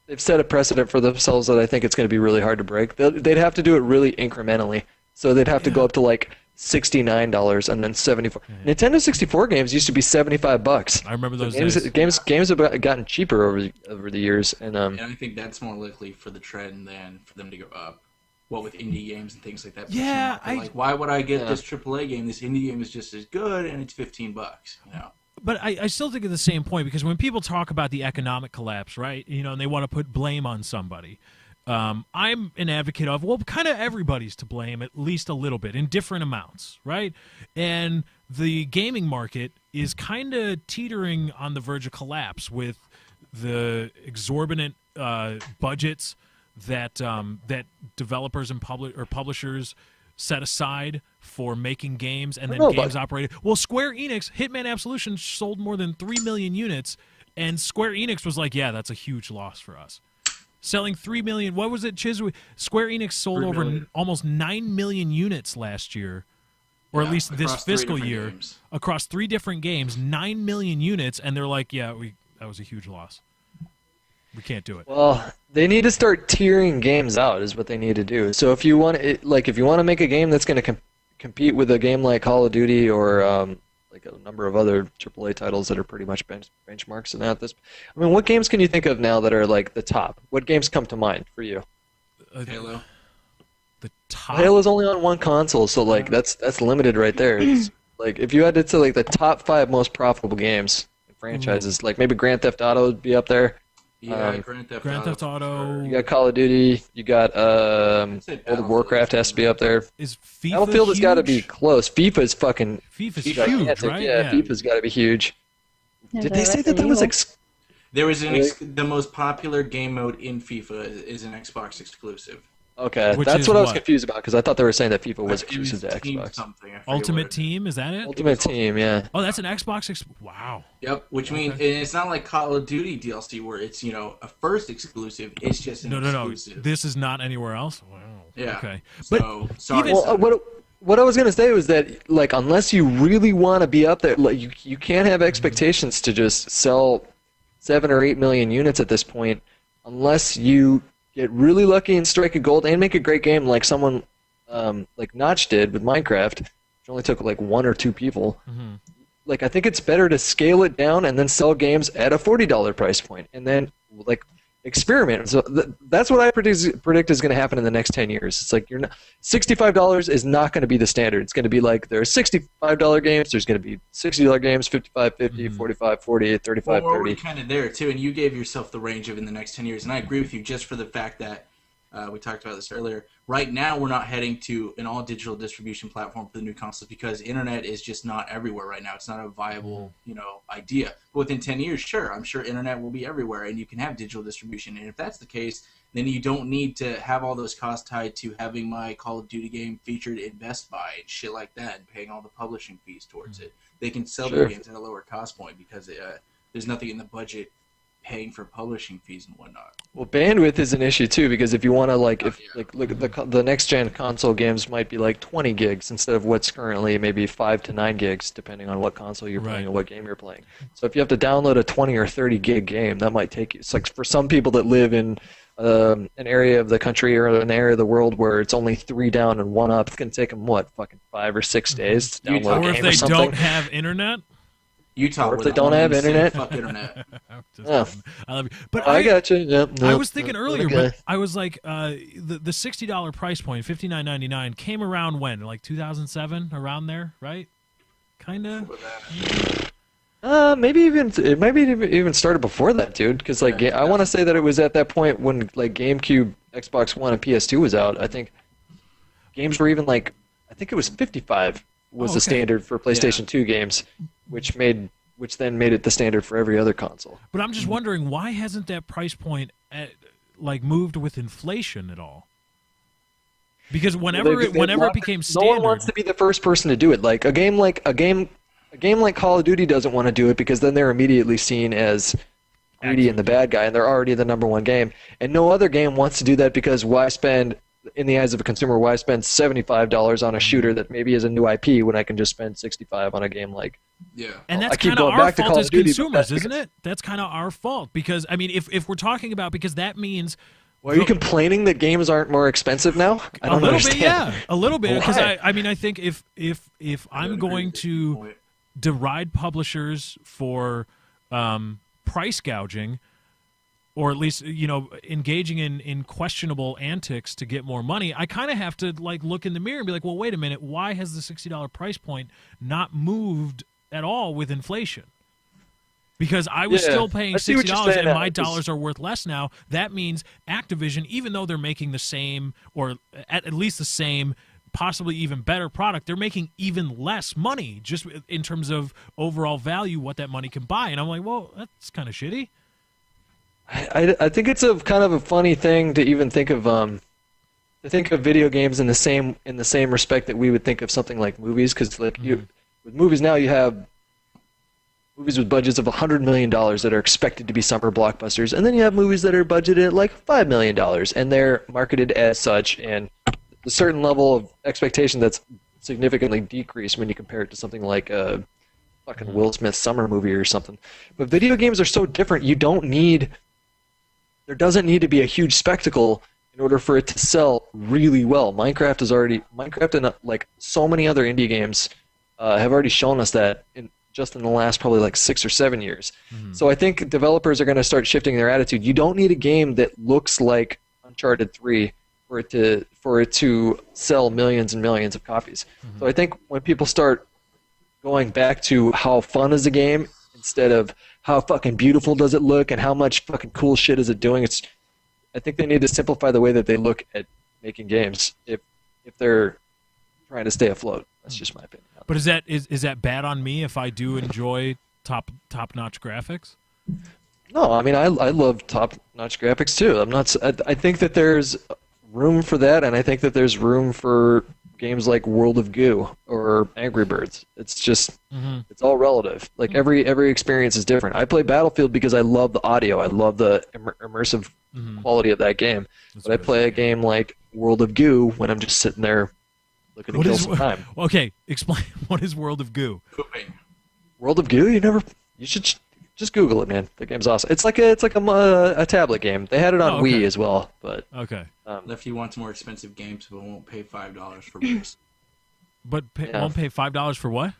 They've set a precedent for themselves that I think it's going to be really hard to break. They'd have to do it really incrementally. So they'd have to go up to like $69 and then $74. Nintendo 64 games used to be $75. I remember those games. Games have gotten cheaper over the years, and I think that's more likely for the trend than for them to go up. What with indie games and things like that. Yeah, why would I get this AAA game? This indie game is just as good, and it's $15. But I still think of the same point, because when people talk about the economic collapse, right? And they want to put blame on somebody. I'm an advocate of, kind of everybody's to blame, at least a little bit, in different amounts, right? And the gaming market is kind of teetering on the verge of collapse with the exorbitant budgets that developers and publishers set aside for making games, and then games operated. Well, Square Enix, Hitman Absolution sold more than 3 million units, and Square Enix was like, yeah, that's a huge loss for us. Selling 3 million, what was it, Chiz? Square Enix sold over almost 9 million units last year, or at least this fiscal year, across 3 different games, 9 million units, and they're like, yeah, that was a huge loss. We can't do it. Well, they need to start tiering games out is what they need to do. So if you want to make a game that's going to compete with a game like Call of Duty or like a number of other AAA titles that are pretty much benchmarks and that. I mean, what games can you think of now that are like the top? What games come to mind for you? Halo. The top. Halo's only on one console, so like that's limited right there. It's, like if you had to say like the top 5 most profitable games and franchises, like maybe Grand Theft Auto would be up there. Yeah, Grand Theft Auto. You got Call of Duty. You got World of Warcraft has to be up there. Is FIFA Battlefield has got to be close. FIFA's huge, right? Yeah, FIFA's got to be huge. Did they say that was There was the most popular game mode in FIFA is an Xbox exclusive. Okay, that's what I was confused about, because I thought they were saying that FIFA was exclusive to Xbox. Ultimate Team, is that it? Ultimate Team, yeah. Oh, that's an Xbox. Wow. Yep, which means it's not like Call of Duty DLC where it's a first exclusive. It's just an exclusive. No. This is not anywhere else. Wow. Yeah. Okay. So sorry. What I was gonna say was that like unless you really want to be up there, like you can't have expectations to just sell 7 or 8 million units at this point, unless you get really lucky and strike a gold and make a great game like someone like Notch did with Minecraft, which only took like 1 or 2 people. Mm-hmm. Like I think it's better to scale it down and then sell games at a $40 price point, and then like experiment. So that's what I predict is going to happen in the next 10 years. It's like $65 is not going to be the standard. It's going to be like there are $65 games, there's going to be $60 games, $55, $50, $45, $48, $35, $30. We're kind of there too, and you gave yourself the range of in the next 10 years, and I agree with you just for the fact that we talked about this earlier. Right now, we're not heading to an all-digital distribution platform for the new consoles because internet is just not everywhere right now. It's not a viable, idea. But within 10 years, sure, I'm sure internet will be everywhere, and you can have digital distribution. And if that's the case, then you don't need to have all those costs tied to having my Call of Duty game featured in Best Buy and shit like that, and paying all the publishing fees towards it. They can sell their games at a lower cost point because there's nothing in the budget paying for publishing fees and whatnot. Well, bandwidth is an issue too, because if you want to look at the next gen console games might be like 20 gigs instead of what's currently maybe 5 to 9 gigs depending on what console you're playing and what game you're playing. So if you have to download a 20 or 30 gig game, that might take you. It's like for some people that live in an area of the country or an area of the world where it's only 3 down and 1 up, it's gonna take them what, fucking 5 or 6 days to download a Or game if they or something. don't have internet. Utah, Or if where they the don't only have insane internet. fuck internet. Just Yeah. kidding. I love you, but I got you. Yep. I no, was thinking no, earlier, okay. but I was like, the $60 price point, $59.99, came around when, like 2007, around there, right? Kind of. Maybe even started before that, dude. Because like I want to say that it was at that point when like GameCube, Xbox One, and PS2 was out. I think games were even like I think it was 55 was the standard for PlayStation 2 games, which then made it the standard for every other console. But I'm just wondering, why hasn't that price point moved with inflation at all? Because whenever it became standard, no one wants to be the first person to do it. Like a game like Call of Duty doesn't want to do it because then they're immediately seen as greedy and the bad guy, and they're already the #1 game. And no other game wants to do that because why spend, in the eyes of a consumer, why spend $75 on a shooter that maybe is a new IP when I can just spend $65 on a game like. Yeah. And that's I keep kind of going our back to fault Call as of Duty, but consumers, that's isn't it? That's kind of our fault because I mean, if we're talking about because that means. Well, are you complaining that games aren't more expensive now? I don't understand. Bit, yeah, a little bit. Because Why? I mean, I think if I'm going to deride publishers for price gouging, or at least engaging in questionable antics to get more money, I kind of have to like look in the mirror and be like, well, wait a minute, why has the $60 price point not moved at all with inflation? Because I was still paying $60 and my dollars are worth less now. That means Activision, even though they're making the same or at least the same, possibly even better product, they're making even less money just in terms of overall value, what that money can buy. And I'm like, well, that's kind of shitty. I think it's a kind of a funny thing to even think of video games in the same respect that we would think of something like movies, because like with movies now you have movies with budgets of $100 million that are expected to be summer blockbusters, and then you have movies that are budgeted at like $5 million, and they're marketed as such, and a certain level of expectation that's significantly decreased when you compare it to something like a fucking Will Smith summer movie or something. But video games are so different. There doesn't need to be a huge spectacle in order for it to sell really well. Minecraft and like so many other indie games have already shown us that just in the last probably like 6 or 7 years. So I think developers are going to start shifting their attitude. You don't need a game that looks like Uncharted 3 for it to sell millions and millions of copies. So I think when people start going back to how fun is a game instead of how fucking beautiful does it look and how much fucking cool shit is it doing, I think they need to simplify the way that they look at making games if they're trying to stay afloat. That's just my opinion. But is that bad on me if I do enjoy top-notch graphics? No, I mean I love top-notch graphics too. I think that there's room for that, and I think that there's room for games like World of Goo or Angry Birds. It's just it's all relative. Like every experience is different. I play Battlefield because I love the audio. I love the immersive quality of that game. But I play a game like World of Goo when I'm just sitting there looking to kill some time. Okay, explain what is World of Goo. World of Goo? You should just Google it, man. The game's awesome. It's like a tablet game. They had it on Wii as well, but okay. If you want more expensive games, but won't pay $5 for Risk. But won't pay $5 for what?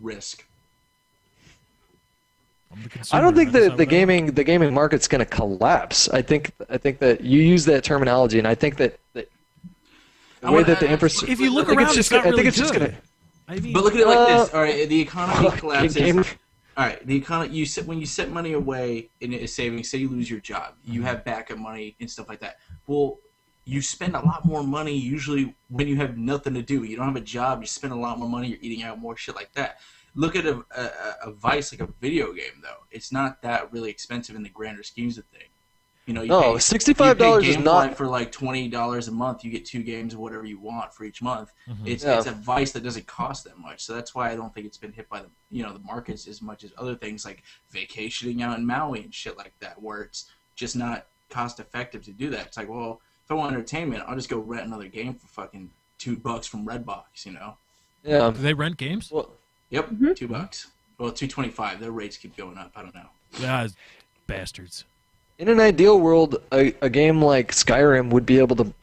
Risk. I don't think that the gaming market's going to collapse. I think that you use that terminology, and I think that the way that the infrastructure. If you look around, it's not really good. Just gonna. But look at it like this. All right, the economy collapses. All right, the economy. When you set money away in a savings, say you lose your job, you have backup money and stuff like that. Well, you spend a lot more money usually when you have nothing to do. You don't have a job. You spend a lot more money. You're eating out more, shit like that. Look at a vice like a video game though. It's not that really expensive in the grander schemes of things. You know, $65 is not for like $20 a month. You get 2 games of whatever you want for each month. It's a vice that doesn't cost that much. So that's why I don't think it's been hit by the markets as much as other things like vacationing out in Maui and shit like that, where it's just not cost effective to do that. It's like, well, if I want entertainment, I'll just go rent another game for fucking $2 from Redbox. You know? Yeah. Do they rent games? Well, yep, $2. Well, $2.25. Their rates keep going up. I don't know. Yeah, bastards. In an ideal world, a game like Skyrim would be able to.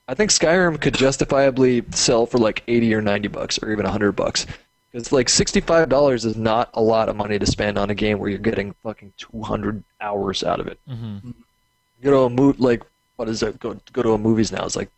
I think Skyrim could justifiably sell for like $80 or $90 or even $100. Because like $65 is not a lot of money to spend on a game where you're getting fucking 200 hours out of it. Mm-hmm. You know, what is it? Go to a movies now. It's like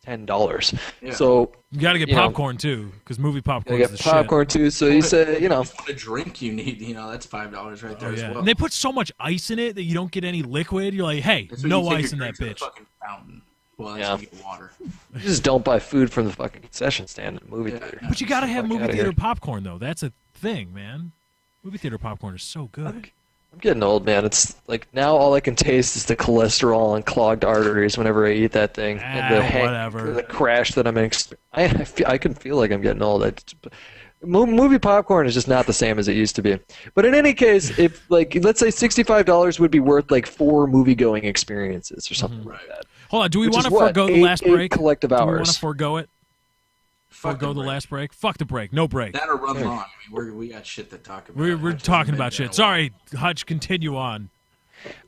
$10. Yeah. So You got to get popcorn too, because movie popcorn you is the get popcorn too. So you say, you know, a drink you need, that's $5 right there shit. as Yeah. well. And they put so much ice in it that you don't get any liquid. You're like, hey, That's when no you take ice your in that drinks to bitch. the fucking fountain. Well, that's Yeah. when you get water. you just don't buy food from the fucking concession stand in the movie Yeah. theater. But you got to have Fuck movie outta theater here. popcorn though. That's a thing, man. Movie theater popcorn is so good. I'm getting old, man. It's like now all I can taste is the cholesterol and clogged arteries whenever I eat that thing, and the whatever. the crash that I'm in. I can feel like I'm getting old. Movie popcorn is just not the same as it used to be. But in any case, if like let's say $65 would be worth like 4 movie-going experiences or something like that. Hold on, do we Which want to is what, forego the eight- last eight break? collective Do we want hours. to forego it? Fuck Forego the last break? Fuck the break. No break. That or run long. I mean, we got shit to talk about. We're talking about shit. Sorry, Hutch, continue on.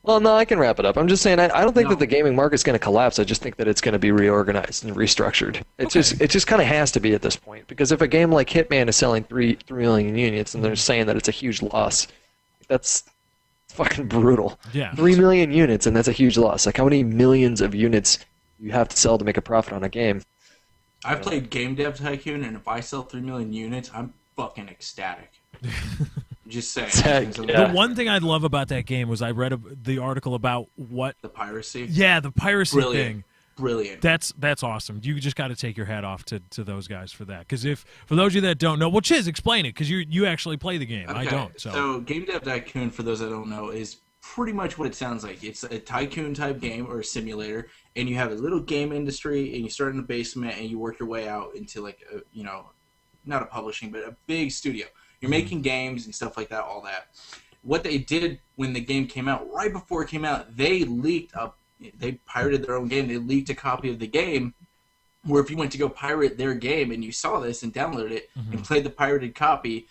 Well, no, I can wrap it up. I'm just saying I don't think No. that the gaming market's going to collapse. I just think that it's going to be reorganized and restructured. It just kind of has to be at this point, because if a game like Hitman is selling 3 million units and they're saying that it's a huge loss, that's fucking brutal. Yeah. 3 million units, and that's a huge loss. Like, how many millions of units you have to sell to make a profit on a game? I've played Game Dev Tycoon, and if I sell 3 million units, I'm fucking ecstatic. Just saying. Yeah. The one thing I love about that game was I read the article about what. The piracy. Yeah, the piracy Brilliant. thing. Brilliant. That's awesome. You just got to take your hat off to those guys for that. Because for those of you that don't know, well, Chiz, explain it, because you actually play the game. I Okay, don't. So Game Dev Tycoon, for those that don't know, is pretty much what it sounds like. It's a tycoon type game or a simulator, and you have a little game industry, and you start in the basement, and you work your way out into like not a publishing, but a big studio. You're making games and stuff like that, all that. What they did when the game came out, right before it came out, they pirated their own game. They leaked a copy of the game, where if you went to go pirate their game and you saw this and downloaded it and played the pirated copy,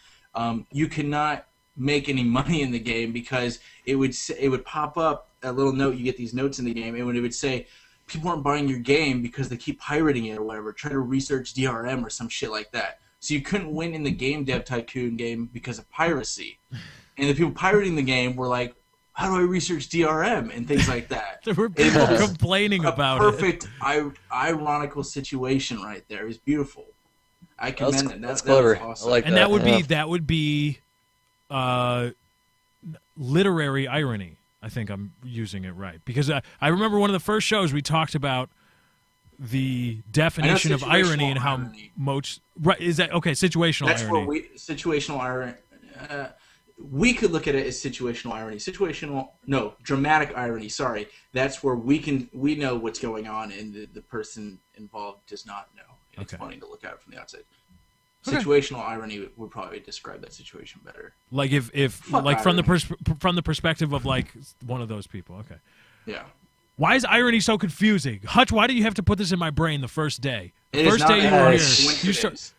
you cannot make any money in the game, because it would pop up a little note. You get these notes in the game, and it would say, people aren't buying your game because they keep pirating it or whatever. Try to research DRM or some shit like that. So you couldn't win in the Game Dev Tycoon game because of piracy. And the people pirating the game were like, how do I research DRM and things like that? there were people was complaining a about perfect ironical situation right there. It was beautiful. I commend it. That's That was clever. awesome. I like and that. that would be literary irony. I think I'm using it right, because I remember one of the first shows we talked about the definition of irony and how irony. much right is that okay situational That's irony. where situational irony. We could look at it as situational irony. Dramatic irony. Sorry, that's where we know what's going on, and the person involved does not know. And It's Okay. funny to look at it from the outside. Okay. Situational irony would probably describe that situation better. Like if Fuck like from irony. from the perspective of like one of those people. Okay. Yeah. Why is irony so confusing? Hutch, why do you have to put this in my brain the first day? The It is first not day you a were here, coincidence. you start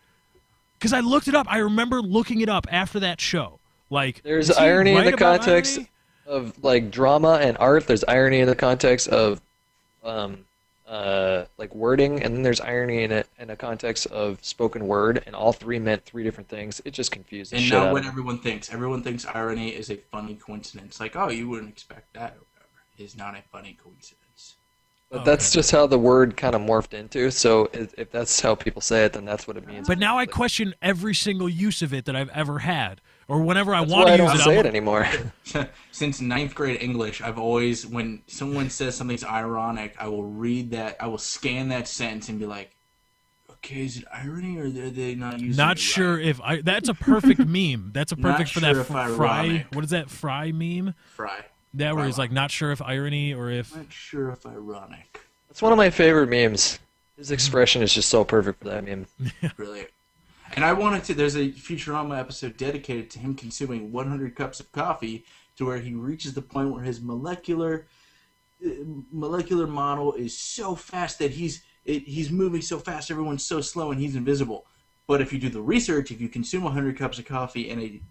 because I looked it up. I remember looking it up after that show. Like There's is he irony in right the about context irony? of like drama and art. There's irony in the context of like wording, and then there's irony in it in a context of spoken word, and all three meant 3 different things. It just confused the And shit not out what of me. everyone thinks. Everyone thinks irony is a funny coincidence. Like, oh, you wouldn't expect that or whatever. It's not a funny coincidence. But that's just how the word kind of morphed into. So if that's how people say it, then that's what it means. But now I question every single use of it that I've ever had, or whenever I That's want why I to don't use say it. it anymore. Since 9th grade English, I've always, when someone says something's ironic, I will read that, I will scan that sentence and be like, okay, is it irony or are they not using Not it sure right? if I. That's a perfect meme. That's a Not perfect for sure that if fry. ironic. What is that fry meme? Fry. That where Fry it's like line. not sure if irony or if. Not sure if ironic. That's one of my favorite memes. His expression is just so perfect for that meme. Brilliant. And I wanted to, there's a Futurama episode dedicated to him consuming 100 cups of coffee, to where he reaches the point where his molecular model is so fast that he's moving so fast, everyone's so slow, and he's invisible. But if you do the research, if you consume 100 cups of coffee in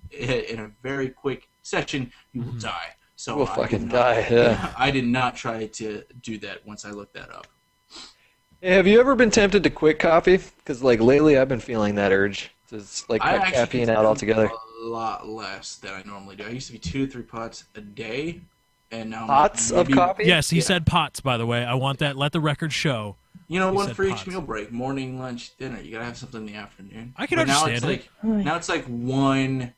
a very quick session, you will die. So We'll I fucking did not- die, yeah. I did not try to do that once I looked that up. Hey, have you ever been tempted to quit coffee? Because like lately, I've been feeling that urge to like I cut actually caffeine out consume altogether. a lot less than I normally do. I used to be 2 to 3 pots a day, and now Pots of maybe- coffee? Yes, he Yeah. said pots, by the way. I want that. Let the record show. You know, You one said for each pots. meal break: morning, lunch, dinner. You gotta have something in the afternoon. I can But now understand it's it. like now it's like 1,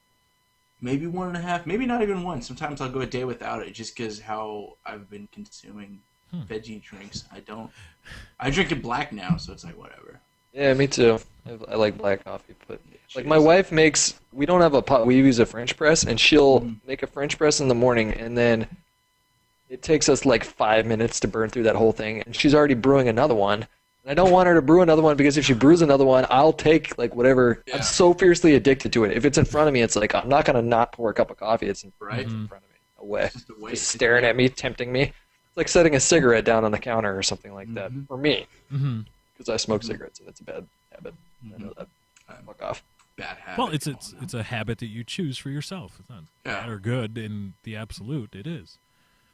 maybe 1.5, maybe not even 1. Sometimes I'll go a day without it just because how I've been consuming veggie drinks. I drink it black now, so it's like whatever. Yeah, me too. I like black coffee, but like my wife makes. We don't have a pot. We use a French press, and she'll make a French press in the morning, and then it takes us like 5 minutes to burn through that whole thing, and she's already brewing another one. And I don't want her to brew another one because if she brews another one, I'll take like whatever. Yeah. I'm so fiercely addicted to it. If it's in front of me, it's like I'm not gonna not pour a cup of coffee. It's in Right? front of me. No way. It's just a waste. Just staring at me, tempting me. It's like setting a cigarette down on the counter or something like that for me, Hmm. because I smoke cigarettes and it's a bad habit. I know that. Fuck off. Bad habit. Well, it's a habit that you choose for yourself. It's not Yeah. bad or good in the absolute. It is.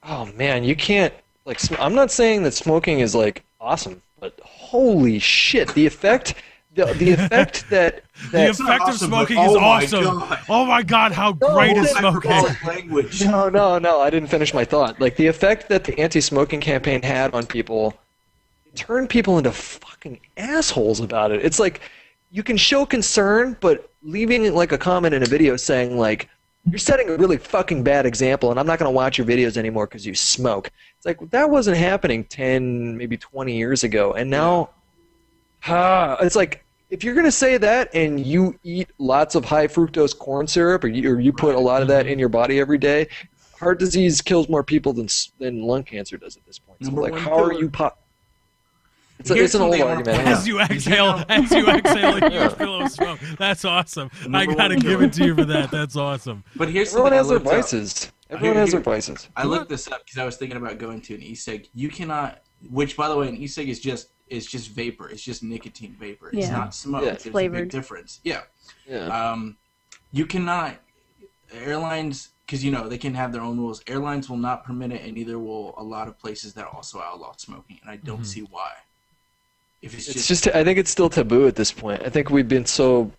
Oh man, you can't like. I'm not saying that smoking is like awesome, but holy shit, the effect, the effect that The It's not effect of awesome, smoking but is oh my awesome. God. Oh my god, how great is smoking? Alcoholic language. No, I didn't finish my thought. Like the effect that the anti-smoking campaign had on people, it turned people into fucking assholes about it. It's like you can show concern, but leaving like a comment in a video saying like you're setting a really fucking bad example, and I'm not gonna watch your videos anymore because you smoke. It's like that wasn't happening 10, maybe 20 years ago, and now, it's like. If you're gonna say that and you eat lots of high fructose corn syrup, or you put a lot of that in your body every day, heart disease kills more people than lung cancer does at this point. So Number like, one how are killer. you? It's Here's an old something I wanna argument. point yeah. As you exhale, a huge pillow of smoke. That's awesome. I Number gotta one give killer. it to you for that. That's awesome. But here's Everyone something has I their looked up. vices. Everyone has their vices. I looked this up because I was thinking about going to an e-cig. You cannot, which by the way, an e-cig is just vapor. It's just nicotine vapor. It's Yeah. not smoke. Yeah. There's a big Flavored. difference. Yeah. Yeah. You cannot, airlines, because you know they can have their own rules. Airlines will not permit it, and neither will a lot of places that also outlaw smoking. And I don't see why. If It's just. I think it's still taboo at this point. I think we've been so.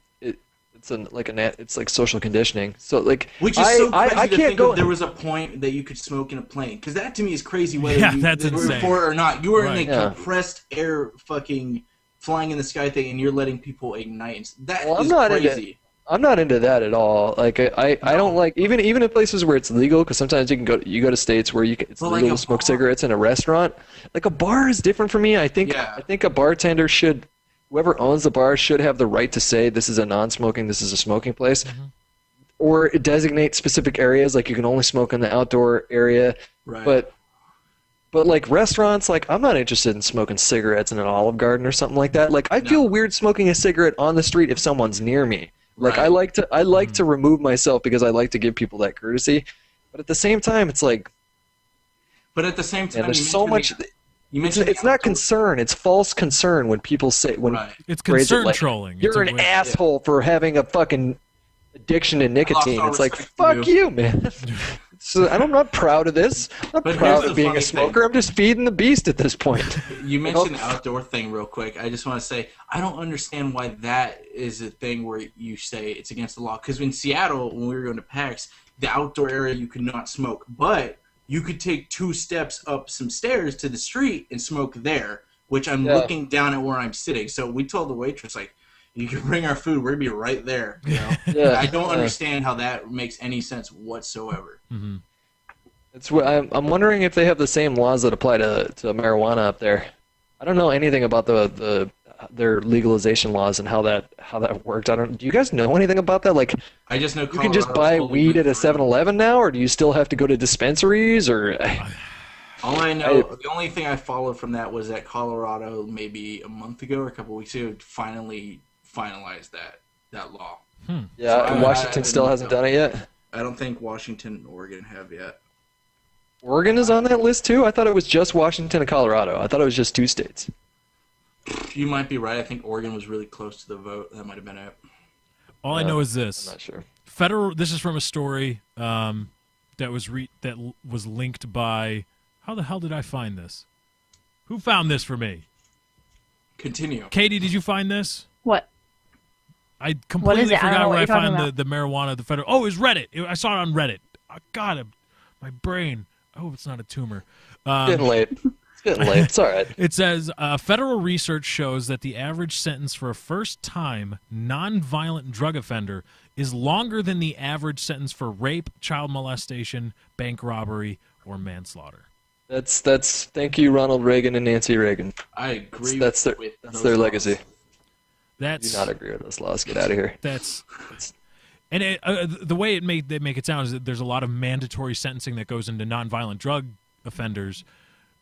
It's like social conditioning. So like. Which is so crazy I to can't think go. of there was a point that you could smoke in a plane. Because that to me is crazy whether Yeah, you that's were insane. for it or not. You were Right. in a Yeah. compressed air fucking flying in the sky thing and you're letting people ignite. That Well, I'm is not crazy. I'm not into that at all. Like I don't like even in places where it's legal, because sometimes you go to states where it's Well, like legal a to smoke bar. cigarettes in a restaurant. Like a bar is different for me. I think a bartender should, whoever owns the bar should have the right to say this is a non-smoking, this is a smoking place, or designate specific areas like you can only smoke in the outdoor area. Right. But like restaurants, like I'm not interested in smoking cigarettes in an Olive Garden or something like that. Like I feel weird smoking a cigarette on the street if someone's near me. Like Right. I like to remove myself because I like to give people that courtesy. But at the same time, it's like, But at the same time, man, there's you so much. mentioned You mentioned It's the not outdoor- concern. It's false concern when people say Right. It's phrase it concern like, trolling. It's you're a an way- asshole for having a fucking addiction to nicotine. all It's like, respect for fuck you. you, man. So I'm not proud of this. I'm not But proud here's of the being a funny smoker. thing. I'm just feeding the beast at this point. You mentioned the outdoor thing real quick. I just want to say I don't understand why that is a thing where you say it's against the law. Because in Seattle, when we were going to PAX, the outdoor area you could not smoke, but you could take 2 steps up some stairs to the street and smoke there, which I'm Yeah. looking down at where I'm sitting. So we told the waitress, like, you can bring our food. We're going to be right there. You know? Yeah, I don't yeah. understand how that makes any sense whatsoever. It's I'm wondering if they have the same laws that apply to marijuana up there. I don't know anything about their legalization laws and how that worked. Do you guys know anything about that? Like, I just know you can just Colorado's buy totally weed at a good for it. 7-Eleven now, or do you still have to go to dispensaries? Or All I know, the only thing I followed from that was that Colorado, maybe a month ago or a couple weeks ago, finally finalized that law. yeah, So and Washington still hasn't done it yet. I don't think Washington and Oregon have yet. Oregon is on that list too. I thought it was just Washington and Colorado. I thought it was just 2 states. You might be right. I think Oregon was really close to the vote. That might have been it. All I know is I'm this. not sure. This is from a story. that was linked by. How the hell did I find this? Who found this for me? Continue. Katie, did you find this? What? I completely I don't know forgot what where I you're talking found about. the marijuana, the federal. Oh, it was Reddit. I saw it on Reddit. Oh, God, my brain. I hope it's not a tumor. Getting late. It's getting late. It's all right. It says federal research shows that the average sentence for a first-time non-violent drug offender is longer than the average sentence for rape, child molestation, bank robbery, or manslaughter. That's thank you, Ronald Reagan and Nancy Reagan. I agree. That's their with that's those their laws. legacy. That's Do not agree with those laws. Get out of here. That's and the way they make it sound is that there's a lot of mandatory sentencing that goes into nonviolent drug offenders,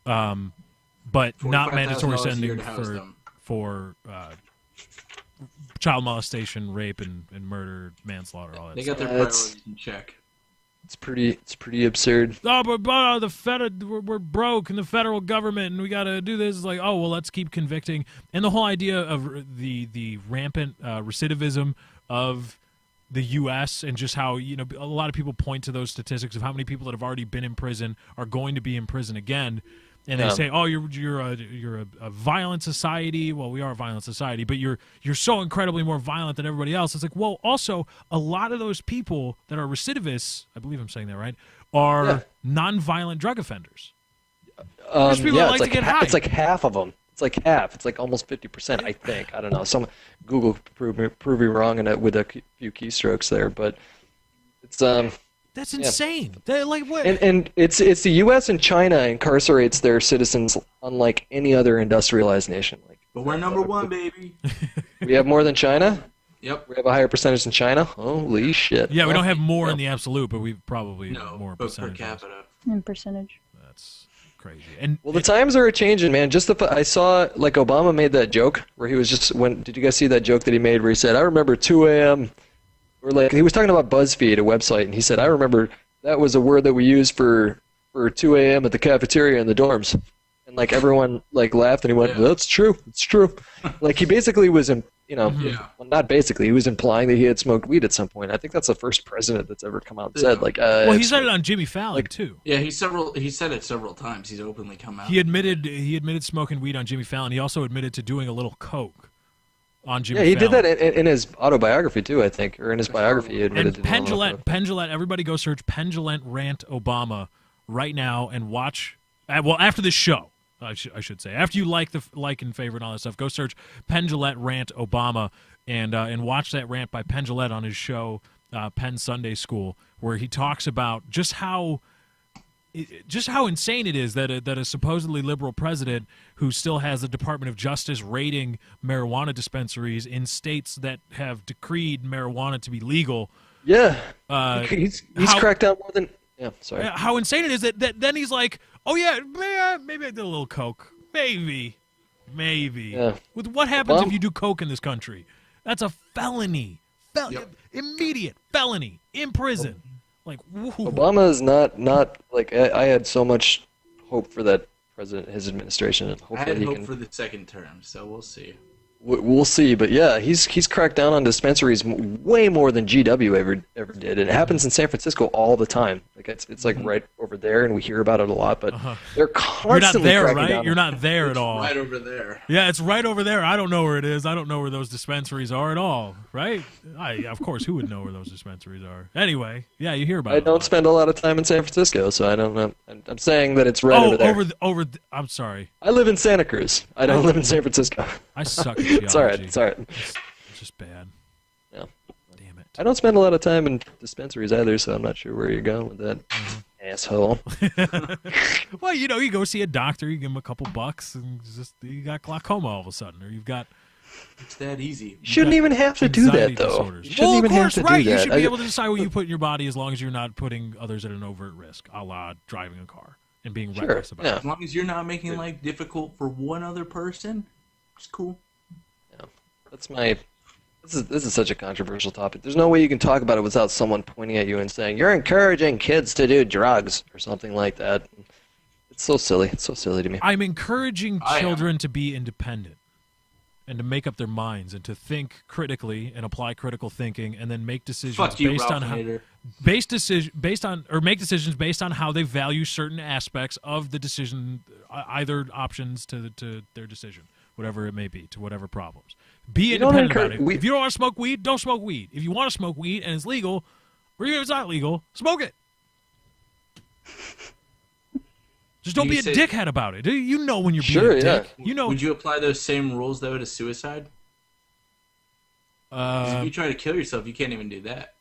but not mandatory $45,000 a year sentencing to house them. for child molestation, rape, and murder, manslaughter, all that They stuff. got their It's- priorities in check. It's pretty absurd. Oh, but the fed we're broke, and the federal government, and we got to do this. It's like, oh well, let's keep convicting. And the whole idea of the rampant recidivism of the U.S. and just how a lot of people point to those statistics of how many people that have already been in prison are going to be in prison again, and they Yeah. say, oh, you're a violent society. Well, we are a violent society, but you're so incredibly more violent than everybody else. It's like, well, also a lot of those people that are recidivists, I believe I'm saying that right, are Yeah. non-violent drug offenders. There's people that yeah, like to get high. it's like half of them. It's like half. It's like almost 50%, I think. I don't know. Some Google prove me wrong with a few keystrokes there, but it's That's insane. They're like what? and it's the U.S. and China incarcerates their citizens unlike any other industrialized nation. Like, But we're number one, baby. we have more than China. Yep. We have a higher percentage than China. Holy shit! Yeah, we don't have more Yeah. in the absolute, but we've probably No, more but per percentage. capita. In percentage. That's crazy. And Well, the times are changing, man. I saw like Obama made that joke where he was just did you guys see that joke that he made where he said, "I remember 2 a.m." or like he was talking about BuzzFeed, a website, and he said, "I remember that was a word that we used for 2 a.m. at the cafeteria in the dorms," and like everyone like laughed and he went, Yeah. "That's true, it's true." Like he basically was well, not basically, he was implying that he had smoked weed at some point. I think that's the first president that's ever come out and said like, well, he I've said it on Jimmy Fallon too. Yeah, he said it several times. He's openly come out. He admitted smoking weed on Jimmy Fallon. He also admitted to doing a little coke on Jimmy Yeah, he Fallon. did that in his autobiography too, I think, or in his biography. He admitted And to doing a little Penn Jillette, everybody go search Penn Jillette rant Obama right now and watch. Well, after this show, I should say, after you like and favorite and all that stuff, go search Penn Jillette rant Obama and watch that rant by Penn Jillette on his show Penn Sunday School, where he talks about just how insane it is that a supposedly liberal president who still has the Department of Justice raiding marijuana dispensaries in states that have decreed marijuana to be legal. Yeah, Uh, he's how- cracked down more than. Yeah, sorry. How insane it is that then he's like, oh yeah, maybe I did a little coke, maybe. Yeah. With what happens Obama- if you do coke in this country? That's a felony, Yep. immediate felony in prison. Like, woo. Obama is not like I had so much hope for that president, his administration, and I hopefully had he hope can. for the second term, so we'll see. We'll see, but yeah, he's cracked down on dispensaries way more than GW ever did. And it happens in San Francisco all the time. Like it's like right over there, and we hear about it a lot. But they're You're not constantly there, cracking right? down. You're not there at all. Right over there. Yeah, it's right over there. I don't know where it is. I don't know where those dispensaries are at all, right? Of course, who would know where those dispensaries are? Anyway, yeah, you hear about I it. a don't lot. spend a lot of time in San Francisco, so I don't know. I'm saying that it's right over there. I'm sorry. I live in Santa Cruz. I don't live in San Francisco. I suck at geology. It's all right. It's all right. It's just bad. Yeah. Damn it. I don't spend a lot of time in dispensaries either, so I'm not sure where you're going with that, asshole. Well, you go see a doctor, you give him a couple bucks, and you got glaucoma all of a sudden, or you've got It's that easy. You shouldn't even have to do anxiety that, though. disorders. You shouldn't Well, even of course, have to right? do that. You should be able to decide what you put in your body as long as you're not putting others at an overt risk, a la driving a car and being Sure, reckless about yeah. it. As long as you're not making life difficult for one other person, it's cool. That's my. This is such a controversial topic. There's no way you can talk about it without someone pointing at you and saying you're encouraging kids to do drugs or something like that. It's so silly. It's so silly to me. I'm encouraging I am. children to be independent. and to make up their minds and to think critically and apply critical thinking and then make decisions Fuck you, based Ralph on how, Nader. make decisions based on how they value certain aspects of the decision, either options to their decision, whatever it may be, to whatever problems. Be independent about it. If you don't want to smoke weed, don't smoke weed. If you want to smoke weed and it's legal, or even if it's not legal, smoke it. Just don't be a dickhead about it. You know when you're being a dick. You know. Would you apply those same rules though to suicide? 'Cause if you try to kill yourself, you can't even do that.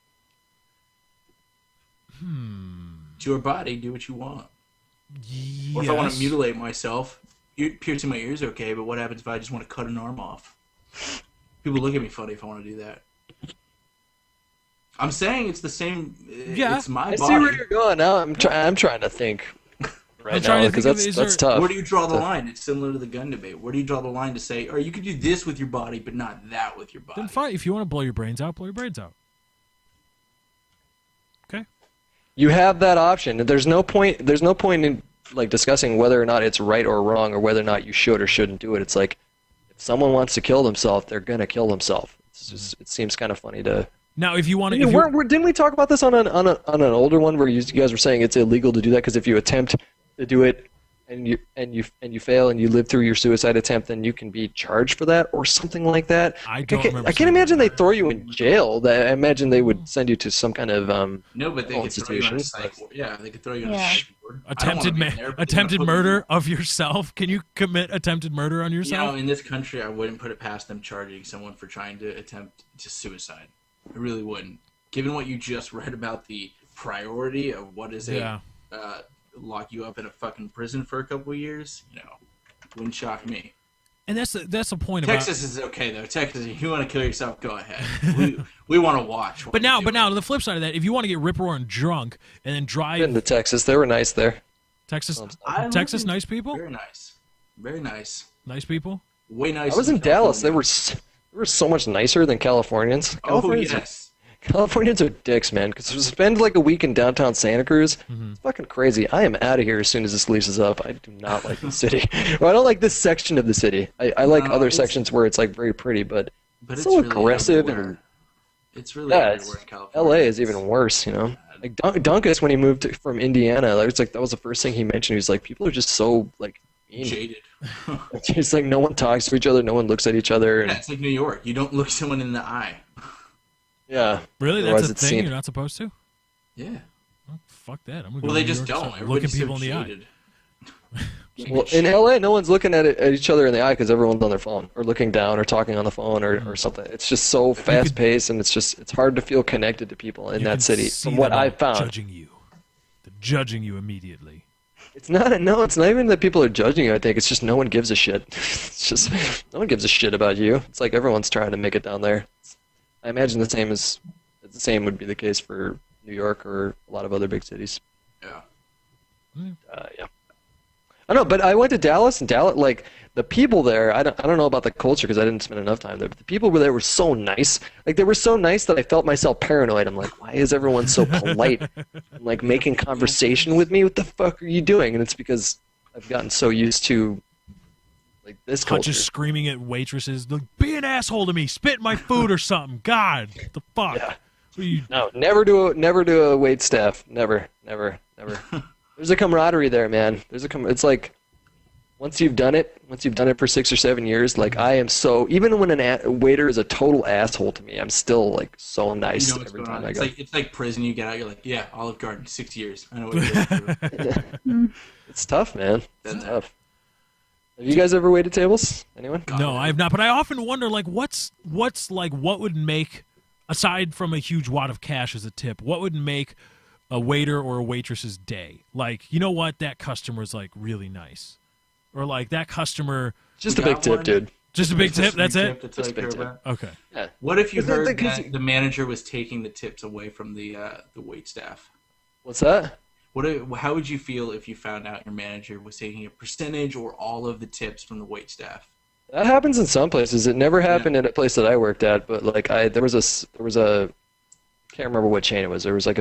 It's your body. Do what you want. Yes. Or if I want to mutilate myself, piercing my ears okay, but what happens if I just want to cut an arm off? People look at me funny if I want to do that. I'm saying it's the same. Yeah, it's my I body. see where you're going now. I'm trying to think right now because that's tough. Where do you draw the line? It's similar to the gun debate. Where do you draw the line to say, or you could do this with your body, but not that with your body? Then fine. If you want to blow your brains out, blow your brains out. Okay. You have that option. There's no point in like discussing whether or not it's right or wrong or whether or not you should or shouldn't do it. It's like if someone wants to kill themselves, they're gonna kill themselves. It's just it seems kind of funny to. Now, if you want to, didn't we talk about this on an older one where you guys were saying it's illegal to do that because if you attempt to do it and you fail and you live through your suicide attempt, then you can be charged for that or something like that. I can't imagine they throw you in jail. I imagine they would send you to some kind of no, but they could throw you on a psych ward. Yeah, they could throw you on a psych ward. Attempted murder of yourself. Can you commit attempted murder on yourself? You know, in this country, I wouldn't put it past them charging someone for trying to attempt to suicide. I really wouldn't. Given what you just read about the priority of what is lock you up in a fucking prison for a couple of years, wouldn't shock me. And that's the point. Texas is okay though. Texas, if you want to kill yourself, go ahead. we want to watch. But now, the flip side of that, if you want to get rip roaring drunk and then drive into Texas, they were nice there. Texas, nice people. Very nice, very nice. Nice people. Way nicer. I was in Dallas. They were so much nicer than Californians. Californians are dicks, man. Because to spend like a week in downtown Santa Cruz, it's fucking crazy. I am out of here as soon as this lease is up. I do not like the city. Well, I don't like this section of the city. I like other sections where it's like very pretty, but it's so really aggressive and it's really everywhere in California. LA is even worse, Like Dunkus, when he moved from Indiana, that was the first thing he mentioned. He was like, people are just so like mean. Jaded. It's like no one talks to each other, no one looks at each other. Yeah, it's like New York. You don't look someone in the eye. Yeah. Really? That's a thing you're not supposed to? Yeah. Oh, fuck that. I'm gonna well, go they to just New York don't. look at people so in the jaded. eye. Well, in LA, no one's looking at each other in the eye because everyone's on their phone or looking down or talking on the phone or something. It's just so fast paced and it's hard to feel connected to people in that city. From what I've found, they're judging you immediately. It's not even that people are judging you. I think it's just no one gives a shit. It's just no one gives a shit about you. It's like everyone's trying to make it down there. I imagine the same would be the case for New York or a lot of other big cities. Yeah. Yeah. I don't know, but I went to Dallas, and like the people there. I don't know about the culture because I didn't spend enough time there. But the people there were so nice. Like they were so nice that I felt myself paranoid. I'm like, why is everyone so polite? And, like making conversation with me. What the fuck are you doing? And it's because I've gotten so used to like this culture. Just screaming at waitresses, like, be an asshole to me, spit in my food or something. God, what the fuck? Yeah. No, never do a wait staff. Never. There's a camaraderie there, man. It's like once you've done it for 6 or 7 years, like I am so even when a waiter is a total asshole to me, I'm still like so nice every time I go. It's like prison. You get out, you're like, yeah, Olive Garden, 6 years. I know what you're doing. It's tough, man. It's tough. Have you guys ever waited tables? Anyone? No, I have not. But I often wonder, like, what would make, aside from a huge wad of cash as a tip, what would make a waiter or a waitress's day? Like, you know what? That customer's like really nice, or like that customer. Just a big tip, dude. Just a big tip. That's it. Just a big tip. Okay. Yeah. What if you heard that the manager was taking the tips away from the wait staff? What's that? How would you feel if you found out your manager was taking a percentage or all of the tips from the wait staff? That happens in some places. It never happened in a place that I worked at, but like there was a can't remember what chain it was. There was like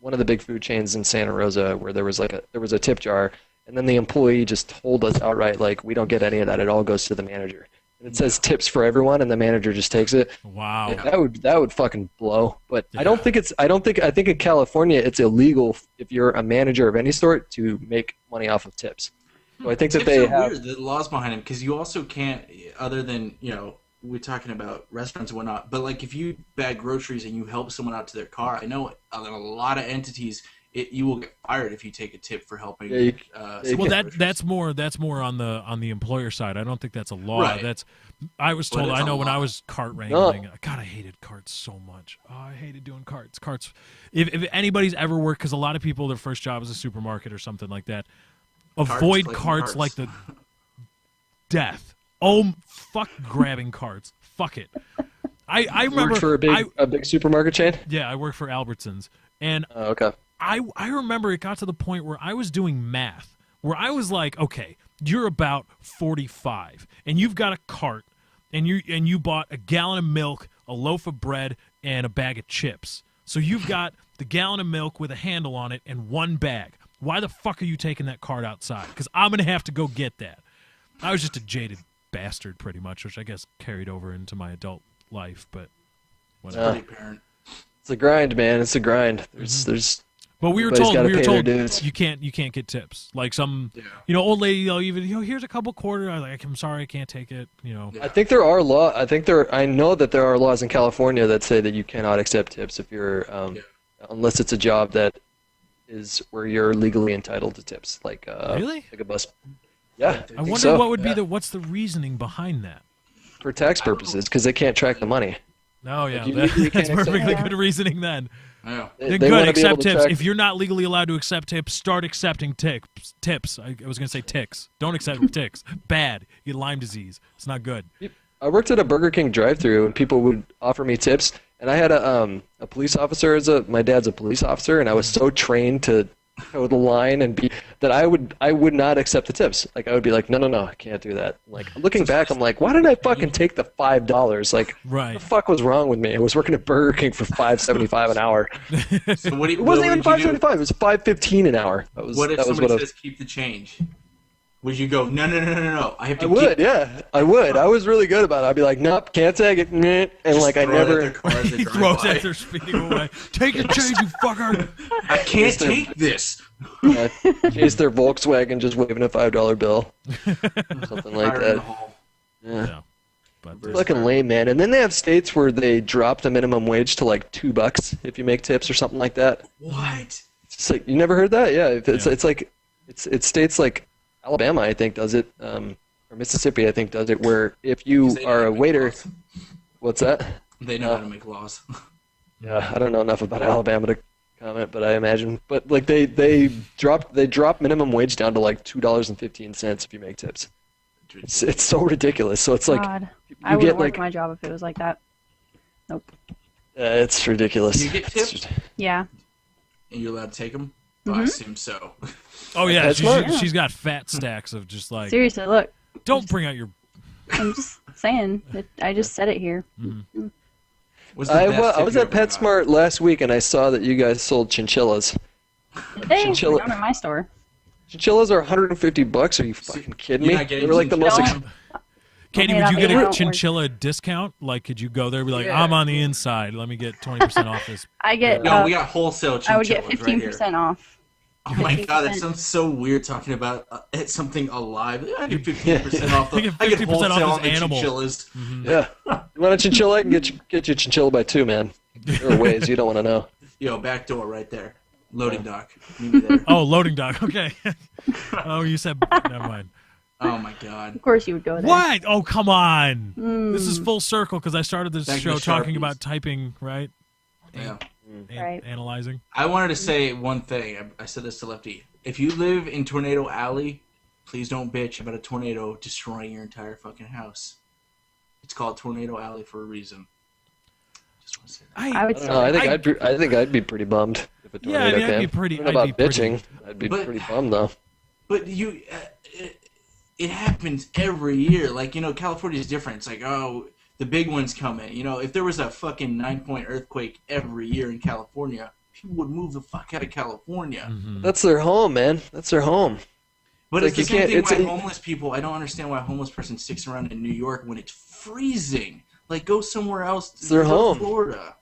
one of the big food chains in Santa Rosa where there was a tip jar, and then the employee just told us outright like we don't get any of that. It all goes to the manager. and it says tips for everyone, and the manager just takes it. Wow. That would fucking blow. But I think in California it's illegal if you're a manager of any sort to make money off of tips. So I think that Tips they are have. weird, the laws behind them, because you also can't, other than, we're talking about restaurants and whatnot, but like if you bag groceries and you help someone out to their car, I know in a lot of entities, you will get fired if you take a tip for helping. Well, that's more on the employer side. I don't think that's a law. Right. I was told. I know when I was cart wrangling. No. God, I hated carts so much. Oh, I hated doing carts. Carts. If anybody's ever worked, because a lot of people, their first job is a supermarket or something like that. Avoid carts like the death. Oh, fuck grabbing carts. Fuck it. I remember Worked for a big supermarket chain. Yeah, I worked for Albertsons, and Okay. I remember it got to the point where I was doing math, where I was like, okay, you're about 45, and you've got a cart, and you bought a gallon of milk, a loaf of bread, and a bag of chips. So you've got the gallon of milk with a handle on it and one bag. Why the fuck are you taking that cart outside? Because I'm going to have to go get that. I was just a jaded bastard, pretty much, which I guess carried over into my adult life, but whatever. Pretty apparent. It's a grind, man. It's a grind. There's. But we were Everybody's told gotta pay their dues. you can't get tips. Like some old lady, even here's a couple quarter. I'm sorry, I can't take it. I think there are law. I know that there are laws in California that say that you cannot accept tips if you're unless it's a job that is where you're legally entitled to tips, like Really? like a bus. Yeah, I wonder so. what would be what's the reasoning behind that? For tax purposes, because they can't track the money. Oh yeah, you that's can't accept perfectly that. good reasoning then. Yeah. They're They good. wanna be able Accept to tips. track- If you're not legally allowed to accept tips, start accepting tips. I was going to say ticks. Don't accept ticks. Bad. You get Lyme disease. It's not good. I worked at a Burger King drive-through, and people would offer me tips. And I had a police officer my dad's a police officer, and I was so trained to toe the line and be that I would not accept the tips. Like I would be like, no, I can't do that. Like looking back, I'm like, why didn't I fucking take the $5? Like, Right. what the fuck was wrong with me? I was working at Burger King for $5.75 an hour. So what do you, It wasn't even what would you do? $5.75. It was $5.15 an hour. What if that was somebody what says keep the change? Would you go, no, I have to I would, keep yeah, I would. I was really good about it. I'd be like, nope, can't take it, meh. And Just like I throw it at never. their car as they He drive throws by. as they're speeding away. Take your change, you fucker. I can't take this. Chase their Volkswagen just waving a $5 bill, something like Fire in the that. hole. Yeah. Yeah. But Fucking lame, man. And then they have states where they drop the minimum wage to like $2 if you make tips or something like that. What? It's like you never heard that? Yeah, it's Yeah. it's like it's states like Alabama, I think, does it, or Mississippi, I think, does it, where if you They know are how a to make water, laws. what's that? They know how to make laws. Yeah, I don't know enough about Alabama to comment, but I imagine. But like they drop minimum wage down to like $2.15 if you make tips. It's so ridiculous. So it's like God, you I get wouldn't work like my job if it was like that. Nope. it's ridiculous. You get It's tips? Yeah. And you're allowed to take them? Mm-hmm. I assume so. oh yeah, That's smart. she's got fat stacks of just like. Seriously, look. Don't bring out your. I'm just saying. I just said it here. What's the I best tip was you at ever got? PetSmart last week and I saw that you guys sold chinchillas. Hey, Chinchilla- down at my store. Chinchillas are $150. Are you fucking kidding me? You're not They getting were like the most. chinchillas? Katie, Okay, would you that get may a not work. chinchilla discount? Like, could you go there and be like, Yeah. I'm on the inside. Let me get 20% off this. I get. No, we got wholesale chinchillas I would get right here. 15% off. Oh my god, that 15%. sounds so weird talking about something alive. I get 15% off. You get I get 50% wholesale off on this the animal. chinchillas. Yeah. You want a chinchilla? I can get your chinchilla by 2, man. There are ways you don't want to know. Yo, back door right there. Loading dock. Meet me there. Oh, loading dock. Okay. Oh, you said. Never mind. Oh my god. Of course, you would go there. What? Oh, come on. This is full circle because I started this Back to show the talking Sharpies. about typing, right? Yeah. Right. Analyzing. I wanted to say one thing. I said this to Lefty. If you live in Tornado Alley, please don't bitch about a tornado destroying your entire fucking house. It's called Tornado Alley for a reason. Just want to say that. I would I say. don't know, I think I'd be pretty bummed if a Yeah, I tornado mean, I'd came. be pretty- I don't know I'd about be pretty- bitching. I'd be But- pretty bummed though. But you, it happens every year. Like, you know, California's different. It's like, oh, the big ones coming. You know, if there was a fucking 9-point earthquake every year in California, people would move the fuck out of California. That's their home, man. That's their home. But It's it's like the you same thing can't- why homeless people. I don't understand why a homeless person sticks around in New York when it's freezing. Like, go somewhere else. It's their go home. to Florida.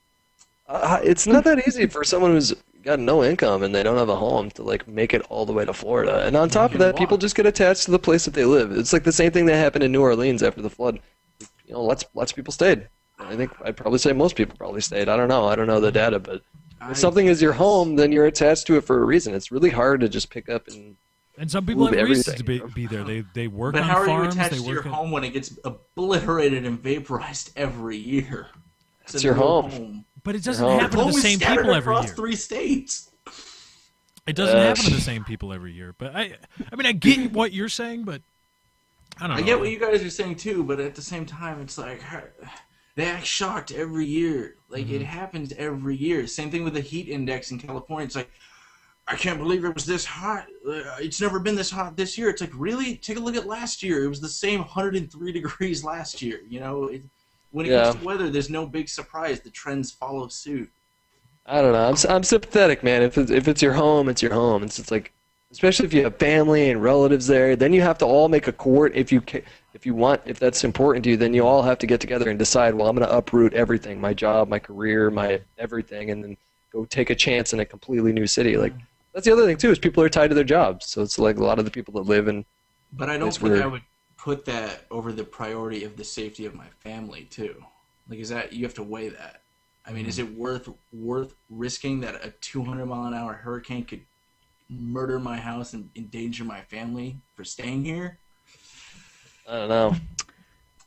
It's not that easy for someone who's got no income and they don't have a home to like make it all the way to Florida. And on top of that, people just get attached to the place that they live. It's like the same thing that happened in New Orleans after the flood. You know, lots of people stayed. I think I'd probably say most people probably stayed. I don't know the data, but if something is your home, then you're attached to it for a reason. It's really hard to just pick up and some people move have reasons to everything, be there. They work But on how are farms. you attached They to your work. home when it gets obliterated and vaporized every year? It's your home. But it doesn't home. happen to Home the is same scattered people every across year. 3 states. It doesn't happen to the same people every year. But I mean, I get what you're saying, but I don't know. I get what you guys are saying too, but at the same time, it's like they act shocked every year. Like it happens every year. Same thing with the heat index in California. It's like, I can't believe it was this hot. It's never been this hot this year. It's like, really? Take a look at last year. It was the same 103 degrees last year. You know, when it comes to weather, there's no big surprise. The trends follow suit. I don't know. I'm sympathetic, man. If it's your home, it's your home. It's like, especially if you have family and relatives there, then you have to all make a court. If that's important to you, then you all have to get together and decide. Well, I'm going to uproot everything, my job, my career, my everything, and then go take a chance in a completely new city. Like that's the other thing too is people are tied to their jobs. So it's like a lot of the people that live in. But I don't think I would put that over the priority of the safety of my family too. Like, is that you have to weigh that? I mean, is it worth risking that a 200-mile-an-hour hurricane could murder my house and endanger my family for staying here? I don't know.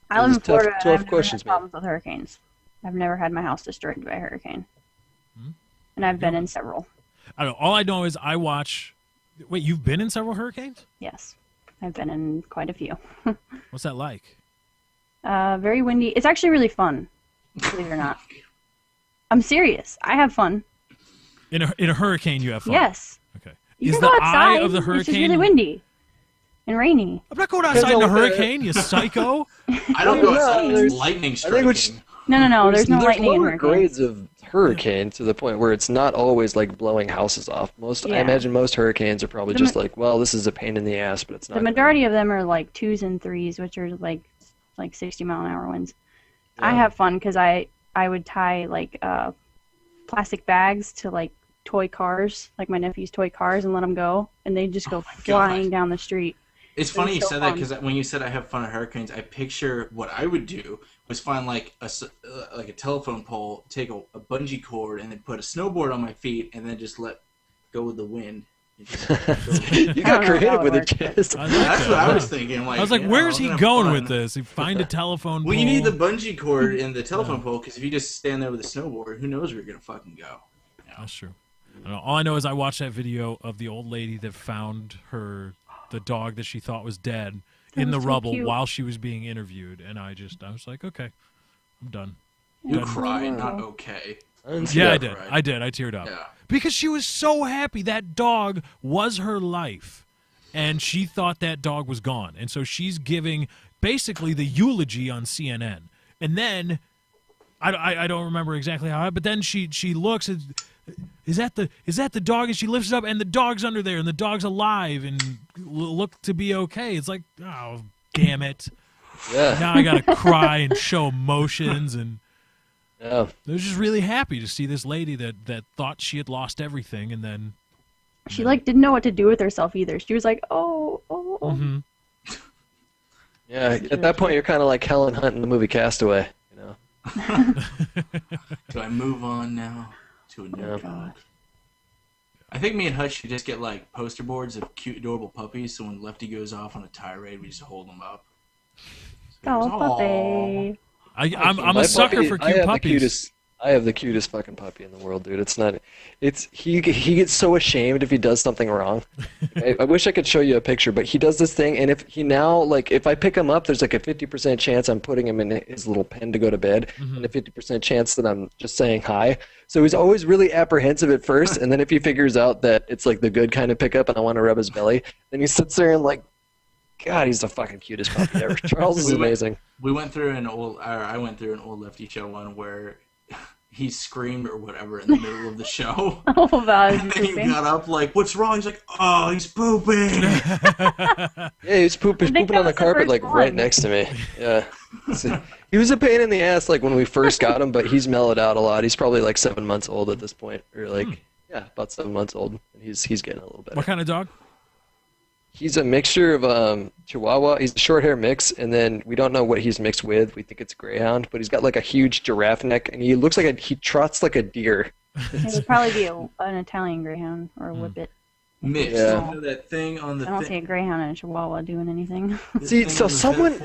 I live in Florida. Tough and I've never questions, had problems with hurricanes. I've never had my house destroyed by a hurricane, and I've been in several. I don't know. All I know is I watch. Wait, you've been in several hurricanes? Yes, I've been in quite a few. What's that like? Very windy. It's actually really fun, believe it or not. I'm serious. I have fun. In a hurricane, you have fun. Yes. Okay. You Is can the go outside. eye of the It's just hurricane? really windy and rainy. I'm not going outside in a hurricane, you psycho. I don't go outside. there's- It's lightning I think striking. No. There's no lightning in lower hurricane. grades of hurricane to the point where it's not always like blowing houses off. I imagine most hurricanes are probably just like, well, this is a pain in the ass, but it's not. The majority of them are like 2s and 3s, which are like 60-mile-an-hour winds. Yeah. I have fun because I would tie like plastic bags to like toy cars, like my nephew's toy cars, and let them go, and they just go flying down the street. It's funny you so said that fun. because when you said I have fun at hurricanes, I picture what I would do was find like a telephone pole, take a bungee cord, and then put a snowboard on my feet, and then just let go with the wind. You I got don't know how creative it with it, works, but- kids. I like That's that. what I was thinking. I was like, you know, where's I'm he gonna have going fun. with this? You find a telephone Well, you need the pole. bungee cord and the telephone pole because if you just stand there with a snowboard, who knows where you're gonna fucking go? That's true. I don't know. All I know is I watched that video of the old lady that found the dog that she thought was dead in was the so rubble cute. while she was being interviewed, and I was like, okay, I'm done. You Done. cry, not okay. Yeah, I did. Right. I did. I teared up. Yeah. Because she was so happy. That dog was her life. And she thought that dog was gone. And so she's giving basically the eulogy on CNN. And then, I don't remember exactly how, but then she looks at, is that the dog? And she lifts it up, and the dog's under there, and the dog's alive and look to be okay. It's like, oh, damn it. Yeah. Now I got to cry and show emotions, and Yeah. I was just really happy to see this lady that thought she had lost everything, and then She like didn't know what to do with herself either. She was like, oh. mhm. Yeah. At that point, you're kind of like Helen Hunt in the movie Castaway. You know. Do I move on now to a new Yeah. God? I think me and Hutch should just get like poster boards of cute, adorable puppies. So when Lefty goes off on a tirade, we just hold them up. So Oh, he goes, "Aw." puppy. I'm My a sucker puppy- for I cute have puppies. I have the cutest fucking puppy in the world, dude. He gets so ashamed if he does something wrong. I wish I could show you a picture, but he does this thing, and if I pick him up, there's like a 50% chance I'm putting him in his little pen to go to bed, and a 50% chance that I'm just saying hi. So he's always really apprehensive at first, and then if he figures out that it's like the good kind of pickup and I want to rub his belly, then he sits there and like, God, he's the fucking cutest puppy ever. Charles is amazing. I went through an old Lefty show one where he screamed or whatever in the middle of the show. Oh, about And then he pooping. got up like, what's wrong? He's like, oh, he's pooping. Yeah, he was pooping think that on the was the carpet first like right one. next to me. Yeah. He was a pain in the ass like when we first got him, but he's mellowed out a lot. He's probably like 7 months old at this point, or like yeah, about 7 months old. And he's getting a little better. What kind of dog? He's a mixture of Chihuahua. He's a short hair mix, and then we don't know what he's mixed with. We think it's a Greyhound, but he's got like a huge giraffe neck, and he looks like he trots like a deer. It would probably be an Italian Greyhound or a Whippet. Mitch, Yeah. you know that thing on the I don't see thing? a Greyhound and a Chihuahua doing anything. See, so someone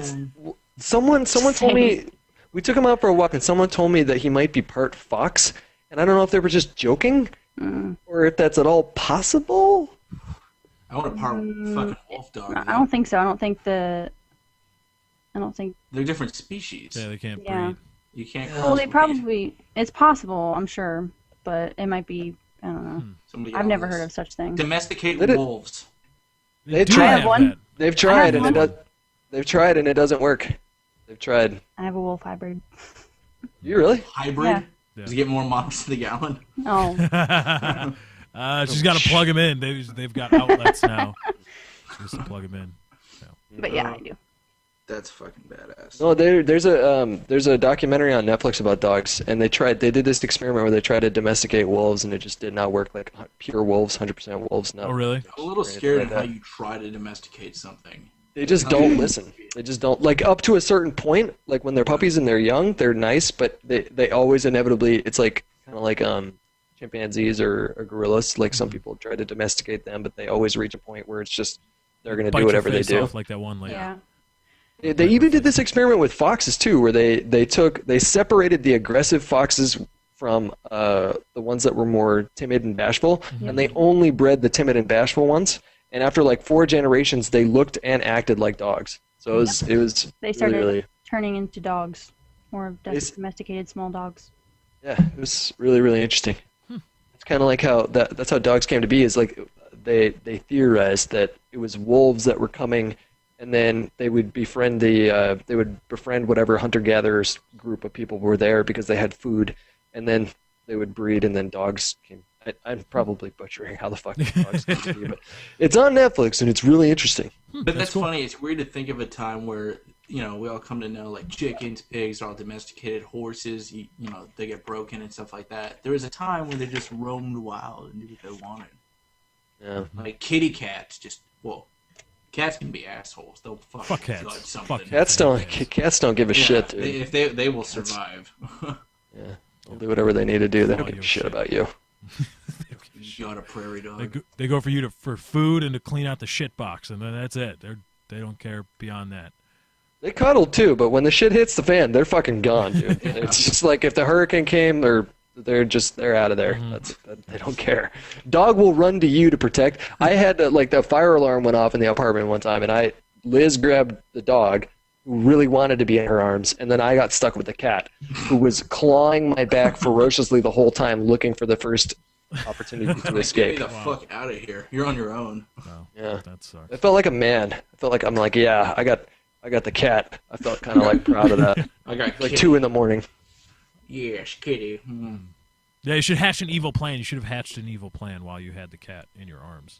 told me we took him out for a walk, and someone told me that he might be part fox, and I don't know if they were just joking or if that's at all possible. I want a part fucking wolf dog. I don't think so. I don't think. They're different species. Yeah, they can't Yeah. breed. You can't. Well, they crossbreed. probably. It's possible, I'm sure, but it might be. I don't know. Somebody I've never else. heard of such thing. Domesticate Let it- wolves. They do tried. I have have one. that. They've tried, and one. they've tried, and it doesn't work. They've tried. I have a wolf hybrid. You really? Hybrid. Yeah. Does it get more miles to the gallon? Oh, She's got to plug them in. They've got outlets now. She has to plug them in. but yeah, I do. That's fucking badass. No, there's a documentary on Netflix about dogs, and they did this experiment where they tried to domesticate wolves, and it just did not work. Like pure wolves, 100% wolves. No. Oh, really? I'm a little Right, scared like of how that. you try to domesticate something. They just don't listen. They just don't, like, up to a certain point. Like when they're puppies and they're young, they're nice, but they always inevitably, it's like kind of like chimpanzees or gorillas. Like some people try to domesticate them, but they always reach a point where it's just they're going to Bite do your whatever they face do. off like that one lady. Yeah. They even did this experiment with foxes too, where they separated the aggressive foxes from the ones that were more timid and bashful, and they only bred the timid and bashful ones. And after like 4 generations, they looked and acted like dogs. So it was They started really, turning into dogs, more s- domesticated small dogs. yeah, it was really interesting. It's kind of like how that's how dogs came to be. Is like they theorized that it was wolves that were coming, and then they would befriend whatever hunter-gatherers group of people were there because they had food, and then they would breed, and then dogs came. I'm probably butchering how the fuck dogs came to be, but it's on Netflix and it's really interesting. But that's funny. It's weird to think of a time where, we all come to know, like, chickens, pigs are all domesticated, horses, they get broken and stuff like that. There was a time when they just roamed wild and did what they wanted. Yeah. Like, kitty cats cats can be assholes. They'll Fuck fucking cats. judge something. Fuck Cats don't give a shit, dude. If they will survive. Yeah, they'll do whatever they need to do. They don't Oh, give a your shit shit. about you. You got a prairie dog. They go for you for food and to clean out the shit box, and then that's it. They don't care beyond that. They cuddle too, but when the shit hits the fan, they're fucking gone, dude. It's just like if the hurricane came, they're out of there. They don't care. Dog will run to you to protect. I had the fire alarm went off in the apartment one time, and Liz grabbed the dog, who really wanted to be in her arms, and then I got stuck with the cat, who was clawing my back ferociously the whole time, looking for the first opportunity to Get me escape. the fuck out of here. You're on your own. No, Yeah. that sucks. I felt like a man. I felt like I'm like, yeah, I got the cat. I felt kind of like proud of that. I got Like kitty. 2 a.m. Yes, kitty. Yeah, you should hatch an evil plan. You should have hatched an evil plan while you had the cat in your arms,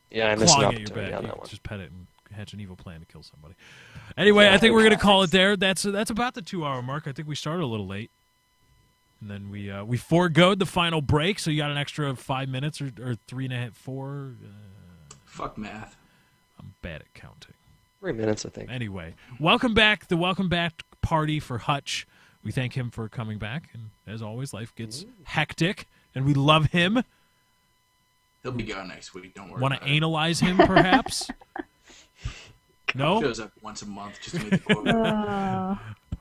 Yeah, I missed an clawing at your opportunity back. on You that one. just pet it and hatch an evil plan to kill somebody. Anyway, I think we're gonna call it there. That's about the 2-hour mark. I think we started a little late, and then we foregoed the final break, so you got an extra 5 minutes or 3.5, 4. Fuck math. I'm bad at counting. 3 minutes, I think. Anyway, welcome back. The welcome back party for Hutch. We thank him for coming back, and as always, life gets hectic, and we love him. He'll be gone next week. Don't worry. Want to about it. analyze him, perhaps? No? Shows up once a month just to make the quota.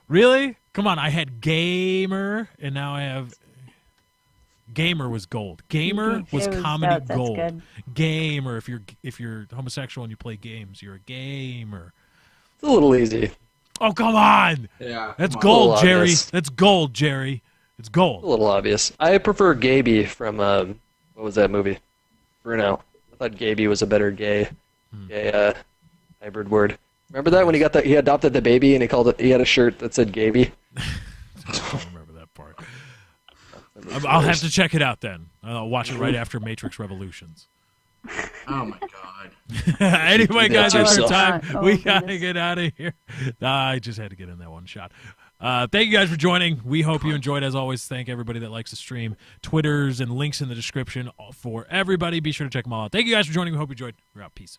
Really? Come on, I had Gamer, and now I have... Gamer was gold. Gamer was comedy that's gold. good. Gamer, if you're homosexual and you play games, you're a gamer. It's a little easy. Oh, come on! Yeah. That's come on. gold, little Jerry. obvious. That's gold, Jerry. It's A gold. little obvious. I prefer Gaby from what was that movie? Bruno. I thought Gaby was a better gay hybrid word. Remember that when he adopted the baby and he had a shirt that said Gaby? I don't remember that part. I'll have to check it out then. I'll watch it right after Matrix Revolutions. Oh my god. Anyway, do guys, that that's our yourself. time. Oh, We goodness. gotta get out of here. I just had to get in that one shot. Thank you guys for joining. We hope you enjoyed. As always, thank everybody that likes the stream. Twitters and links in the description for everybody. Be sure to check them all out. Thank you guys for joining. We hope you enjoyed. We're out. Peace.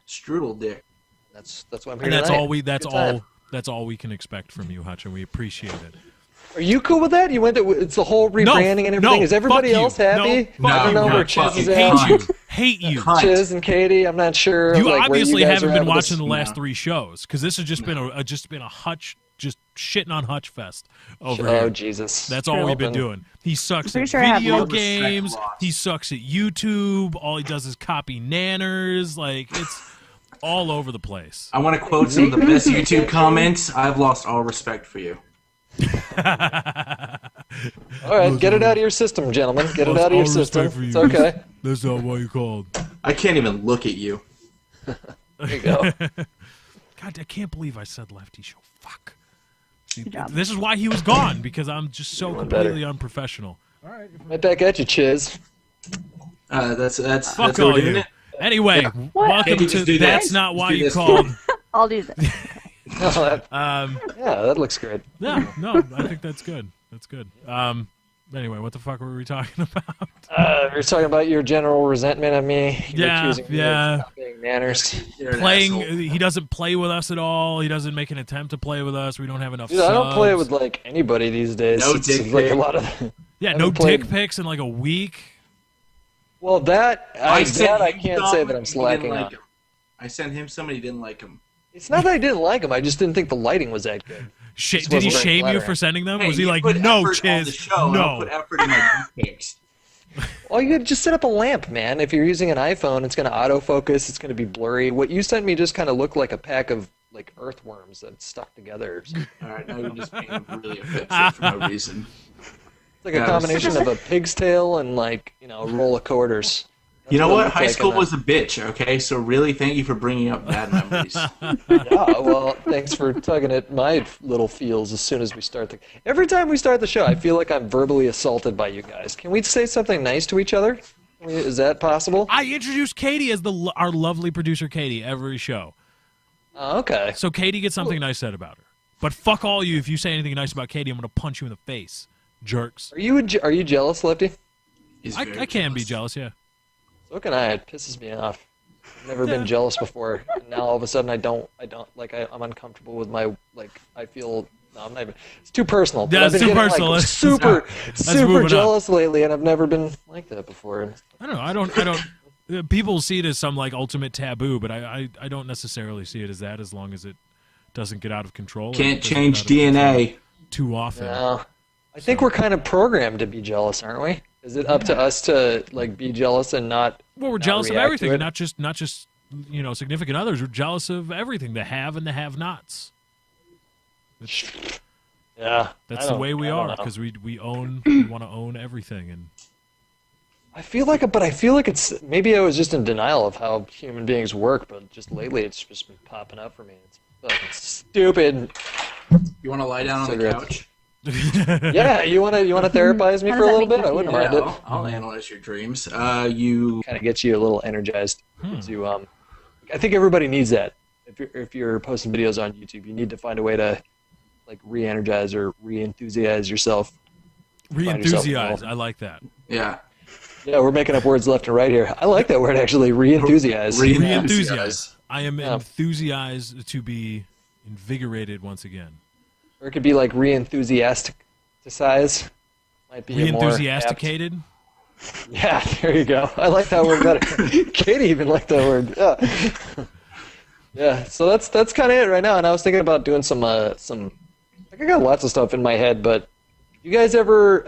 Strudel dick. That's why I'm here And that's tonight. all we. That's Good time. all. That's all we can expect from you, Hutch, and we appreciate it. Are you cool with that? You went to it's the whole rebranding and everything. no, Is everybody fuck you. else happy? No, I don't know no, where Chiz fuck is you. at. Hate you. Hate you. Cunt. Chiz and Katie, I'm not sure. You like, where obviously you guys haven't are been at with watching this. the last 3 shows because this has just been a Hutch just shitting on Hutch Fest over Oh here. Jesus! That's all we've been Then- doing. He sucks pretty at sure I have video more games. respect lost. He sucks at YouTube. All he does is copy nanners. Like it's all over the place. I want to quote some of the best YouTube comments. I've lost all respect for you. All right, get it out of your system, gentlemen. Get it Lost out of your all system. respect for It's you. okay. That's not why you called. I can't even look at you. There you go. God, I can't believe I said Lefty Show. Fuck. Good job. This is why he was gone because I'm just so Doing completely better. unprofessional. Right back at you, Chiz. That's Fuck how we're all doing you. it. Anyway, welcome Can't you to just do That's this? Not Why Just do You this. Called. I'll do this. Yeah, that looks great. No, I think that's good. That's good. Anyway, what the fuck were we talking about? We were talking about your general resentment of me. You're Yeah, accusing me yeah. of not being manners. You're an Playing, asshole. he doesn't play with us at all. He doesn't make an attempt to play with us. We don't have enough. Dude, I don't play subs. with like anybody these days. No It's dick like a pic. lot of. Yeah, I no haven't played- dick pics in like a week. Well, that I sent that I him can't some, say that I'm he didn't slacking like on. him. I sent him somebody didn't like him. It's not that I didn't like him. I just did't think the lighting was that good. Did he wasn't very shame you flattering. for sending them? Hey, Was he you like, put no, effort on the Chiz, show, and I'll no? put effort in my dick pics. Well, you could just set up a lamp, man. If you're using an iPhone, it's going to autofocus. It's going to be blurry. What you sent me just kind of looked like a pack of like earthworms that stuck together. It's All right, now you're just being really offensive for no reason. like a Yeah, combination of a pig's tail and like a roll of quarters. You know That's what? it High looks school like was a bitch, okay? So really, thank you for bringing up bad memories. Yeah, well, thanks for tugging at my little feels as soon as we start Every time we start the show, I feel like I'm verbally assaulted by you guys. Can we say something nice to each other? Is that possible? I introduced Katie as our lovely producer, Katie, every show. Oh, okay. So Katie gets something nice said about her. But fuck all you if you say anything nice about Katie, I'm gonna punch you in the face, jerks. Are you jealous, Lefty? He's I very can be jealous, yeah. So can I. It pisses me off. I've never been jealous before. And now all of a sudden I don't like I'm uncomfortable with my I feel no, I'm not even. It's too personal. But Yeah, I've it's been too getting, personal. Like, Let's super move it up. jealous lately, and I've never been like that before. I don't know. People see it as some like ultimate taboo, but I don't necessarily see it as that as long as it doesn't get out of control. or Can't doesn't change get out of control DNA. too often. No. I think we're kind of programmed to be jealous, aren't we? Is it up to us to like be jealous and not? Well, we're not jealous of react to everything, it? and not just significant others. We're jealous of everything, the have and the have-nots. Yeah. That's I the don't- way we I don't are know. because we own we want to own everything, and I feel like it's maybe I was just in denial of how human beings work, but just lately it's just been popping up for me. It's fucking stupid. You want to lie down on the Cigarette. couch? Yeah, you wanna therapize me How for a does little that make bit? you I wouldn't feel? mind it. I'll analyze your dreams. You Kind of gets you a little energized. Gets you, I think everybody needs that. If you're posting videos on YouTube, you need to find a way to like re-energize or re-enthusiaze yourself. re-enthusiaze. I like that. yeah. Yeah, we're making up words left and right here. I like that word actually, re-enthusize. Re-enthusiaze. I am Yeah. enthusiased to be invigorated once again. Or it could be like re-enthusiasticize. Might be a more apt- Re-enthusiasticated. Yeah, there you go. I like that word better. Katie even liked that word. Yeah. Yeah, so that's kind of it right now. And I was thinking about doing some like I got lots of stuff in my head, but you guys ever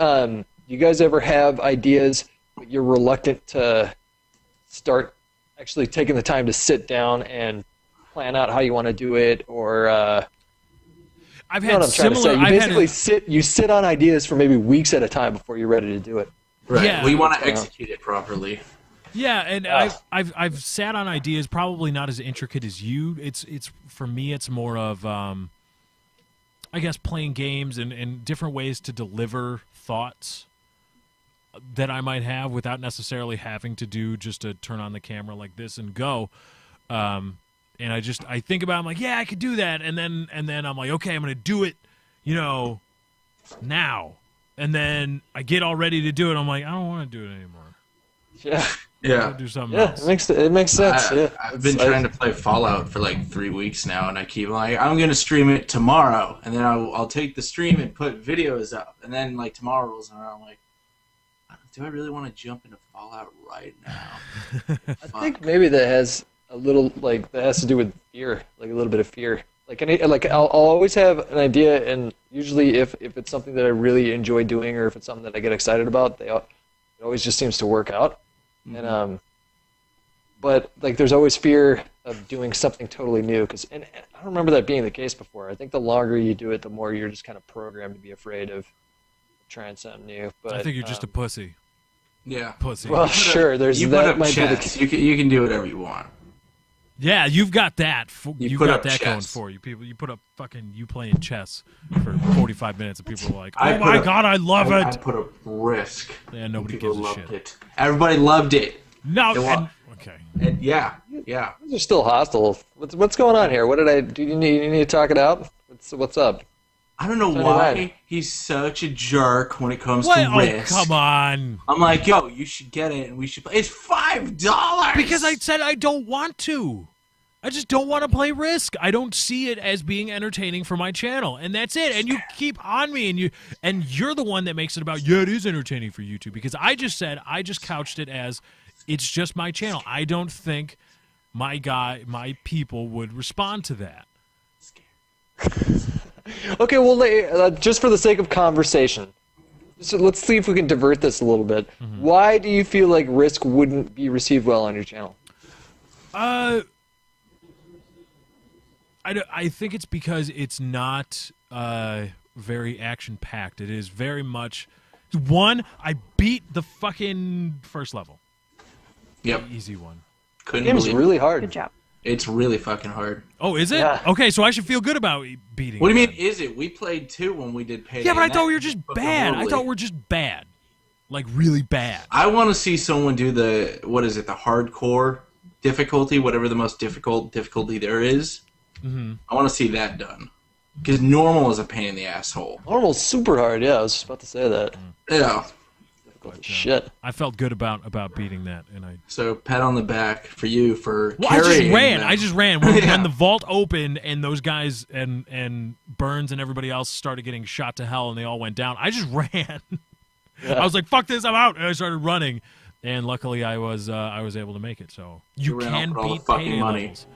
have ideas but you're reluctant to start actually taking the time to sit down and plan out how you want to do it, or I've you know had what I'm trying to say? similar. You I've had basically sit on ideas for maybe weeks at a time before you're ready to do it. Right. Yeah. We want to execute it properly. Yeah, and I've sat on ideas probably not as intricate as you. It's for me it's more of I guess playing games and different ways to deliver thoughts. that I might have without necessarily having to do just to turn on the camera like this and go. And I think about it, I'm like, yeah, I could do that. And then I'm like, okay, I'm going to do it, now. And then I get all ready to do it. I'm like, I don't want to do it anymore. Yeah. Yeah. Do something Yeah, else. it makes sense. Yeah. I've been trying to play Fallout for like 3 weeks now, and I keep like, I'm gonna stream it tomorrow, and then I'll take the stream and put videos up, and then like tomorrow rolls around, I'm like, do I really want to jump into Fallout right now? I think maybe that has a little that has to do with fear, like a little bit of fear. I'll always have an idea, and usually if it's something that I really enjoy doing, or if it's something that I get excited about, it always just seems to work out. Mm-hmm. And but like there's always fear of doing something totally new, and I don't remember that being the case before. I think the longer you do it, the more you're just kind of programmed to be afraid of trying something new. But I think you're just a pussy. Yeah. Pussy. Well, sure. There's You put that up might be the chess. You can do whatever you want. Yeah, you've got that. You put got up that going chess. for you. People, you put up you playing chess for 45 minutes, and people are like, I "Oh put my up- god, I love I it!" put up Risk. Yeah, nobody People gives a loved shit. it. Everybody loved it. No, They wa- okay. And yeah. These are still hostile. What's going on here? What did I do? You need to talk it out. What's up? I don't know Tell me why why. he's such a jerk when it comes What? to Oh, Risk. come on. I'm like, yo, you should get it, and we should play. It's $5. Because I said I don't want to. I just don't want to play Risk. I don't see it as being entertaining for my channel, and that's it. And you keep on me, and you're the one that makes it about, yeah, it is entertaining for YouTube. Because I just couched it as, it's just my channel. I don't think my people would respond to that. Okay, well, just for the sake of conversation, so let's see if we can divert this a little bit. Mm-hmm. Why do you feel like Risk wouldn't be received well on your channel? I think it's because it's not very action-packed. It is very much... I beat the fucking first level. Yep. The easy one. Couldn't The game's believe really it. hard. Good job. It's really fucking hard. Oh, is it? Yeah. Okay, so I should feel good about beating What do you it mean, then. is it? We played 2 when we did Payday. Yeah, but I and thought that we were just fucking bad. I horribly. thought we were just bad. Like, really bad. I want to see someone do the, what is it, the hardcore difficulty, whatever the most difficult difficulty there is. Mm-hmm. I want to see that done. Because normal is a pain in the asshole. Normal's super hard, yeah, I was just about to say that. Yeah. Shit. I felt good about beating that, and I... So, pat on the back for you for Well, I just carrying ran. them. I just ran. When, Yeah. when the vault opened and those guys and Burns and everybody else started getting shot to hell and they all went down, I just ran. Yeah. I was like, "Fuck this! I'm out!" And I started running, and luckily I was able to make it. So you ran can off with all the beat fucking payday money. levels.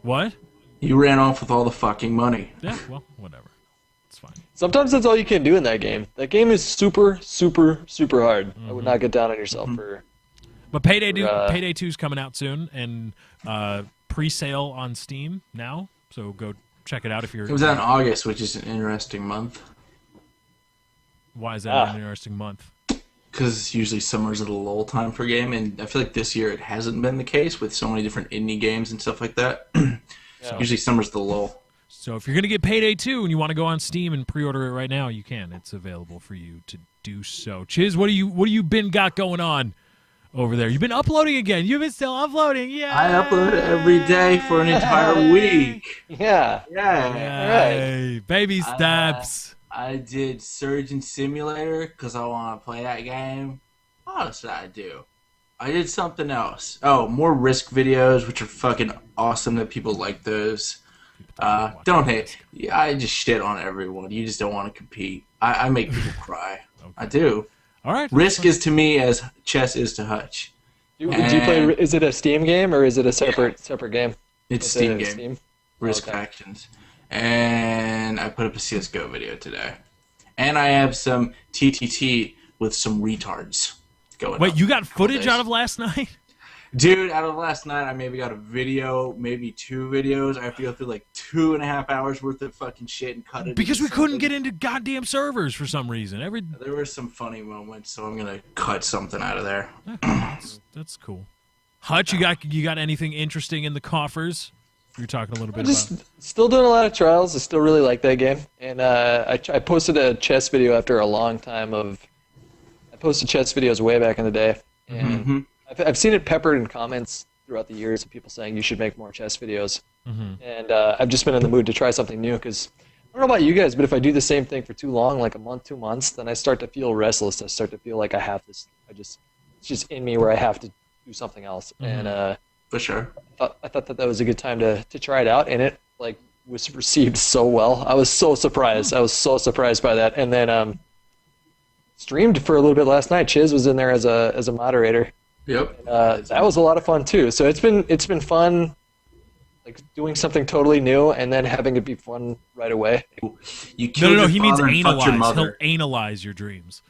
What? You ran off with all the fucking money. Yeah. Well, whatever. It's fine. Sometimes that's all you can do in that game. That game is super, super, super hard. I Mm-hmm. would not get down on yourself for... But Payday For, Payday 2 is coming out soon, and pre-sale on Steam now. So go check it out if you're. It was out in August, which is an interesting month. Why is that Ah. an interesting month? Because usually summer's a lull time for a game, and I feel like this year it hasn't been the case with so many different indie games and stuff like that. Usually summer's the lull. So if you're gonna get Payday 2 and you want to go on Steam and pre-order it right now, you can. It's available for you to do so. Chiz, what do you been got going on over there? You've been uploading again. You've been still uploading. Yeah. I upload every day for an entire week. Yeah. Yeah. Yay. Baby steps. I did Surgeon Simulator because I want to play that game. What else did I do? I did something else. Oh, more Risk videos, which are fucking awesome that people like those. Don't hate. Yeah, I just shit on everyone. You just don't want to compete. I make people cry. I do. All right. Risk is to me as chess is to Hutch. Do you play? Is it a Steam game or is it a separate game? It's Is Steam it game. Steam? Risk Okay. Factions. And I put up a CSGO video today. And I have some TTT with some retards going Wait, up you got in a couple footage days. out of last night? Dude, out of last night, I maybe got a video, maybe 2 videos. I have to go through like 2.5 hours worth of fucking shit and cut it. Because we into couldn't something. get into goddamn servers for some reason. There were some funny moments, so I'm gonna cut something out of there. That's cool. Hutch, you got anything interesting in the coffers? You're talking a little bit I'm just about. still doing a lot of trials. I still really like that game, and I posted a chess video after a long time of. posted chess videos way back in the day, and I've seen it peppered in comments throughout the years of people saying you should make more chess videos. And I've just been in the mood to try something new because I don't know about you guys, but if I do the same thing for too long, like a month, 2 months, then I start to feel restless. I start to feel like I have this. It's just in me where I have to do something else. And For sure. I thought that was a good time to try it out, and it like was received so well. I was so surprised. I was so surprised by that. And then streamed for a little bit last night. Chiz was in there as a moderator. Yep. That was a lot of fun too. So it's been fun, like doing something totally new and then having it be fun right away. You killed No. your He means father and fucked your analyze. He'll mother. analyze your dreams.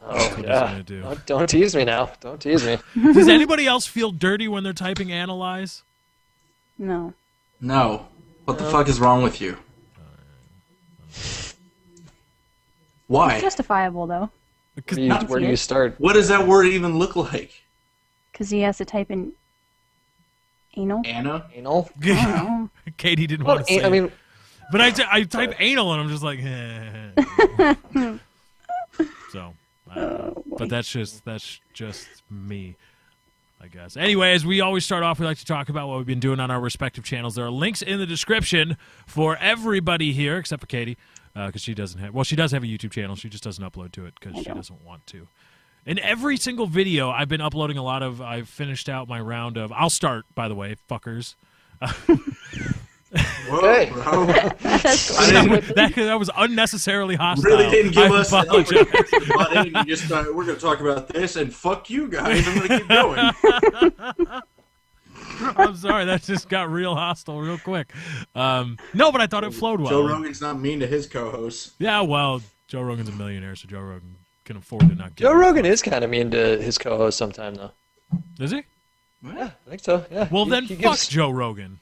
Oh That's what he's yeah. gonna do. Don't tease me now. Don't tease me. Does anybody else feel dirty when they're typing analyze? No. No. What the fuck is wrong with you? Why? Justifiable though, Where do you start? What does that word even look like? because he has to type in anal. Anna? Anal? Oh. Katie didn't Well, want to say I mean, but I type anal and I'm just like, so. But that's just me, I guess. Anyways, we always start off. We like to talk about what we've been doing on our respective channels. There are links in the description for everybody here, except for Katie, because she doesn't have. Well, she does have a YouTube channel. She just doesn't upload to it because she doesn't want to. In every single video, I've been uploading a lot of. I've finished out my round of. I'll start, by the way, fuckers. Whoa, Hey. bro. That's cool. I didn't, that was unnecessarily hostile. really didn't give I us an apologize. opportunity to butt in. You just thought, we're going to talk about this, and fuck you guys. I'm going to keep going. I'm sorry, that just got real hostile real quick. No, but I thought it flowed well. Joe Rogan's not mean to his co-hosts. Yeah, well, Joe Rogan's a millionaire, so Joe Rogan can afford to not get Joe Rogan is kind of mean to his co-host sometime, though. Is he? Yeah, I think so. Yeah. Well, He- then he fuck gives- Joe Rogan.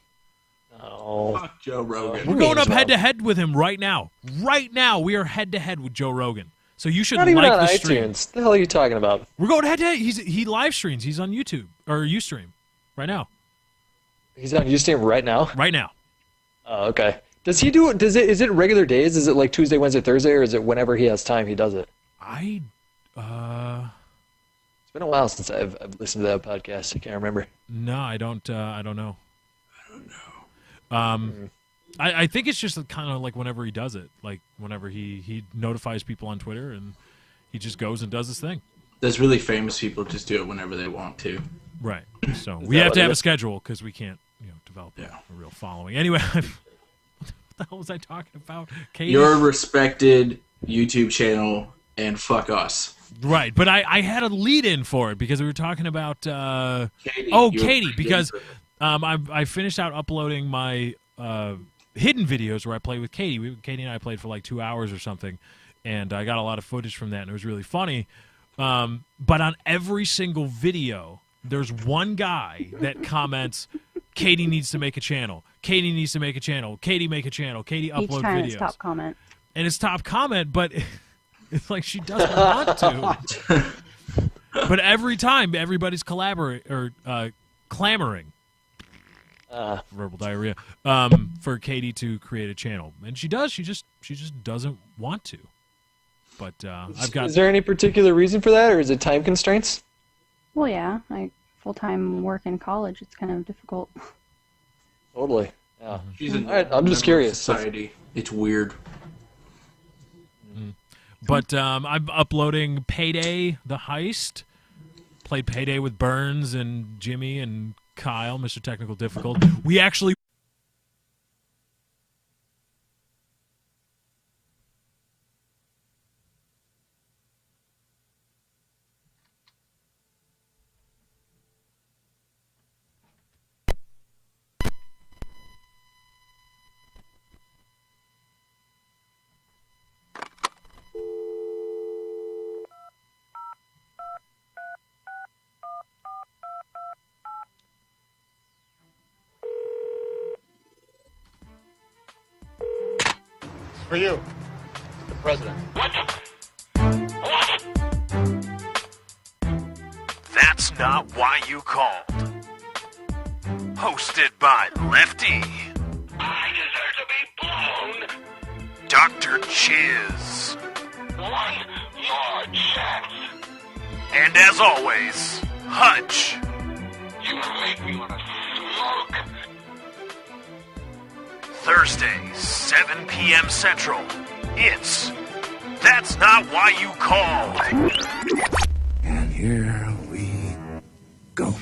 Oh, Fuck Joe Rogan. We're going means up well. head to head with him right now. Right now, we are head to head with Joe Rogan. So you should not even like on the iTunes. stream. What the hell are you talking about? We're going head to head. He live streams. He's on YouTube or Ustream right now. He's on Ustream right now. Right now. Oh, okay. Does he do it? Is it regular days? Is it like Tuesday, Wednesday, Thursday, or is it whenever he has time he does it? It's It's been a while since I've listened to that podcast. I can't remember. no, I don't know. I think it's just kind of like whenever he does it, like whenever he notifies people on Twitter and he just goes and does his thing. Those really famous people just do it whenever they want to. Right. So we that have what to it have a is? schedule because we can't, develop Yeah. a real following. Anyway, what the hell was I talking about? Katie? Your respected YouTube channel, and fuck us. Right, but I had a lead in for it because we were talking about Katie. Katie, because I finished out uploading my hidden videos where I play with Katie. Katie and I played for like 2 hours or something, and I got a lot of footage from that, and it was really funny. But on every single video, there's one guy that comments, Katie needs to make a channel. Katie needs to make a channel. Katie make a channel. Katie Each upload time videos. it's top comment. And it's top comment, but it's like she doesn't want to. But every time, everybody's clamoring verbal diarrhea for Katie to create a channel, and she does. She just doesn't want to. But I've got. Is there any particular reason for that, or is it time constraints? Well, yeah, like full-time work in college, it's kind of difficult. Totally. Yeah. She's a All right, I'm just member of curious. Society. It's weird. But I'm uploading Payday the Heist. Played Payday with Burns and Jimmy and Kyle, Mr. Technical Difficult. We actually. For you, the president. That's not why you called. Hosted by Lefty, I deserve to be blown. Dr. Chiz, One more chance. And as always, Hutch. You make me want to smoke. Thursday, 7 p.m. Central. It's That's Not Why You Called. And here we go.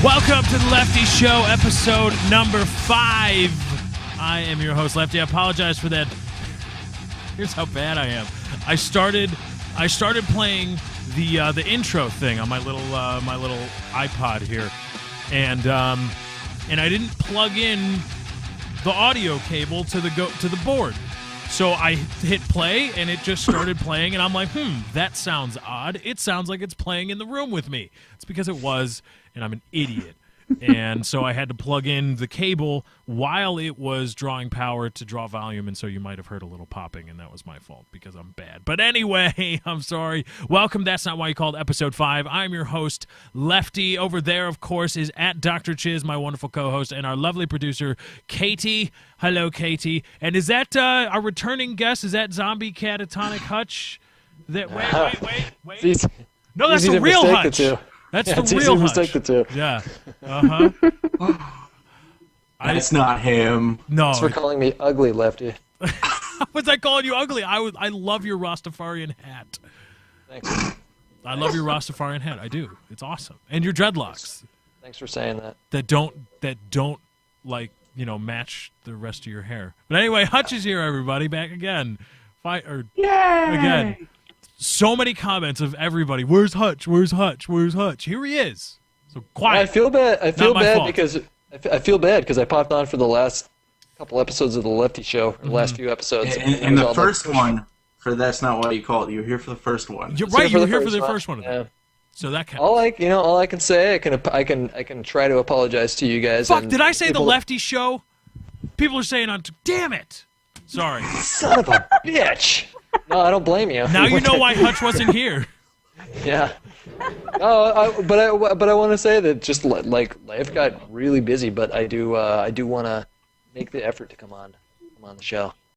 Welcome to the Lefty Show, episode number 5. I am your host, Lefty. I apologize for that. Here's how bad I am. I started playing the intro thing on my little iPod here, and I didn't plug in the audio cable to the board. So I hit play, and it just started playing, and I'm like, that sounds odd. It sounds like it's playing in the room with me. It's because it was, and I'm an idiot. And so I had to plug in the cable while it was drawing power to draw volume, and so you might have heard a little popping, and that was my fault because I'm bad. But anyway, I'm sorry. Welcome, That's Not Why You Called, episode 5. I'm your host, Lefty. Over there, of course, is at Dr. Chiz, my wonderful co-host, and our lovely producer, Katie. Hello, Katie. And is that a returning guest? Is that zombie catatonic Hutch? Wait. Easy, No, that's easy the to real mistake Hutch. the two. That's Yeah, the it's easy real to Hutch. mistake the two. Yeah. Uh-huh. It's not him. No. Thanks for calling me ugly, Lefty. Was I calling you ugly? I love your Rastafarian hat. Thanks. I love your Rastafarian hat. I do. It's awesome. And your dreadlocks Thanks for saying that. that don't like, match the rest of your hair. But anyway, Hutch is here, everybody, back again. Again. So many comments of everybody. Where's Hutch? Where's Hutch? Where's Hutch? Here he is. So quiet. I feel bad. I feel my bad fault. because I popped on for the last couple episodes of the Lefty Show, or the last few episodes. And the first one, for That's Not Why You Called, you were here for the first one. You're right. You were here for the first one. Yeah. So that counts. All I can say, I can try to apologize to you guys. Fuck, and did I say the people- Lefty Show? People are saying damn it. Sorry. Son of a bitch. No, I don't blame you. Now you know why Hutch wasn't here. Yeah. No, but I want to say that just like life got really busy, but I do want to make the effort to come on the show.